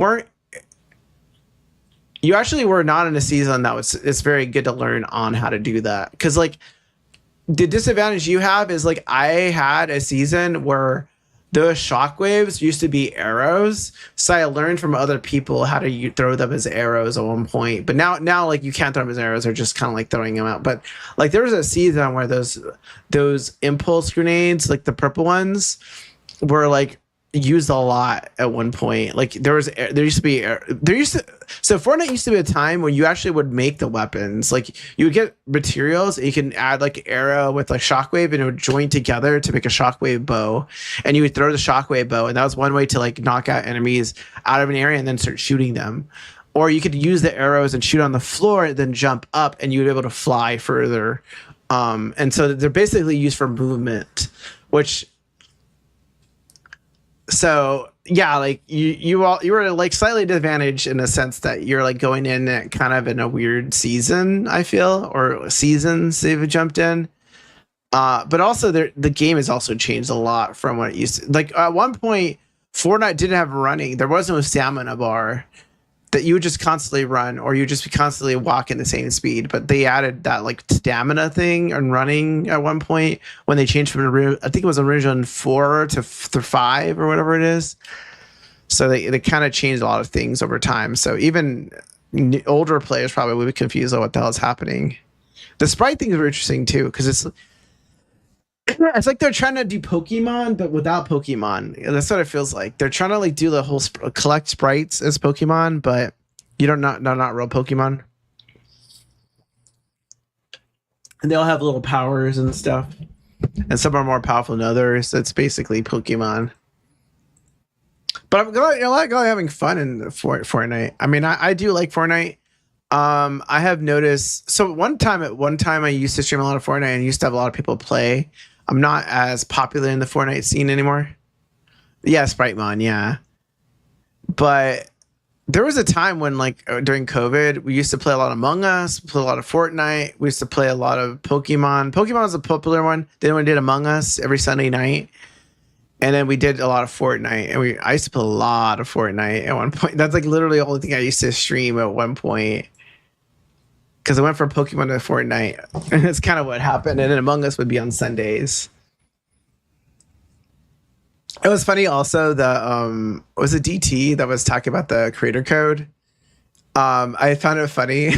Speaker 1: actually were not in a season that was. It's very good to learn on how to do that because like. The disadvantage you have is like I had a season where those shockwaves used to be arrows, so I learned from other people how to throw them as arrows at one point. But now like you can't throw them as arrows; they're just kind of like throwing them out. But like there was a season where those impulse grenades, like the purple ones, were like used a lot at one point. Like so Fortnite used to be a time when you actually would make the weapons. Like you would get materials and you can add like arrow with like shockwave and it would join together to make a shockwave bow, and you would throw the shockwave bow, and that was one way to like knock out enemies out of an area and then start shooting them. Or you could use the arrows and shoot on the floor and then jump up and you would be able to fly further. And so they're basically used for movement, which so yeah, like you were like slightly disadvantaged in a sense that you're like going in kind of in a weird season, I feel, or seasons they've jumped in. But also the game has also changed a lot from what it used to. Like at one point, Fortnite didn't have running. There was no stamina bar that you would just constantly run, or you just be constantly walking the same speed. But they added that like stamina thing and running at one point when they changed from I think it was original 4 to 5 or whatever it is. So they kind of changed a lot of things over time. So even older players probably would be confused on what the hell is happening. The sprite things were interesting too because it's like they're trying to do Pokemon, but without Pokemon. That's what it feels like. They're trying to like do the whole collect sprites as Pokemon, but you don't not real Pokemon. And they all have little powers and stuff, and some are more powerful than others. It's basically Pokemon. But I'm glad you're having fun in Fortnite. I mean, I do like Fortnite. I have noticed. So one time I used to stream a lot of Fortnite and used to have a lot of people play. I'm not as popular in the Fortnite scene anymore. Yeah, Sprite-Mon, yeah. But there was a time when, like, during COVID, we used to play a lot of Among Us, play a lot of Fortnite. We used to play a lot of Pokemon. Pokemon was a popular one. Then we did Among Us every Sunday night. And then we did a lot of Fortnite. And I used to play a lot of Fortnite at one point. That's, like, literally the only thing I used to stream at one point. Because I went from Pokemon to Fortnite. And that's kind of what happened. And then Among Us would be on Sundays. It was funny also, was it DT that was talking about the creator code? I found it funny.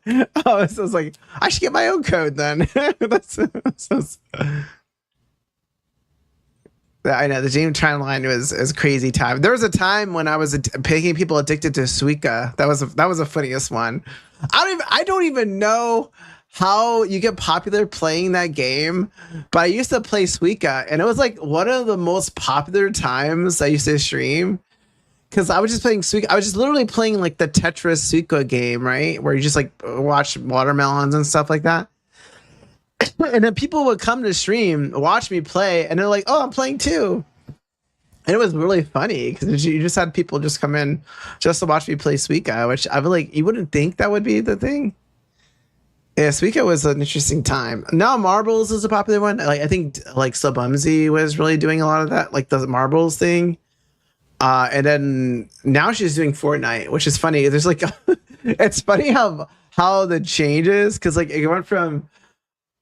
Speaker 1: I was like, I should get my own code then. I know the James timeline was crazy time. There was a time when I was making people addicted to Suika. That was the funniest one. I don't even know how you get popular playing that game, but I used to play Suika, and it was like one of the most popular times I used to stream because I was just playing Suika. I was just literally playing like the Tetris Suika game, right, where you just like watch watermelons and stuff like that. And then people would come to stream, watch me play, and they're like, "Oh, I'm playing too." And it was really funny because you just had people just come in just to watch me play Suika, which I would like. You wouldn't think that would be the thing. Yeah, Suika was an interesting time. Now Marbles is a popular one. Like I think like Slabumsy was really doing a lot of that, like the Marbles thing. And then now she's doing Fortnite, which is funny. There's like, it's funny how the changes because like it went from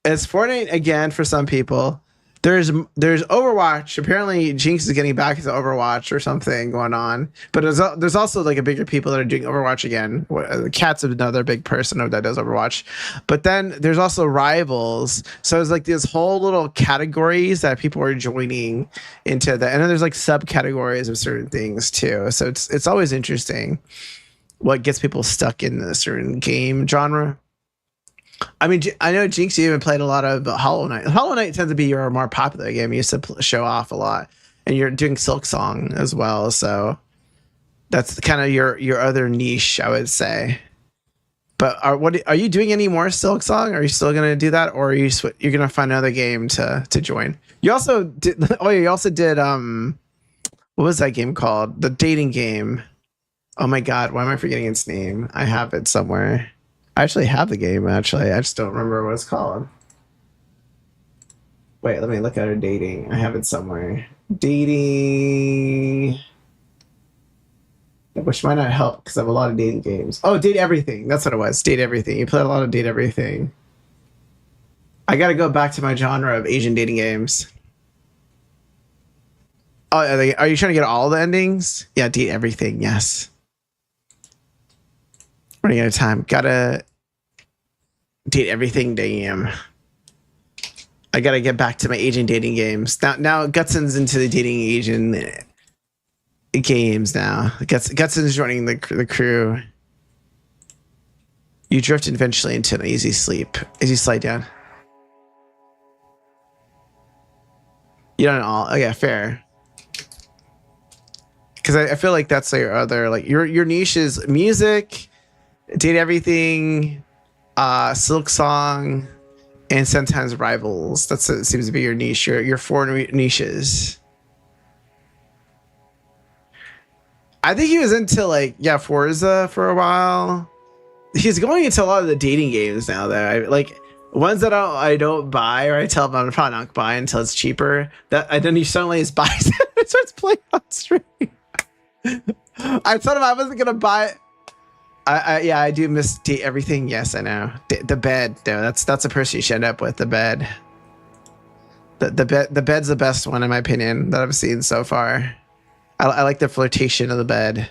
Speaker 1: it's Fortnite again for some people, there's Overwatch. Apparently, Jinx is getting back into Overwatch or something going on. But there's also like a bigger people that are doing Overwatch again. Cat's another big person that does Overwatch. But then there's also Rivals. So it's like these whole little categories that people are joining into that, and then there's like subcategories of certain things too. So it's always interesting what gets people stuck in a certain game genre. I mean, I know Jinx, you even played a lot of Hollow Knight. Hollow Knight tends to be your more popular game. You used to show off a lot, and you're doing Silk Song as well. So that's kind of your other niche, I would say. But are you doing any more Silk Song? Are you still gonna do that, or are you're gonna find another game to join? You also did. Oh, you also did. What was that game called? The dating game. Oh my God, why am I forgetting its name? I have it somewhere. I actually have the game, actually. I just don't remember what it's called. Wait, let me look at her dating. I have it somewhere. Dating. Which might not help because I have a lot of dating games. Oh, Date Everything. That's what it was. Date Everything. You played a lot of Date Everything. I gotta go back to my genre of Asian dating games. Oh, are you trying to get all the endings? Yeah, Date Everything. Yes. Running out of time. Gotta date everything. Damn. I gotta get back to my Asian dating games. Now Gutson's into the dating Asian games now. Gutson's joining the crew. You drift eventually into an easy sleep. Easy slide down. You don't all. Oh yeah, fair. Because I feel like that's your other your niche is music. Date Everything, Silk Song, and sometimes Rivals. That seems to be your niche. Your four niches. I think he was into Forza for a while. He's going into a lot of the dating games now, though. Ones that I don't buy, or I tell him I'm probably not buying until it's cheaper. And then he suddenly just buys it and starts playing on stream. I told him I wasn't gonna buy it. I do miss Date Everything. Yes, I know. The bed. No, that's a person you should end up with. The bed. The bed's the best one in my opinion that I've seen so far. I like the flirtation of the bed.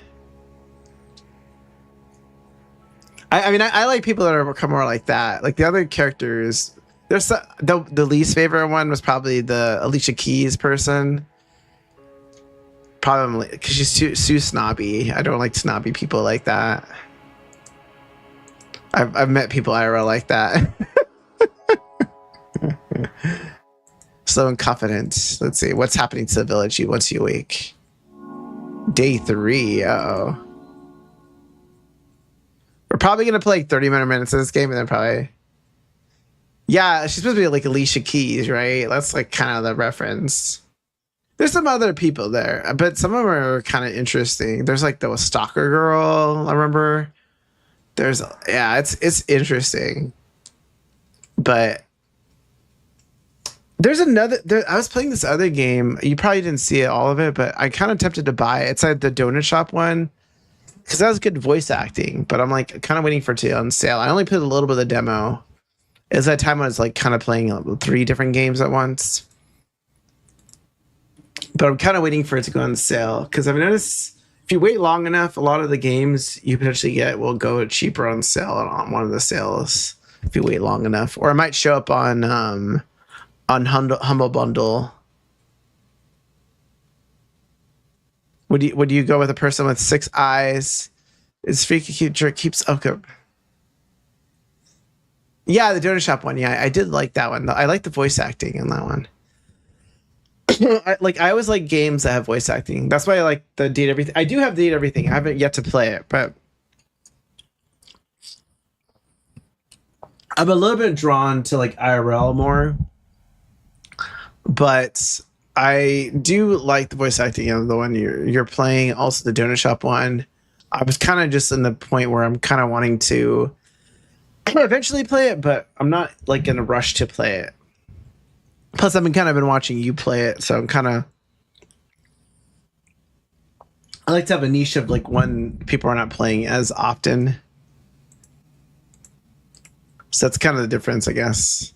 Speaker 1: I mean I like people that are more like that. Like the other characters. There's the least favorite one was probably the Alicia Keys person. Probably because she's too snobby. I don't like snobby people like that. I've met people IRL like that. Slow and confident. Let's see what's happening to the village once you wake. Day 3. Uh-oh. We're probably gonna play 30 minutes of this game, and then probably. Yeah, she's supposed to be like Alicia Keys, right? That's like kind of the reference. There's some other people there, but some of them are kind of interesting. There's like the stalker girl. I remember. It's interesting, but there's another. I was playing this other game. You probably didn't see it, all of it, but I kind of tempted to buy it. It's like the donut shop one because that was good voice acting. But I'm like kind of waiting for it to on sale. I only played a little bit of the demo. It's that time I was like kind of playing 3 different games at once. But I'm kind of waiting for it to go on sale because I've noticed. If you wait long enough, a lot of the games you potentially get will go cheaper on sale on one of the sales if you wait long enough, or it might show up on Humble Bundle. Would you go with a person with 6 eyes? It's freaky cute jerk keeps okay. Yeah, the donut shop one. Yeah, I did like that one. I like the voice acting in that one. I always like games that have voice acting. That's why I like the Date Everything. I do have Date Everything. I haven't yet to play it, but I'm a little bit drawn to like IRL more. But I do like the voice acting of the one you're playing. Also the donut shop one. I was kind of just in the point where I'm kind of wanting to eventually play it, but I'm not like in a rush to play it. Plus, I've been watching you play it, so I'm kind of. I like to have a niche of like when people are not playing as often. So that's kind of the difference, I guess.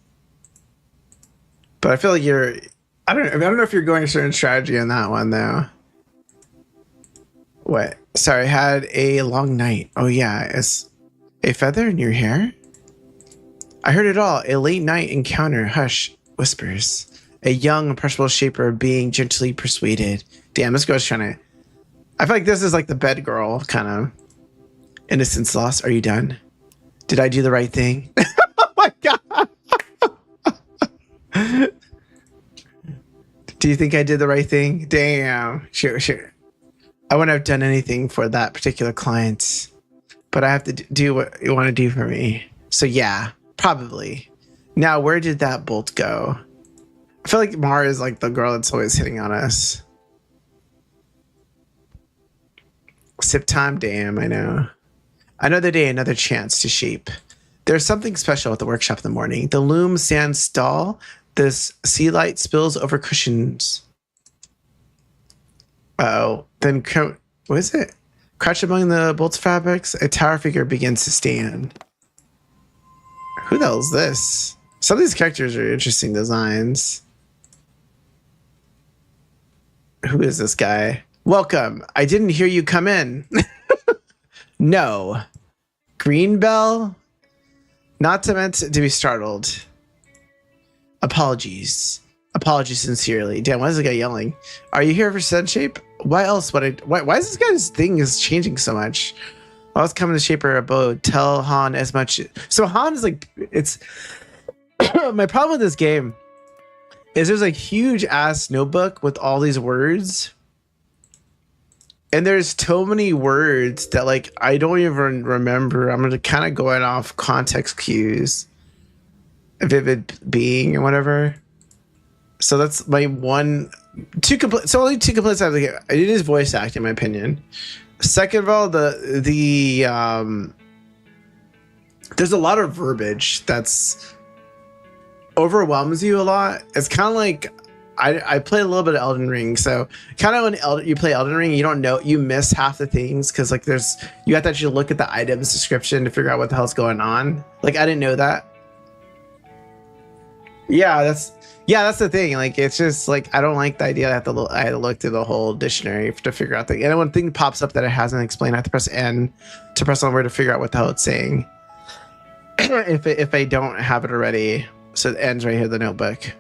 Speaker 1: But I feel like I don't know if you're going a certain strategy on that one though. What? Sorry, had a long night. Oh yeah, it's a feather in your hair? I heard it all. A late night encounter. Hush. Whispers. A young, impressionable shaper being gently persuaded. Damn, this girl's trying to... I feel like this is like the bed girl, kind of. Innocence lost. Are you done? Did I do the right thing? Oh my god! Do you think I did the right thing? Damn. Sure. I wouldn't have done anything for that particular client. But I have to do what you want to do for me. So yeah, probably. Now, where did that bolt go? I feel like Mara is like the girl that's always hitting on us. Sip time, damn, I know. Another day, another chance to shape. There's something special at the workshop in the morning. The loom stands stall. This sea light spills over cushions. Uh-oh. Then, what is it? Crouched among the bolts fabrics, a tower figure begins to stand. Who the hell is this? Some of these characters are interesting designs. Who is this guy? Welcome. I didn't hear you come in. No. Green bell? Not meant to be startled. Apologies. Apologies sincerely. Damn, why is this guy yelling? Are you here for sun shape? Why else would I... Why is this guy's thing is changing so much? I was coming to shaper abode. Tell Han as much... So Han is like... It's... My problem with this game is there's a huge ass notebook with all these words. And there's so many words that like I don't even remember. I'm gonna kind of going off context cues. Vivid being or whatever. So that's my two complaints. So only two complaints I have. It is voice acting, in my opinion. Second of all, there's a lot of verbiage that's overwhelms you a lot. It's kind of like I played a little bit of Elden Ring, so kind of when you play Elden Ring, you don't know, you miss half the things because like you have to actually look at the item's description to figure out what the hell's going on. Like I didn't know that. Yeah, that's the thing. Like it's just like I don't like the idea that I had to look through the whole dictionary to figure out and when thing pops up that it hasn't explained, I have to press N to press on where to figure out what the hell it's saying. if I don't have it already. So it ends right here, the notebook.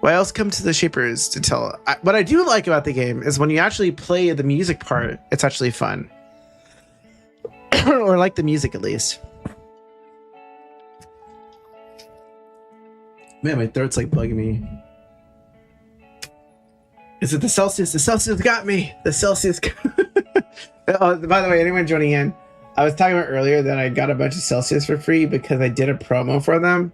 Speaker 1: What else come to the shapers to tell? What I do like about the game is when you actually play the music part, it's actually fun. Or like the music at least. Man, my throat's like bugging me. Is it the Celsius? The Celsius got me. The Celsius got... Oh, by the way, anyone joining in, I was talking about earlier that I got a bunch of Celsius for free because I did a promo for them.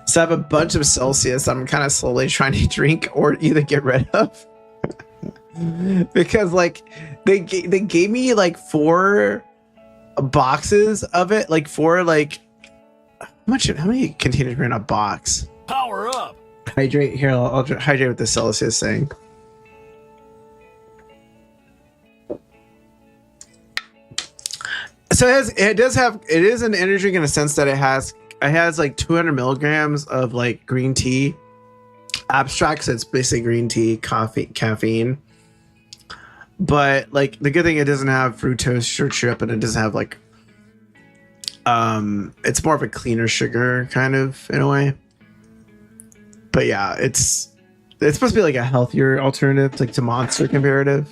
Speaker 1: So I have a bunch of Celsius I'm kind of slowly trying to drink or either get rid of. Because like they gave me like 4 boxes of it, like 4 like how many containers are in a box?
Speaker 2: Power up.
Speaker 1: Hydrate here. I'll hydrate with the Celsius thing. So it is an energy drink in a sense that it has like 200 milligrams of like green tea abstract. So it's basically green tea, caffeine. But like the good thing, it doesn't have fructose or syrup, and it doesn't have like it's more of a cleaner sugar kind of in a way. But yeah, it's supposed to be like a healthier alternative like to Monster comparative.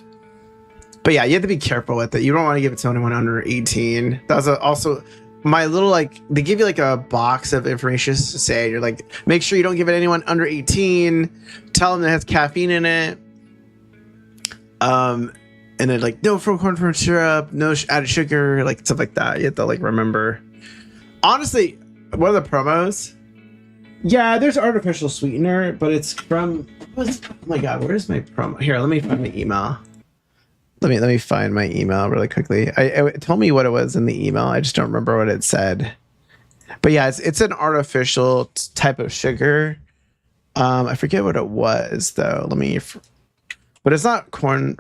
Speaker 1: But yeah, you have to be careful with it. You don't want to give it to anyone under 18. That was also my little like they give you like a box of information to say. You're like, make sure you don't give it to anyone under 18. Tell them it has caffeine in it. And then like no corn syrup, no added sugar, like stuff like that. You have to like remember. Honestly, one of the promos. Yeah, there's artificial sweetener, but it's from. Oh my god, where's my promo? Here, let me find my email. Let me find my email really quickly. It told me what it was in the email. I just don't remember what it said. But yeah, it's an artificial type of sugar. I forget what it was though. But it's not corn.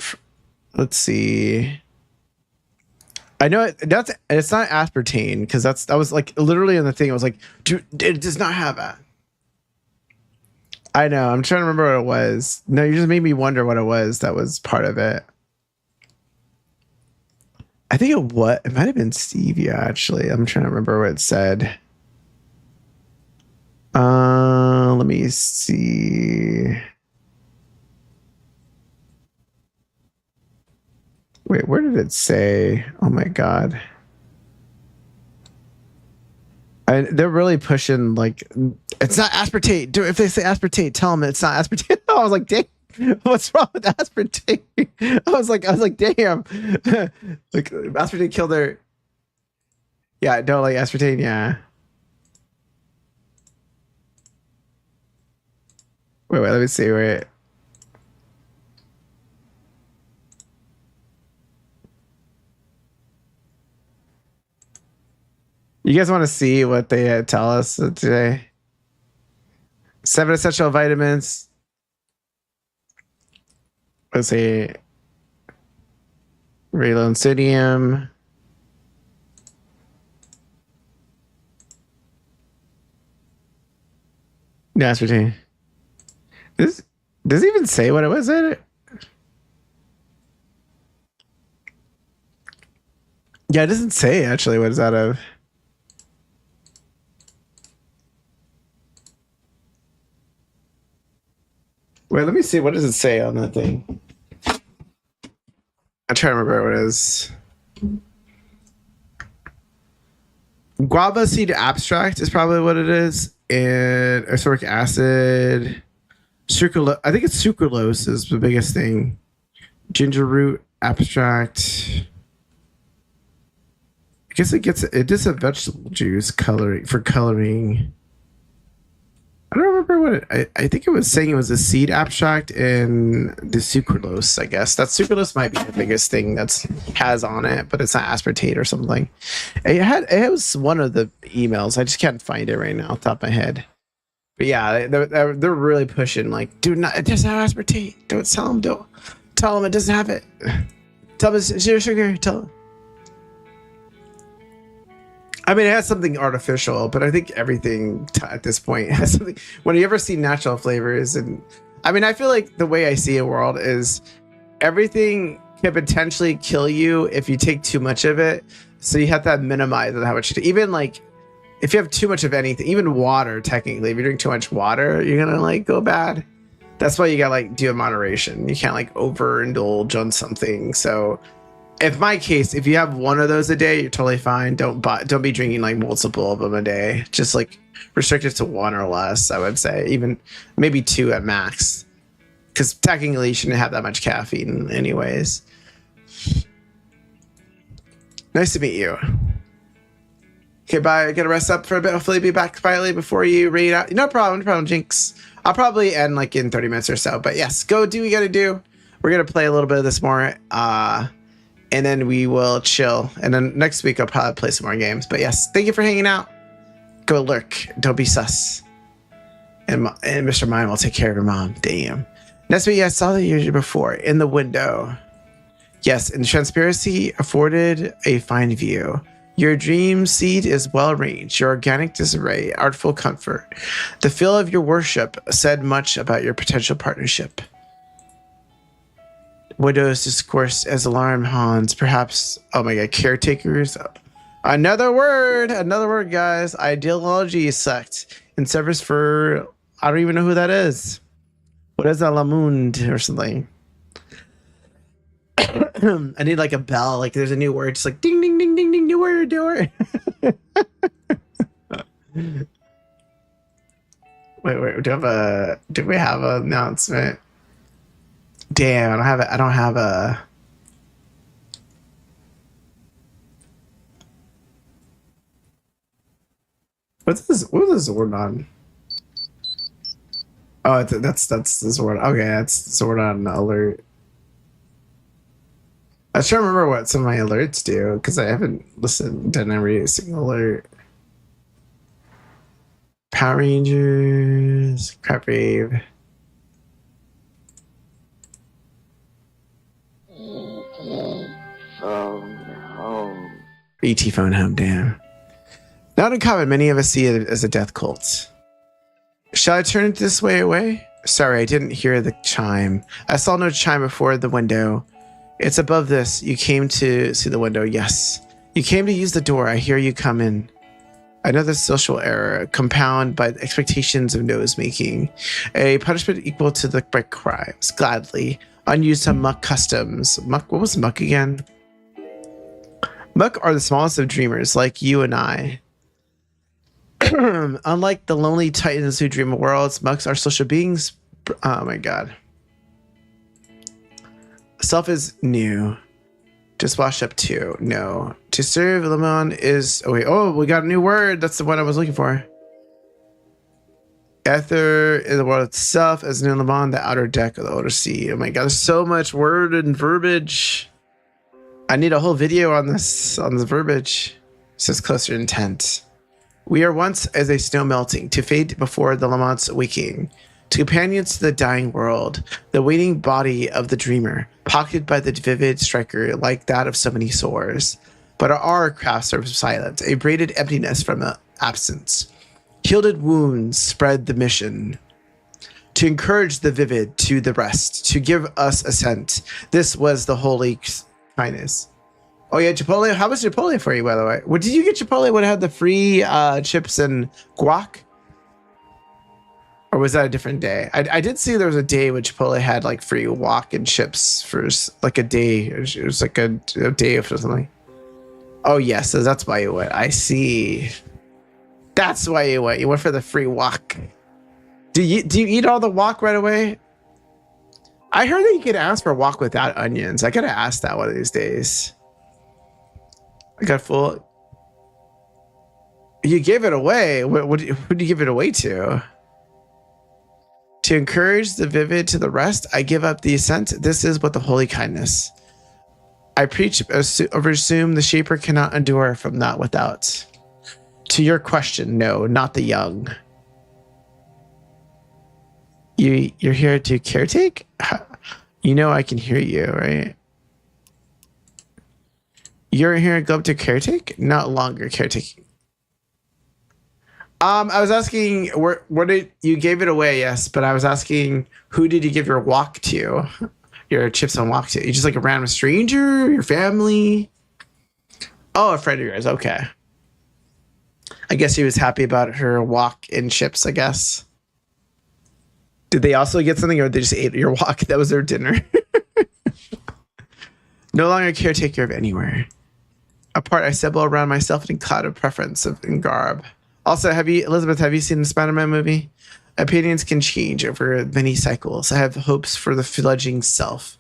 Speaker 1: Let's see. I know it's not aspartame because that was like literally in the thing. It was like, dude, it does not have that. I know. I'm trying to remember what it was. No, you just made me wonder what it was that was part of it. I think it might have been stevia, actually. I'm trying to remember what it said. Let me see. Wait, where did it say? Oh my god. They're really pushing like it's not aspartate. If they say aspartate, tell them it's not aspartate. I was like, damn, what's wrong with aspartate? I was like, damn, like aspartate killed their. Yeah, don't like aspartate. Yeah. Wait, let me see. Wait. You guys want to see what they tell us today? 7 essential vitamins. Let's see. Very low in sodium. No, aspartame. Does it even say what it was in it? Yeah, it doesn't say actually what it's out of. Wait, let me see. What does it say on that thing? I'm trying to remember what it is. Guava seed abstract is probably what it is. And ascorbic acid. I think it's sucralose is the biggest thing. Ginger root abstract. I guess it does a vegetable juice coloring. I don't remember what I think it was saying it was a seed abstract and the sucralose, I guess. That sucralose might be the biggest thing that's has on it, but it's not aspartate or something. It was one of the emails. I just can't find it right now off the top of my head. But yeah, they're really pushing like, dude, it doesn't have aspartate. Don't tell them it doesn't have it. Tell them it's zero sugar. Tell them. I mean, it has something artificial, but I think everything at this point has something. When you ever see natural flavors, and I mean, I feel like the way I see a world is everything can potentially kill you if you take too much of it. So you have to minimize how much you take. Even like if you have too much of anything, even water, technically, if you drink too much water, you're gonna like go bad. That's why you gotta like do a moderation. You can't like overindulge on something. So. In my case, if you have one of those a day, you're totally fine. Don't be drinking like multiple of them a day. Just like restrict it to one or less, I would say. Even maybe 2 at max. Because technically you shouldn't have that much caffeine anyways. Nice to meet you. Okay, bye. Gotta rest up for a bit. Hopefully be back quietly before you read out. No problem, Jinx. I'll probably end like in 30 minutes or so. But yes, go do what you gotta do. We're gonna play a little bit of this more. And then we will chill. And then next week, I'll probably play some more games. But yes, thank you for hanging out. Go lurk. Don't be sus. And Mr. Mime will take care of your mom. Damn. Next week, I saw the usual before in the window. Yes, and transparency afforded a fine view. Your dream seed is well arranged. Your organic disarray, artful comfort. The feel of your worship said much about your potential partnership. Widows discourse as alarm Hans, perhaps, oh my god, caretakers. Another word, guys. Ideology sect in service for, I don't even know who that is. What is that, Lamund or something? I need like a bell, like there's a new word, just like ding, ding, ding, ding, ding, new word, new word. wait, do we have an announcement? Damn, I don't have a what is this Zordon? Oh, that's the Zordon. Okay, that's Zordon alert. I was trying to remember what some of my alerts do because I haven't done every single alert. Power Rangers, Crap Rave. ET phone home, damn. Not uncommon, many of us see it as a death cult. Shall I turn it this way away? Sorry, I didn't hear the chime. I saw no chime before the window. It's above this. You came to see the window. Yes. You came to use the door. I hear you come in. Another social error, compound by the expectations of nose making. A punishment equal to the by crimes. Gladly. Unused to muck customs. Muck, what was muck again? Muck are the smallest of dreamers, like you and I. Unlike the lonely titans who dream of worlds, mucks are social beings. Oh my god. Self is new. Just washed up too. No. To serve Lemon is... Oh, wait. Oh, we got a new word. That's the one I was looking for. Ether in the world itself as new Lemon, the outer deck of the outer sea. Oh my god, there's so much word and verbiage. I need a whole video on this verbiage. It says closer intent. We are once as a snow melting, to fade before the Lamont's waking, to companions to the dying world, the waiting body of the dreamer, pocketed by the vivid striker like that of so many sores. But our crafts are silent, a braided emptiness from absence. Healed wounds spread the mission. To encourage the vivid to the rest, to give us assent. This was the holy kindness. Oh yeah, Chipotle. How was Chipotle for you, by the way? What did you get Chipotle when it had the free chips and guac? Or was that a different day? I did see there was a day when Chipotle had like free guac and chips for like a day. It was like a day or something. Oh yeah, so that's why you went. I see. That's why you went. You went for the free guac. Do you eat all the guac right away? I heard that you could ask for guac without onions. I gotta ask that one of these days. I got full. You gave it away. Who did you give it away to? To encourage the vivid to the rest, I give up the assent. This is what the holy kindness. I preach, assume the shaper cannot endure from that without. To your question, no, not the young. You're here to caretake? You know I can hear you, right? You're here to go up to caretake? Not longer caretaking. I was asking where did you gave it away, yes, but I was asking who did you give your walk to? Your chips on walk to? You just like a random stranger, your family? Oh, a friend of yours, okay. I guess he was happy about her walk and chips, I guess. Did they also get something or they just ate your walk? That was their dinner. No longer caretaker of anywhere. Apart, I stumble around myself in a cloud of preference in garb. Also, Elizabeth, have you seen the Spider-Man movie? Opinions can change over many cycles. I have hopes for the fledgling self.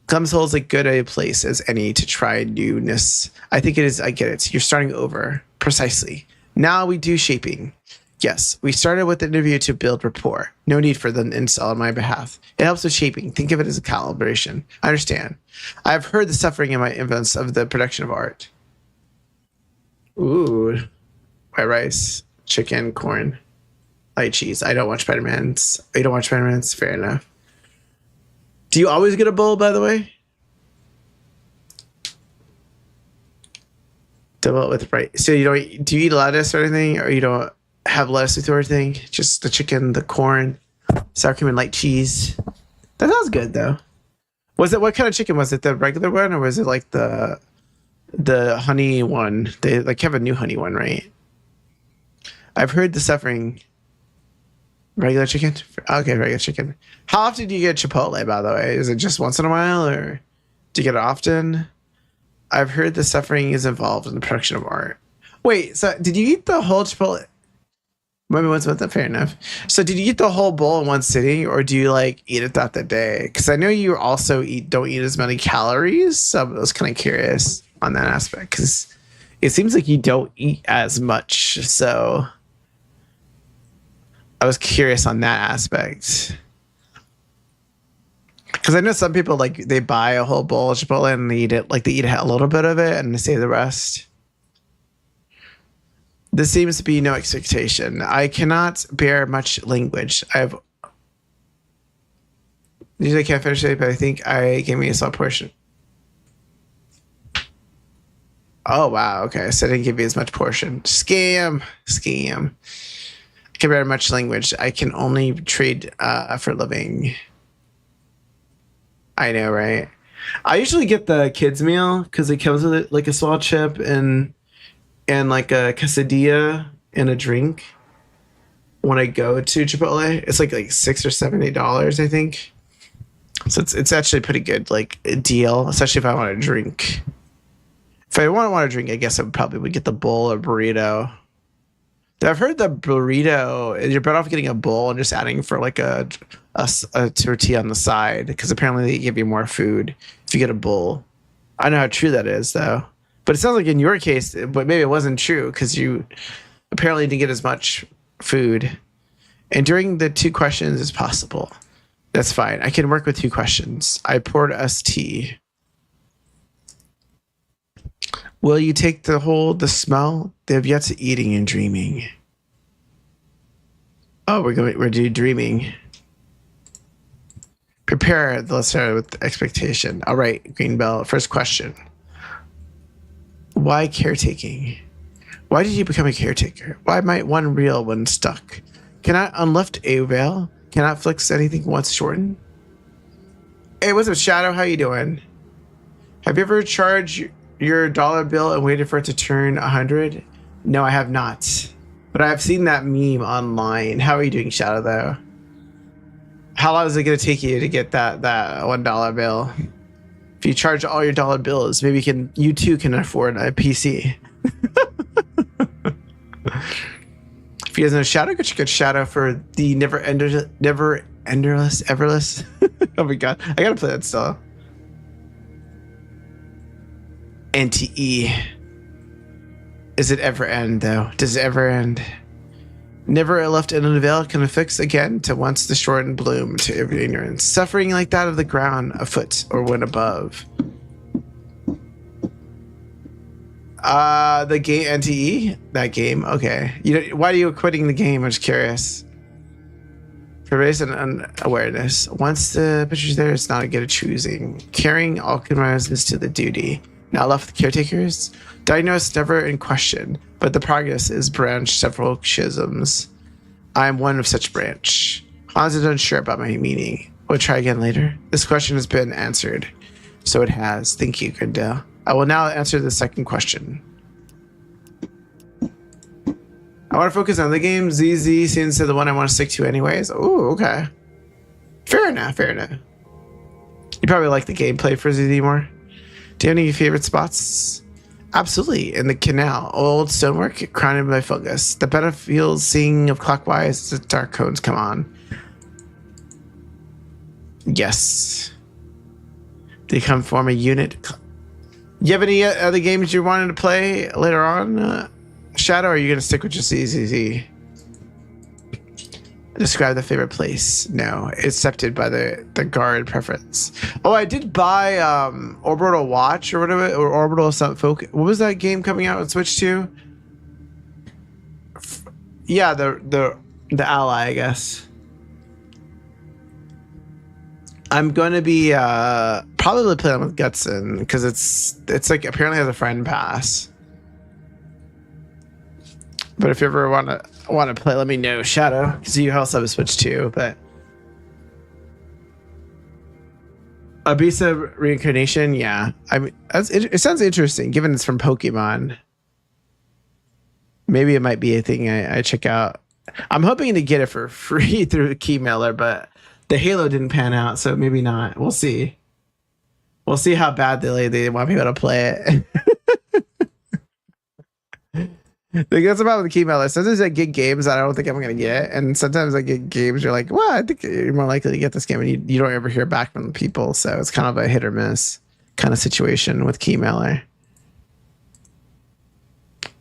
Speaker 1: Clumshole is as good a place as any to try newness. I think it is. I get it. You're starting over. Precisely. Now we do shaping. Yes, we started with the interview to build rapport. No need for the install on my behalf. It helps with shaping. Think of it as a calibration. I understand. I have heard the suffering in my influence of the production of art. Ooh. White rice, chicken, corn, light cheese. I don't watch Spider-Man's. You don't watch Spider-Man's? Fair enough. Do you always get a bowl, by the way? Double with rice. So you don't. Do you eat lettuce or anything, or you don't have lettuce with your thing? Just the chicken, the corn, sour cream, and light cheese. That sounds good, though. Was it what kind of chicken was it? The regular one, or was it like the honey one? They like have a new honey one, right? I've heard the suffering. Regular chicken? Okay, regular chicken. How often do you get Chipotle, by the way? Is it just once in a while, or do you get it often? I've heard the suffering is involved in the production of art. Wait, so did you eat the whole Chipotle? Maybe once a month, fair enough. So did you eat the whole bowl in one sitting, or do you like eat it throughout the day? Because I know you also don't eat as many calories, so I was kind of curious on that aspect, because it seems like you don't eat as much, so I was curious on that aspect. Because I know some people like they buy a whole bowl of Chipotle and they eat it, like they eat a little bit of it and they save the rest. There seems to be no expectation. I cannot bear much language. Usually I can't finish it, but I think I gave me a small portion. Oh wow, okay. So I didn't give you as much portion. Scam. can very much language. I can only trade for living. I know, right? I usually get the kids meal because it comes with it, like a small chip and like a quesadilla and a drink. When I go to Chipotle, it's like $6 or $7 I think. So it's actually pretty good, like a deal, especially if I want to drink. If I want to drink, I guess I probably would get the bowl or burrito. I've heard the burrito, you're better off getting a bowl and just adding for like a tortilla on the side because apparently they give you more food if you get a bowl. I don't know how true that is though, but it sounds like in your case, but maybe it wasn't true because you apparently didn't get as much food. And during the 2 questions is possible. That's fine. I can work with 2 questions. I poured us tea. Will you take the smell? They have yet to eating and dreaming. Oh, we're doing dreaming. Prepare the listener with expectation. All right, Green Bell. First question. Why caretaking? Why did you become a caretaker? Why might one reel when stuck? Cannot unlift a veil? Cannot fix anything once shortened? Hey, what's up, Shadow? How you doing? Have you ever charged your dollar bill and waited for it to turn 100? No, I have not. But I've seen that meme online. How are you doing, Shadow, though? How long is it going to take you to get that $1 bill? If you charge all your dollar bills, maybe you too can afford a PC. If you guys know Shadow, go check out Shadow for the never enderless, everless. Oh my god, I gotta play that still. NTE. Is it ever end though? Does it ever end? Never left in a veil can affix again to once the shortened bloom to every ignorance. Suffering like that of the ground, afoot or when above. The game NTE? That game? Okay. Why are you quitting the game? I'm just curious. Pervasive unawareness. Once the picture's there, it's not a good at choosing. Carrying all compromises to the duty. Now left with caretakers. Diagnosed never in question, but the progress is branched several schisms. I am one of such branch. Hans is unsure about my meaning. We'll try again later. This question has been answered. So it has. Thank you, Grindel. I will now answer the second question. I want to focus on the game. ZZ seems to the one I want to stick to anyways. Oh, okay. Fair enough, fair enough. You probably like the gameplay for ZZ more. Do you have any favorite spots? Absolutely. In the canal. Old stonework, crowned by fungus. The battlefield seeing of clockwise as the dark cones come on. Yes. They come form a unit. You have any other games you wanted to play later on, Shadow, or are you going to stick with just ZZZ? Describe the favorite place. No, accepted by the guard preference. Oh, I did buy Orbital Watch or whatever, or Orbital Focus. What was that game coming out on Switch 2? Yeah, the Ally, I guess. I'm going to be probably playing with Gutson because it's like apparently has a friend pass. But if you ever want to play, let me know, Shadow, because you also have a Switch too. But Abyssa Reincarnation, yeah, I mean it sounds interesting given it's from Pokemon. Maybe it might be a thing I check out. I'm hoping to get it for free through keymailer, but the Halo didn't pan out, so maybe not. We'll see. We'll see how bad they want people to play it. That's about the keymailer. Sometimes I get games that I don't think I'm going to get, and sometimes I get games you're like, well, I think you're more likely to get this game, and you don't ever hear back from people, so it's kind of a hit or miss kind of situation with keymailer.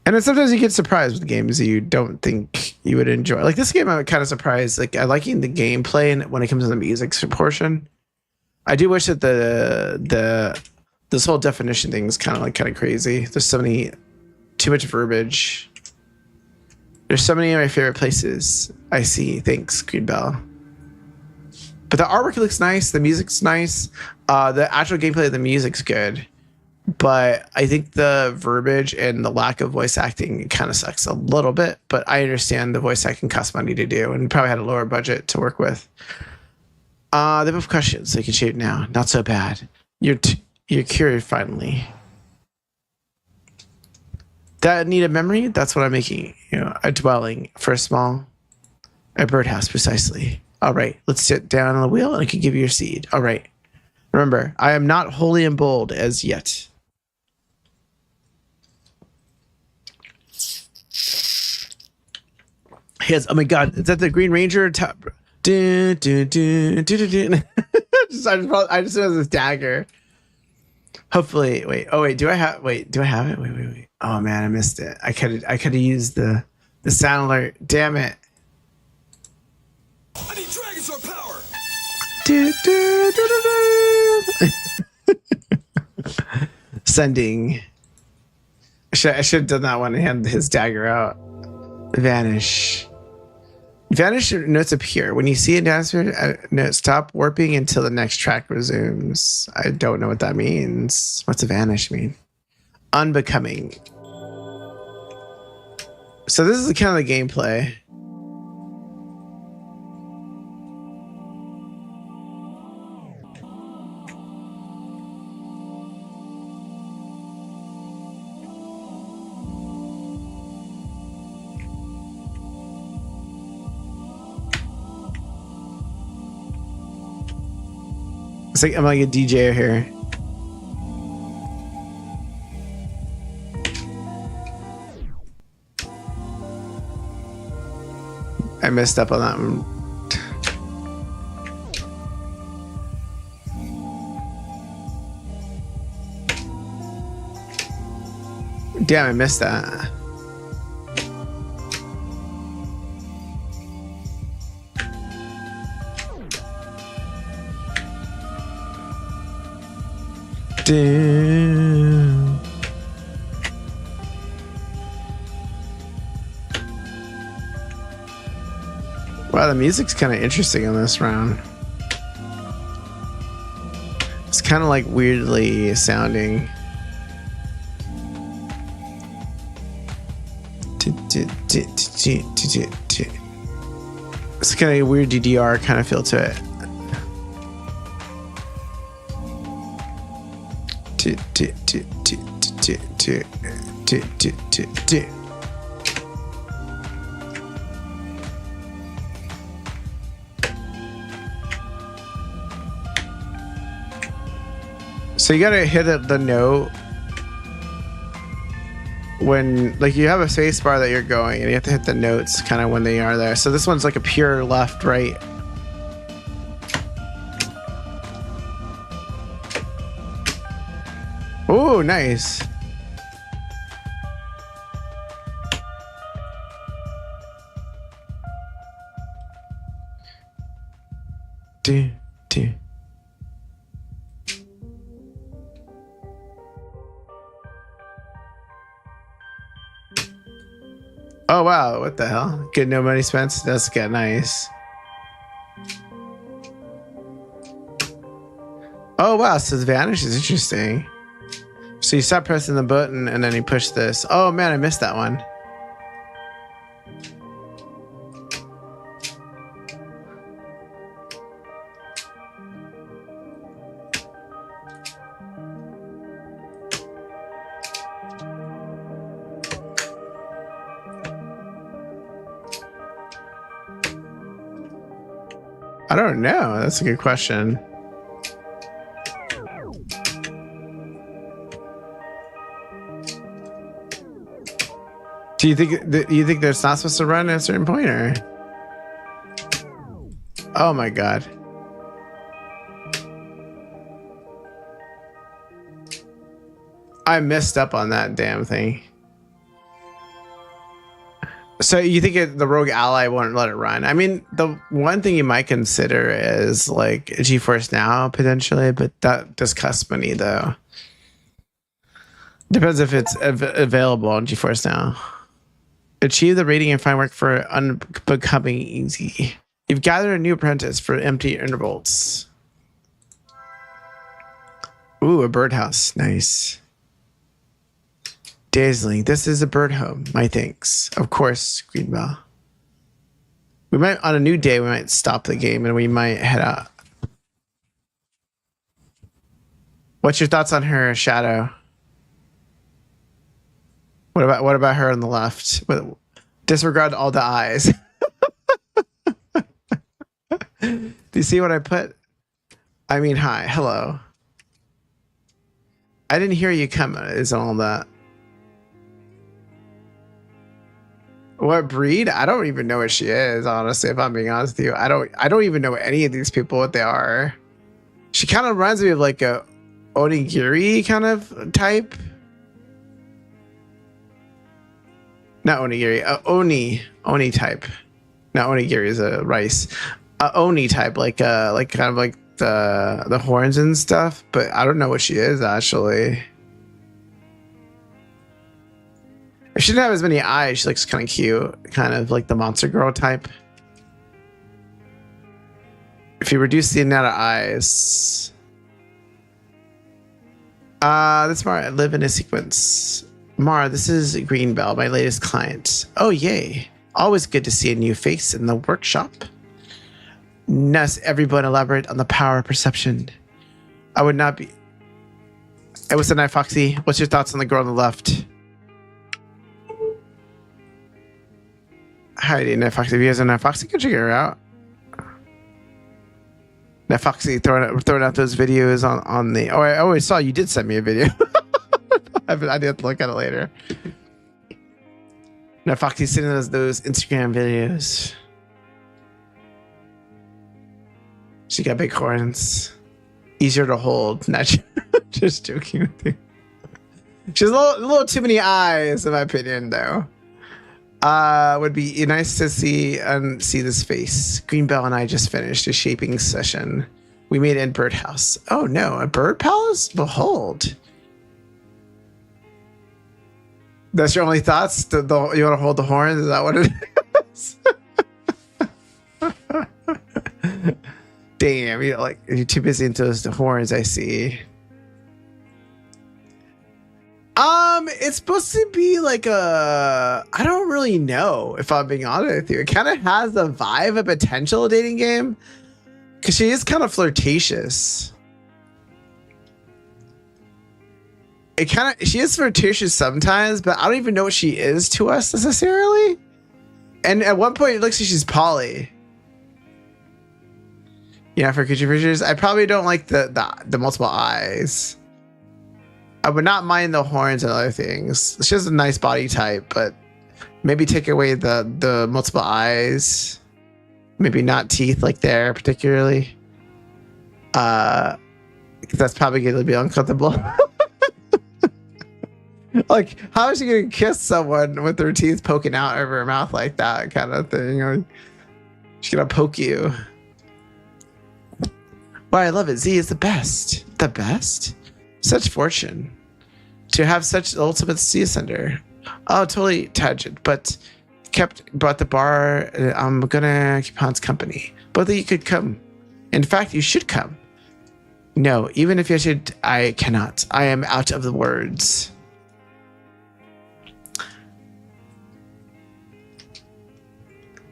Speaker 1: And then sometimes you get surprised with games that you don't think you would enjoy. Like this game, I'm kind of surprised. Like I liking the gameplay, and when it comes to the music portion, I do wish that this whole definition thing is kind of crazy. There's too much verbiage. There's so many of my favorite places I see. Thanks, Green Bell. But the artwork looks nice. The music's nice. The actual gameplay of the music's good. but I think the verbiage and the lack of voice acting kind of sucks a little bit. But I understand the voice acting costs money to do, and probably had a lower budget to work with. They have questions. They can shape now. Not so bad. You're cured finally. That need a memory? That's what I'm making. You know, a dwelling for a birdhouse precisely. All right, let's sit down on the wheel and I can give you your seed. All right. Remember, I am not holy and bold as yet. Yes. Oh my God, is that the Green Ranger? I just have this dagger. Hopefully, wait. Oh wait, do I have it? Wait. Oh man, I missed it. I could have used the sound alert. Damn it.
Speaker 3: I need dragon sword power.
Speaker 1: Sending. I should have done that one and hand his dagger out. Vanish. Vanish notes appear. When you see a dancer note, stop warping until the next track resumes. I don't know what that means. What's a vanish mean? Unbecoming. So this is kind of the gameplay. It's like I'm like a DJ here. I messed up on that one. Damn, I missed that. Damn. Wow, the music's kind of interesting in this round. It's kind of like weirdly sounding. It's kind of a weird DDR kind of feel to it. So you gotta hit the note when, like, you have a space bar that you're going and you have to hit the notes kind of when they are there. So this one's like a pure left, right. Oh, nice. Do. Oh wow, what the hell? Get no money spent. That's get nice. Oh wow, so the vanish is interesting. So you stop pressing the button and then you push this. Oh man, I missed that one. I don't know. That's a good question. Do you think that's not supposed to run at a certain point, or? Oh my god. I messed up on that damn thing. So you think the rogue ally won't let it run? I mean, the one thing you might consider is like GeForce Now potentially, but that does cost money though. Depends if it's available on GeForce Now. Achieve the rating and find work for unbecoming easy. You've gathered a new apprentice for empty intervals. Ooh, a birdhouse. Nice. Dazzling. This is a bird home, my thanks. Of course, Greenbell. We might, on a new day, we might stop the game and we might head out. What's your thoughts on her, Shadow? What about her on the left? Disregard all the eyes. Do you see what I put? I mean, hi, hello. I didn't hear you come. Is all that? What breed? I don't even know what she is. Honestly, if I'm being honest with you, I don't even know any of these people what they are. She kind of reminds me of like a onigiri kind of type. Not onigiri, oni type. Not onigiri is a rice. Oni type, like kind of like the horns and stuff. But I don't know what she is actually. She didn't have as many eyes. She looks kind of cute, kind of like the monster girl type. If you reduce the amount of eyes, that's Mara. I live in a sequence. Mara, this is Greenbell, my latest client. Oh, yay. Always good to see a new face in the workshop. Ness, everyone elaborate on the power of perception. I would not be... Hey, what's the night, Foxy? What's your thoughts on the girl on the left? Hi, Night Foxy. If you guys are Night Foxy, go check her out. Night Foxy throwing out those videos on the... Oh, I always saw you did send me a video. I did have to look at it later. Now Foxy's sending those Instagram videos. She got big horns. Easier to hold. Not just joking with you. She has a little too many eyes, in my opinion, though. Would be nice to see this face. Greenbell and I just finished a shaping session. We made it in birdhouse. Oh no, a bird palace? Behold. That's your only thoughts? You want to hold the horns? Is that what it is? Damn, you're too busy into those horns, I see. It's supposed to be like I don't really know, if I'm being honest with you. It kind of has the vibe of a potential dating game because she is kind of flirtatious. She is flirtatious sometimes, but I don't even know what she is to us necessarily. And at one point, it looks like she's poly. Yeah, for creature features, I probably don't like the multiple eyes. I would not mind the horns and other things. She has a nice body type, but maybe take away the multiple eyes. Maybe not teeth like there particularly. That's probably going to be uncomfortable. Like, how is she going to kiss someone with her teeth poking out over her mouth like that kind of thing? She's going to poke you. Well, I love it. Z is the best. The best? Such fortune. To have such the ultimate sea ascender. Oh, totally tangent, but brought the bar. I'm going to keep Han's company. Both of you could come. In fact, you should come. No, even if you should, I cannot. I am out of the words.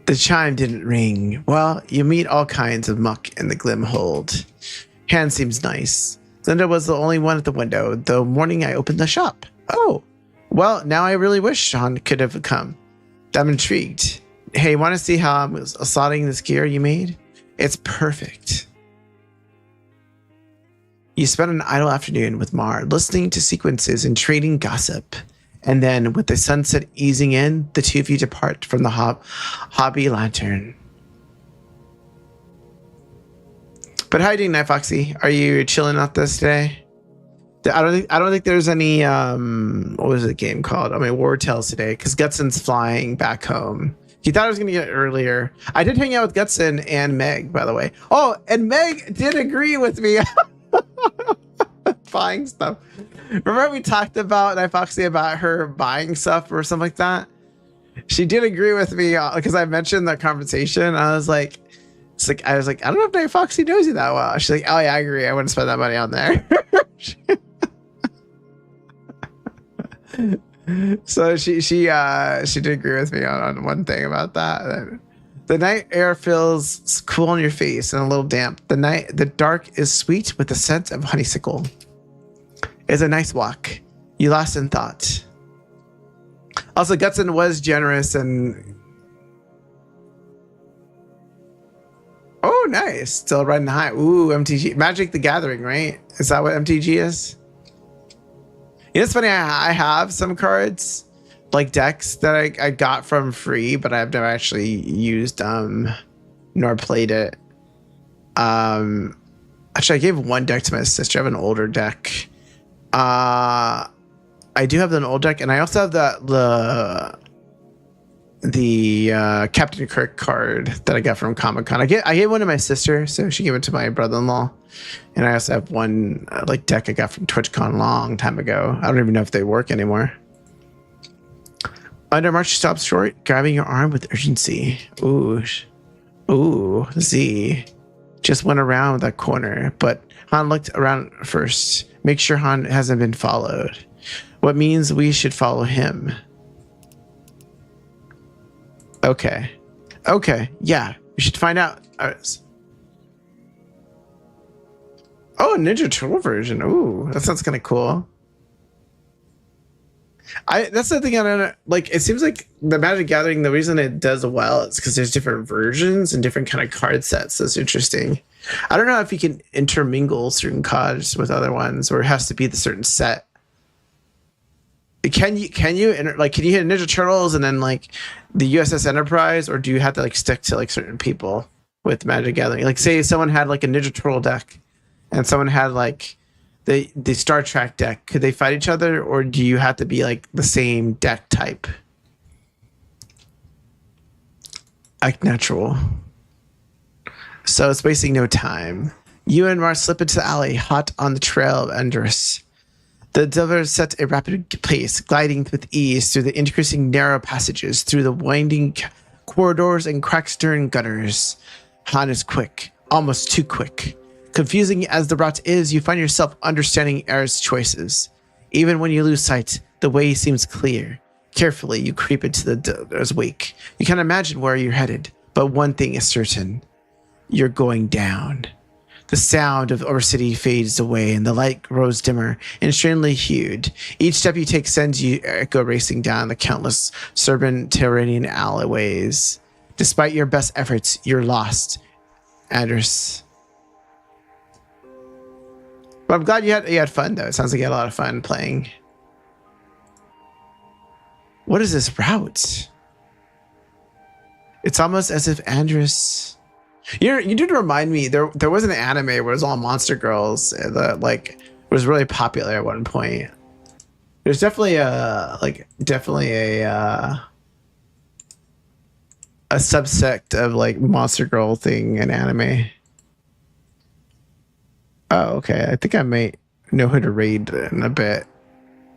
Speaker 1: The chime didn't ring. Well, you meet all kinds of muck in the Glim Hold. Han seems nice. Linda was the only one at the window the morning I opened the shop. Oh, well, now I really wish Sean could have come. I'm intrigued. Hey, want to see how I'm assading this gear you made? It's perfect. You spent an idle afternoon with Mar, listening to sequences and trading gossip. And then, with the sunset easing in, the two of you depart from the hobby lantern. But how are you doing, Night Foxy? Are you chilling out this today? I don't think there's any what was the game called? I mean, War Tales today, because Gutson's flying back home. He thought I was gonna get it earlier. I did hang out with Gutson and Meg, by the way. Oh, and Meg did agree with me buying stuff. Remember we talked about Night Foxy about her buying stuff or something like that? She did agree with me because I mentioned that conversation. I was like, I don't know if Night Foxy knows you that well. She's like, oh yeah, I agree. I wouldn't spend that money on there. So she did agree with me on one thing about that. The night air feels cool on your face and a little damp. The dark is sweet with the scent of honeysuckle. It's a nice walk. You lost in thought. Also, Gutson was generous and... Oh, nice. Still riding high. Ooh, MTG. Magic the Gathering, right? Is that what MTG is? You know, it's funny. I have some cards, like decks that I got from free, but I've never actually used nor played it. Actually, I gave one deck to my sister. I have an older deck. I do have an old deck, and I also have the Captain Kirk card that I got from Comic-Con. I gave one to my sister, so she gave it to my brother-in-law. And I also have one like deck I got from TwitchCon a long time ago. I don't even know if they work anymore. Under March stops short, grabbing your arm with urgency. Ooh, Z. Just went around that corner, but Han looked around first. Make sure Han hasn't been followed. What means we should follow him. Okay, yeah, we should find out. Oh, Ninja Turtle version. Ooh, that sounds kind of cool. That's the thing I don't like. It seems like the Magic Gathering, the reason it does well is because there's different versions and different kind of card sets. That's interesting. I don't know if you can intermingle certain cards with other ones, or it has to be the certain set. Can you can you hit Ninja Turtles and then like the USS Enterprise, or do you have to like stick to like certain people with Magic Gathering? Like say someone had like a Ninja Turtle deck and someone had like the Star Trek deck. Could they fight each other, or do you have to be like the same deck type? Like natural. So it's wasting no time. You and Mars slip into the alley, hot on the trail of Endress. The Delver set a rapid pace, gliding with ease through the increasing narrow passages, through the winding corridors and crack-stern gutters. Han is quick, almost too quick. Confusing as the route is, you find yourself understanding Aer's choices. Even when you lose sight, the way seems clear. Carefully, you creep into the Delver's wake. You can imagine where you're headed, but one thing is certain. You're going down. The sound of Overcity fades away and the light grows dimmer and strangely hued. Each step you take sends you echo racing down the countless serpentine alleyways. Despite your best efforts, you're lost, Anders. But I'm glad you had fun though. It sounds like you had a lot of fun playing. What is this route? It's almost as if Andrus... You did remind me, there was an anime where it was all monster girls that like was really popular at one point. There's definitely a subsect of like monster girl thing in anime. Oh, okay. I think I might know who to raid in a bit.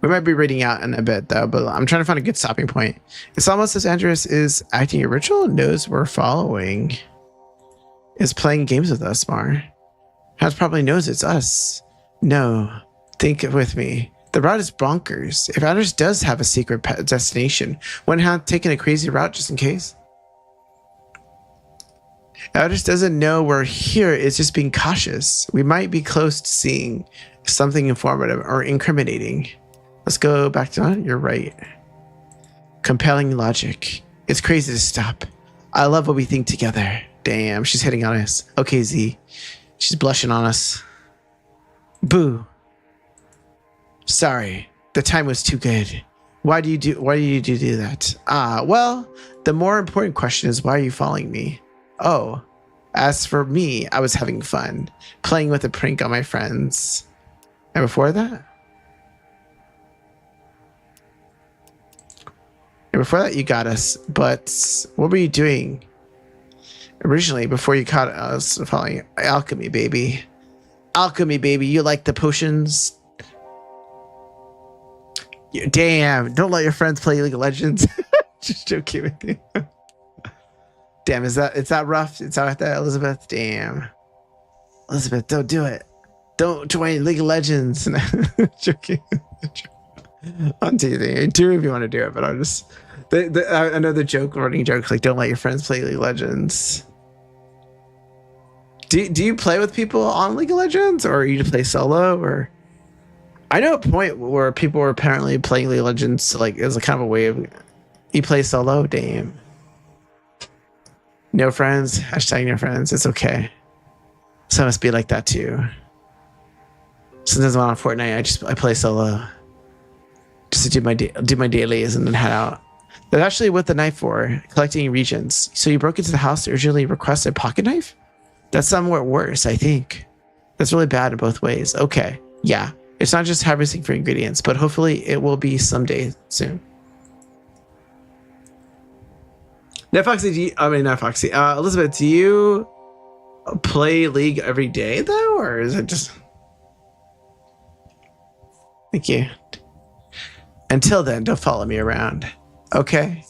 Speaker 1: We might be raiding out in a bit though, but I'm trying to find a good stopping point. It's almost as Andreas is acting a ritual, knows we're following. Is playing games with us, Mar. Hans probably knows it's us. No, think with me. The route is bonkers. If Anders does have a secret destination, wouldn't Hans taken a crazy route just in case? Anders doesn't know we're here. It's just being cautious. We might be close to seeing something informative or incriminating. Let's go back to... You're right. Compelling logic. It's crazy to stop. I love what we think together. Damn, she's hitting on us. Okay, Z. She's blushing on us. Boo. Sorry. The time was too good. Why did you do that? Well, the more important question is, why are you following me? Oh. As for me, I was having fun. Playing with a prank on my friends. And before that? And before that, you got us. But what were you doing? Originally, before you caught us, following alchemy, baby. Alchemy, baby. You like the potions? Damn. Don't let your friends play League of Legends. Just joking with you. Damn, it's that rough? It's not like that, Elizabeth? Damn. Elizabeth, don't do it. Don't join League of Legends. Joking. I'm teasing. Do if you want to do it, but I'm just. I know the running joke, like don't let your friends play League of Legends. Do you play with people on League of Legends, or you play solo? Or I know a point where people were apparently playing League of Legends like as a kind of a way of you play solo. Damn. No friends. Hashtag no friends. It's okay. So I must be like that too. Sometimes when I'm on Fortnite, I play solo, just to do my dailies and then head out. That's actually what the knife for, collecting regions. So you broke into the house to urgently request a pocket knife? That's somewhat worse, I think. That's really bad in both ways. Okay, yeah. It's not just harvesting for ingredients, but hopefully it will be someday soon. Foxy, not Foxy. Elizabeth, do you play League every day though, or is it just? Thank you. Until then, don't follow me around. Okay?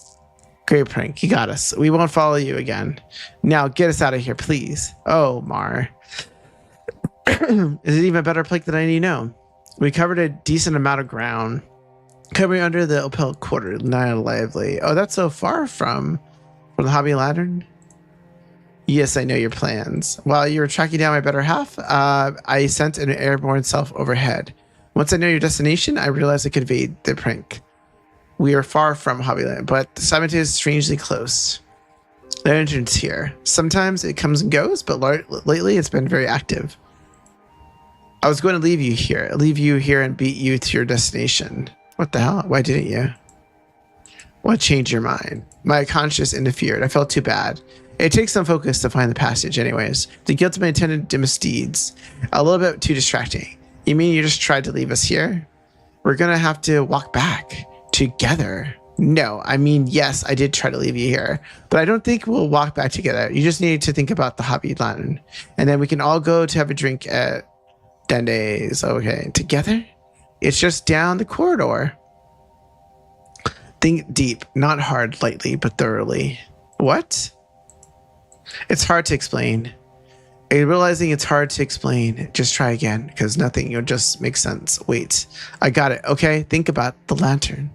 Speaker 1: Great prank. You got us. We won't follow you again. Now get us out of here, please. Oh, Mar. Is it even a better prank than I know? We covered a decent amount of ground. Covering under the Opel Quarter. Not lively. Oh, that's so far from the Hobby Lantern? Yes, I know your plans. While you were tracking down my better half, I sent an airborne self overhead. Once I know your destination, I realized I could evade the prank. We are far from Hobbyland, but the summit is strangely close. The entrance here. Sometimes it comes and goes, but lately it's been very active. I was going to leave you here and beat you to your destination. What the hell? Why didn't you? What changed your mind? My conscience interfered. I felt too bad. It takes some focus to find the passage anyways. The guilt of my intended misdeeds. A little bit too distracting. You mean you just tried to leave us here? We're going to have to walk back together. No, I mean, yes, I did try to leave you here, but I don't think we'll walk back together. You just need to think about the Hobby Lantern, and then we can all go to have a drink at Dende's. Okay, together? It's just down the corridor. Think deep, not hard, lightly, but thoroughly. What? It's hard to explain. Realizing it's hard to explain, just try again, because nothing, you'll just make sense. Wait, I got it. Okay, think about the lantern.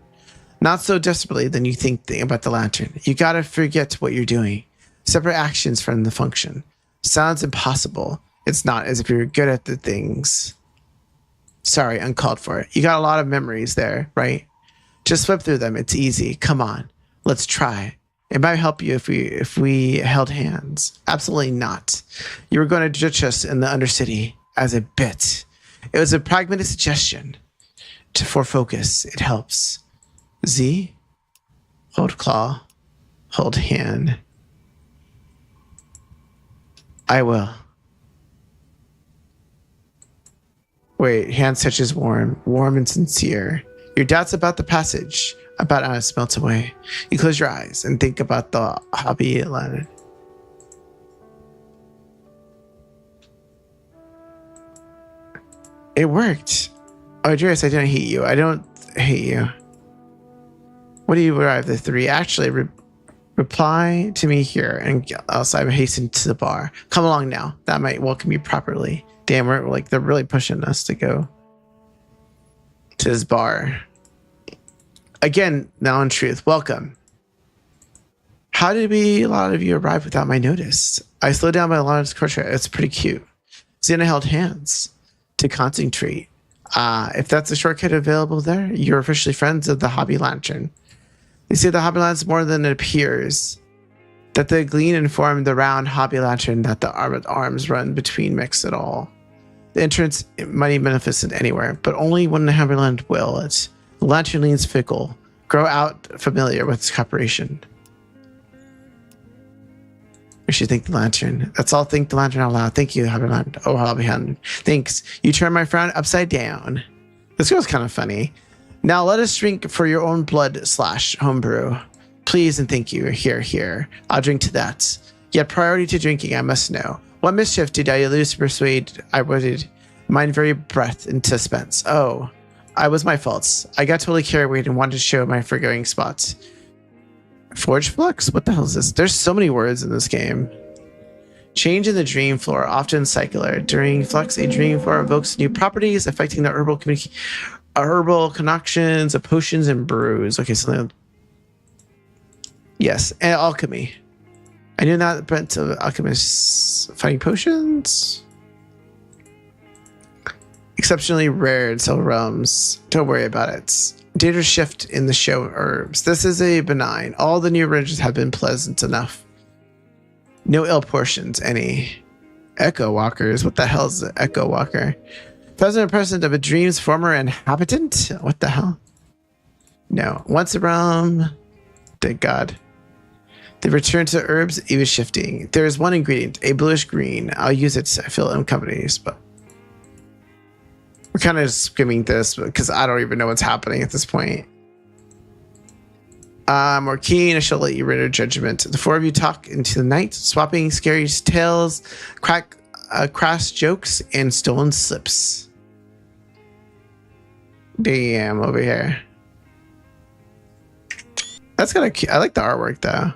Speaker 1: Not so desperately than you think about the lantern. You gotta forget what you're doing. Separate actions from the function. Sounds impossible. It's not, as if you're good at the things. Sorry, uncalled for. You got a lot of memories there, right? Just flip through them. It's easy. Come on, let's try. It might help you if we held hands. Absolutely not. You were going to judge us in the Undercity as a bit. It was a pragmatic suggestion. For focus, it helps. Z, hold claw, hold hand. I will. Wait, hand touches warm and sincere. Your doubts about the passage, about us melts away. You close your eyes and think about the Hobby Lantern. It worked. Oh, Andreas, I didn't hate you. I don't hate you. What do you arrive at 3? Actually, reply to me here, and else I hasten to the bar. Come along now. That might welcome you properly. Damn, they're really pushing us to go to this bar. Again, now in truth, welcome. How did a lot of you arrive without my notice? I slowed down my alarm's portrait. It's pretty cute. Xena held hands to concentrate. If that's a shortcut available there, you're officially friends of the Hobby Lantern. They say the Hobby Lantern's more than it appears. That the gleam informed the round Hobby Lantern that the arms run between mix at all. The entrance might be beneficent anywhere, but only when the Hobby Lantern will it. The lantern leans fickle. Grow out familiar with its cooperation. We should thank the lantern. Let's all thank the lantern out loud. Thank you, Hobby Lantern. Oh, Hobby Lantern. Thanks. You turned my frown upside down. This girl's kind of funny. Now let us drink for your own blood / homebrew. Please and thank you. Here. I'll drink to that. Yet priority to drinking, I must know. What mischief did I lose to persuade I would mine very breath in suspense? Oh, I was my faults. I got totally carried away and wanted to show my forgoing spots. Forge flux? What the hell is this? There's so many words in this game. Change in the dream floor, often cycler. During flux, a dream floor evokes new properties affecting the herbal concoctions, potions, and brews. Okay, so yes, and alchemy. I knew that bent of alchemists finding potions. Exceptionally rare in several realms. Don't worry about it. Data shift in the show herbs. This is a benign. All the new ranges have been pleasant enough. No ill portions, any. Echo walkers. What the hell is an echo walker? Present of a dream's former inhabitant? What the hell? No. Once a realm. Thank God. The return to herbs, even shifting. There is one ingredient, a bluish green. I'll use it to fill in companies, but we're kind of skimming this because I don't even know what's happening at this point. More keen, I shall let you render judgment. The four of you talk into the night, swapping scary tales, crass jokes, and stolen slips. Damn, over here. That's kind of cute. I like the artwork though.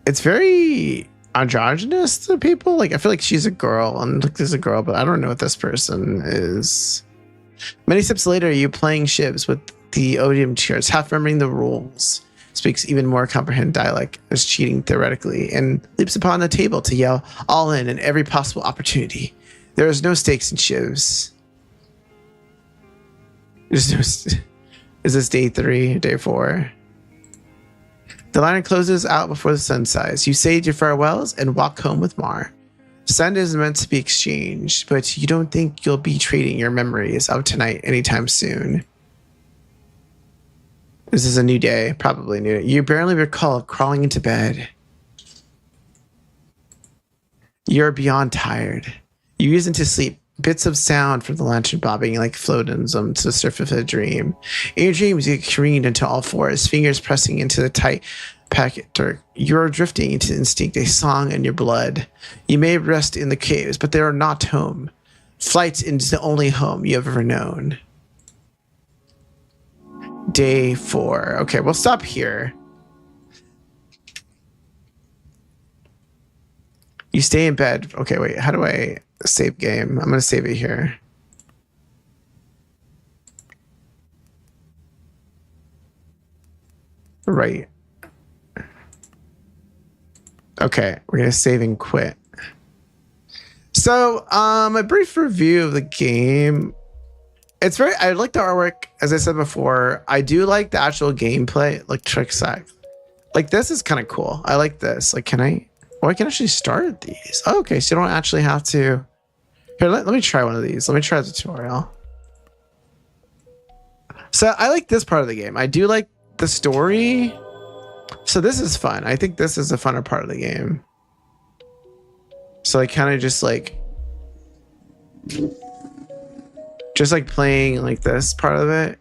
Speaker 1: It's very androgynous to people. Like I feel like she's a girl and like there's a girl, but I don't know what this person is. Many steps later, you playing shivs with the odium cheers, half remembering the rules. Speaks even more comprehend dialect as cheating theoretically, and leaps upon the table to yell all in every possible opportunity. There is no stakes in shivs. There's no. Is this day 3 or day 4? The line closes out before the sun sighs. You say your farewells and walk home with Mar. Sand is meant to be exchanged, but you don't think you'll be trading your memories of tonight anytime soon. This is a new day, probably new. You barely recall crawling into bed. You're beyond tired. You use into sleep. Bits of sound from the lantern bobbing like floatings to the surface of a dream. In your dreams, you get careened into all fours, fingers pressing into the tight packet dirt. You're drifting into instinct, a song in your blood. You may rest in the caves, but they are not home. Flight is the only home you have ever known. Day 4. Okay, we'll stop here. You stay in bed. Okay, wait, how do I save game? I'm gonna save it here. Right. Okay, we're gonna save and quit. So, a brief review of the game. It's very, I like the artwork, as I said before. I do like the actual gameplay, like trick sack. Like this is kind of cool. I like this. Like, can I? Oh, I can actually start these. Oh, okay, so you don't actually have to. Here, let me try one of these. Let me try the tutorial. So I like this part of the game. I do like the story. So this is fun. I think this is the funner part of the game. So I kind of just like playing like this part of it.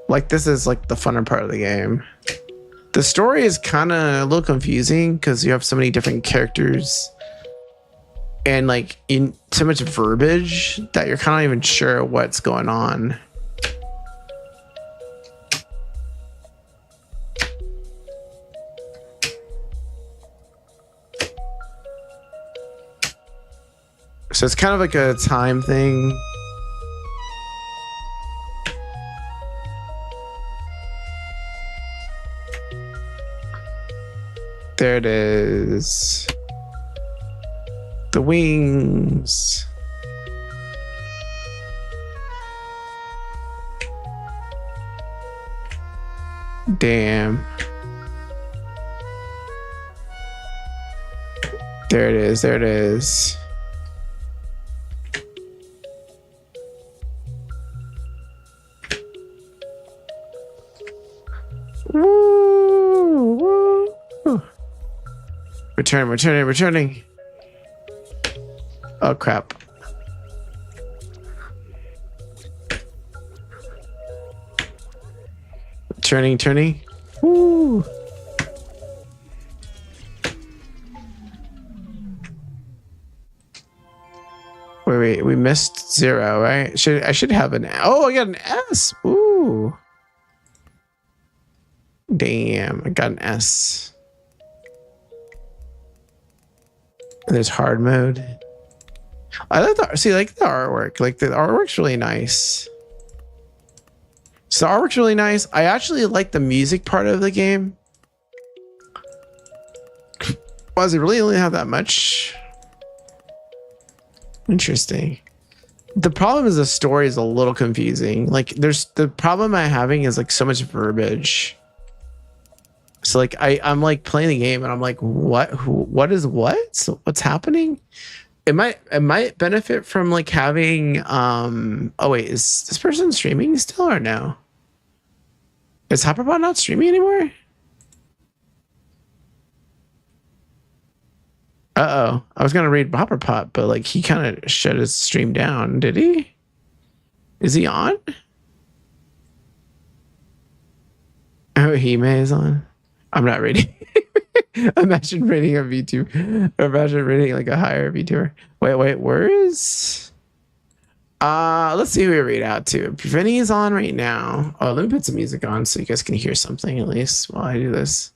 Speaker 1: Like this is like the funner part of the game. The story is kind of a little confusing because you have so many different characters and like in so much verbiage that you're kind of not even sure what's going on. So it's kind of like a time thing. There it is. The wings. Damn. There it is. There it is. Woo! Woo! Returning. Oh crap. Turning. Woo! Wait, we missed 0, right? I should have an, oh, I got an S. Ooh. Damn, I got an S. And there's hard mode. I like like the artwork. Like the artwork's really nice. So the artwork's really nice. I actually like the music part of the game. Well, does it really only have that much? Interesting. The problem is the story is a little confusing. Like there's the problem I'm having is like so much verbiage. So like I'm like playing the game and I'm like, what is what? So what's happening? It might benefit from like having oh wait, is this person streaming still or no? Is Hopperbot not streaming anymore? Uh-oh. I was gonna read Hopperpot, but like he kind of shut his stream down, did he? Is he on? Oh, Hime is on. I'm not reading. Imagine rating a VTuber. Imagine rating like a higher VTuber. Wait, where is? Let's see who we read out to. Vinny is on right now. Oh, let me put some music on so you guys can hear something at least while I do this.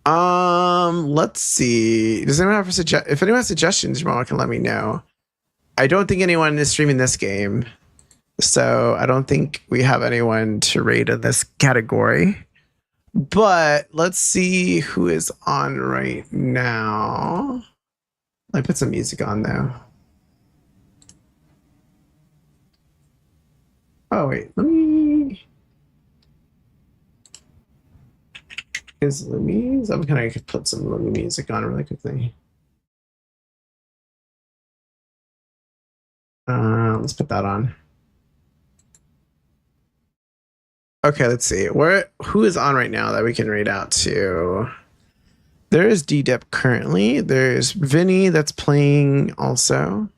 Speaker 1: Let's see. Does anyone have if anyone has suggestions, you can let me know. I don't think anyone is streaming this game, so I don't think we have anyone to rate in this category. But let's see who is on right now. I put some music on though. Oh wait, let me. Is Lumi's? I'm gonna put some Lumi music on really quickly. Let's put that on. Okay, let's see. Who is on right now that we can read out to? There is D-Dep currently. There's Vinny that's playing also.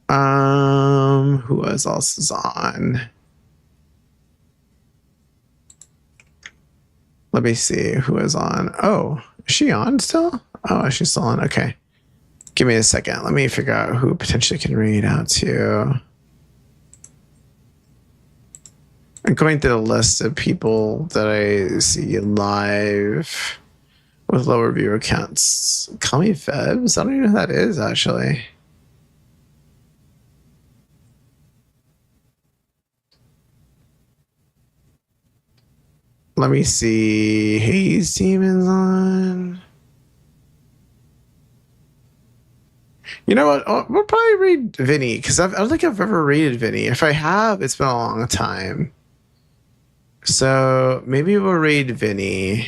Speaker 1: Who else is on? Let me see who is on. Oh, is she on still? Oh, she's still on. Okay. Give me a second. Let me figure out who potentially can read out to. I'm going through the list of people that I see live with lower viewer counts. Call me Febs. I don't even know who that is, actually. Let me see. Hayes Demon's on. You know what? We'll probably read Vinny because I don't think I've ever rated Vinny. If I have, it's been a long time. So maybe we'll raid Vinny.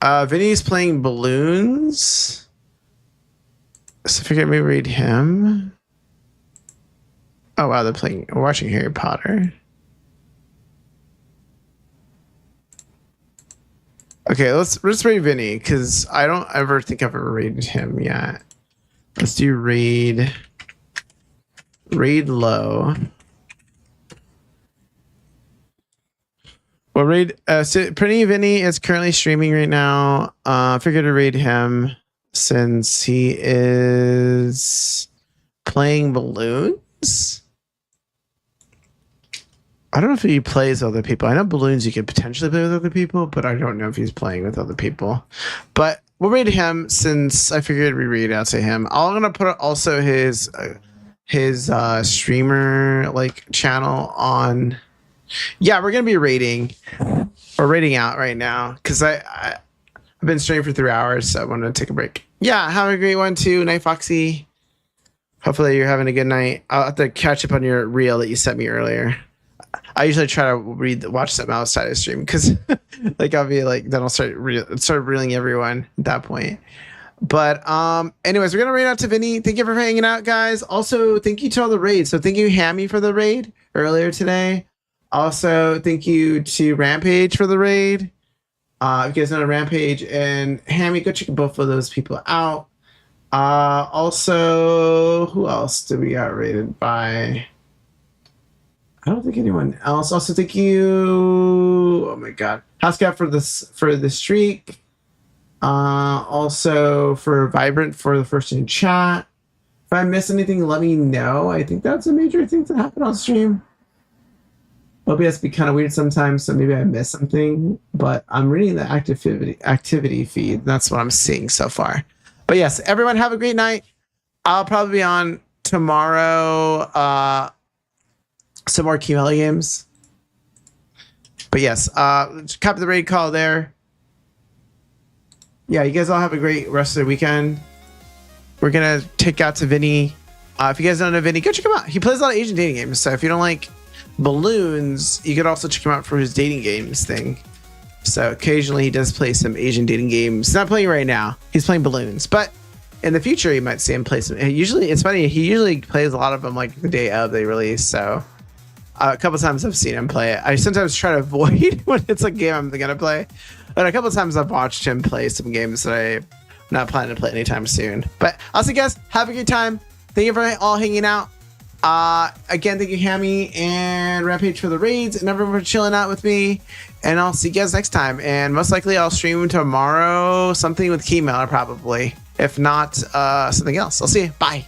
Speaker 1: Vinny's playing balloons. So I figured maybe read him. Oh wow, we're watching Harry Potter. Okay, let's raid Vinny because I don't ever think I've ever raided him yet. Let's do raid low. Well, so Pretty Vinny is currently streaming right now. I figured to raid him since he is playing balloons. I don't know if he plays with other people. I know balloons you could potentially play with other people, but I don't know if he's playing with other people. But we'll read him since I figured we read out to him. I'm gonna put also his streamer like channel on. Yeah, we're gonna be rating. We're rating out right now because I've been streaming for 3 hours, so I wanted to take a break. Yeah, have a great one too, Night Foxy. Hopefully you're having a good night. I'll have to catch up on your reel that you sent me earlier. I usually try to watch something outside of stream because like I'll be like then I'll start reeling everyone at that point. But anyways, we're gonna raid out to Vinny. Thank you for hanging out, guys. Also, thank you to all the raids. So thank you, Hammy, for the raid earlier today. Also, thank you to Rampage for the raid. If you guys know Rampage and Hammy, go check both of those people out. Also, who else did we got raided by? I don't think anyone else. Also, thank you. Oh my God, Housecat for the streak. Also for Vibrant for the first in chat. If I miss anything, let me know. I think that's a major thing that happened on stream. OBS be kind of weird sometimes, so maybe I missed something. But I'm reading the activity feed. That's what I'm seeing so far. But yes, everyone have a great night. I'll probably be on tomorrow. Some more keymailer games. But yes, copy the raid call there. Yeah, you guys all have a great rest of the weekend. We're gonna take out to Vinny. If you guys don't know Vinny, go check him out. He plays a lot of Asian dating games. So if you don't like balloons, you could also check him out for his dating games thing. So occasionally he does play some Asian dating games. He's not playing right now. He's playing balloons, but in the future you might see him play some. Usually, it's funny. He usually plays a lot of them like the day of they release. So a couple times I've seen him play it. I sometimes try to avoid when it's a game I'm gonna play, but a couple times I've watched him play some games that I'm not planning to play anytime soon. But I'll see you guys. Have a good time. Thank you for all hanging out. Again, thank you Hammy and Rampage for the raids and everyone for chilling out with me. And I'll see you guys next time. And most likely I'll stream tomorrow something with keymailer probably. If not, something else. I'll see you. Bye.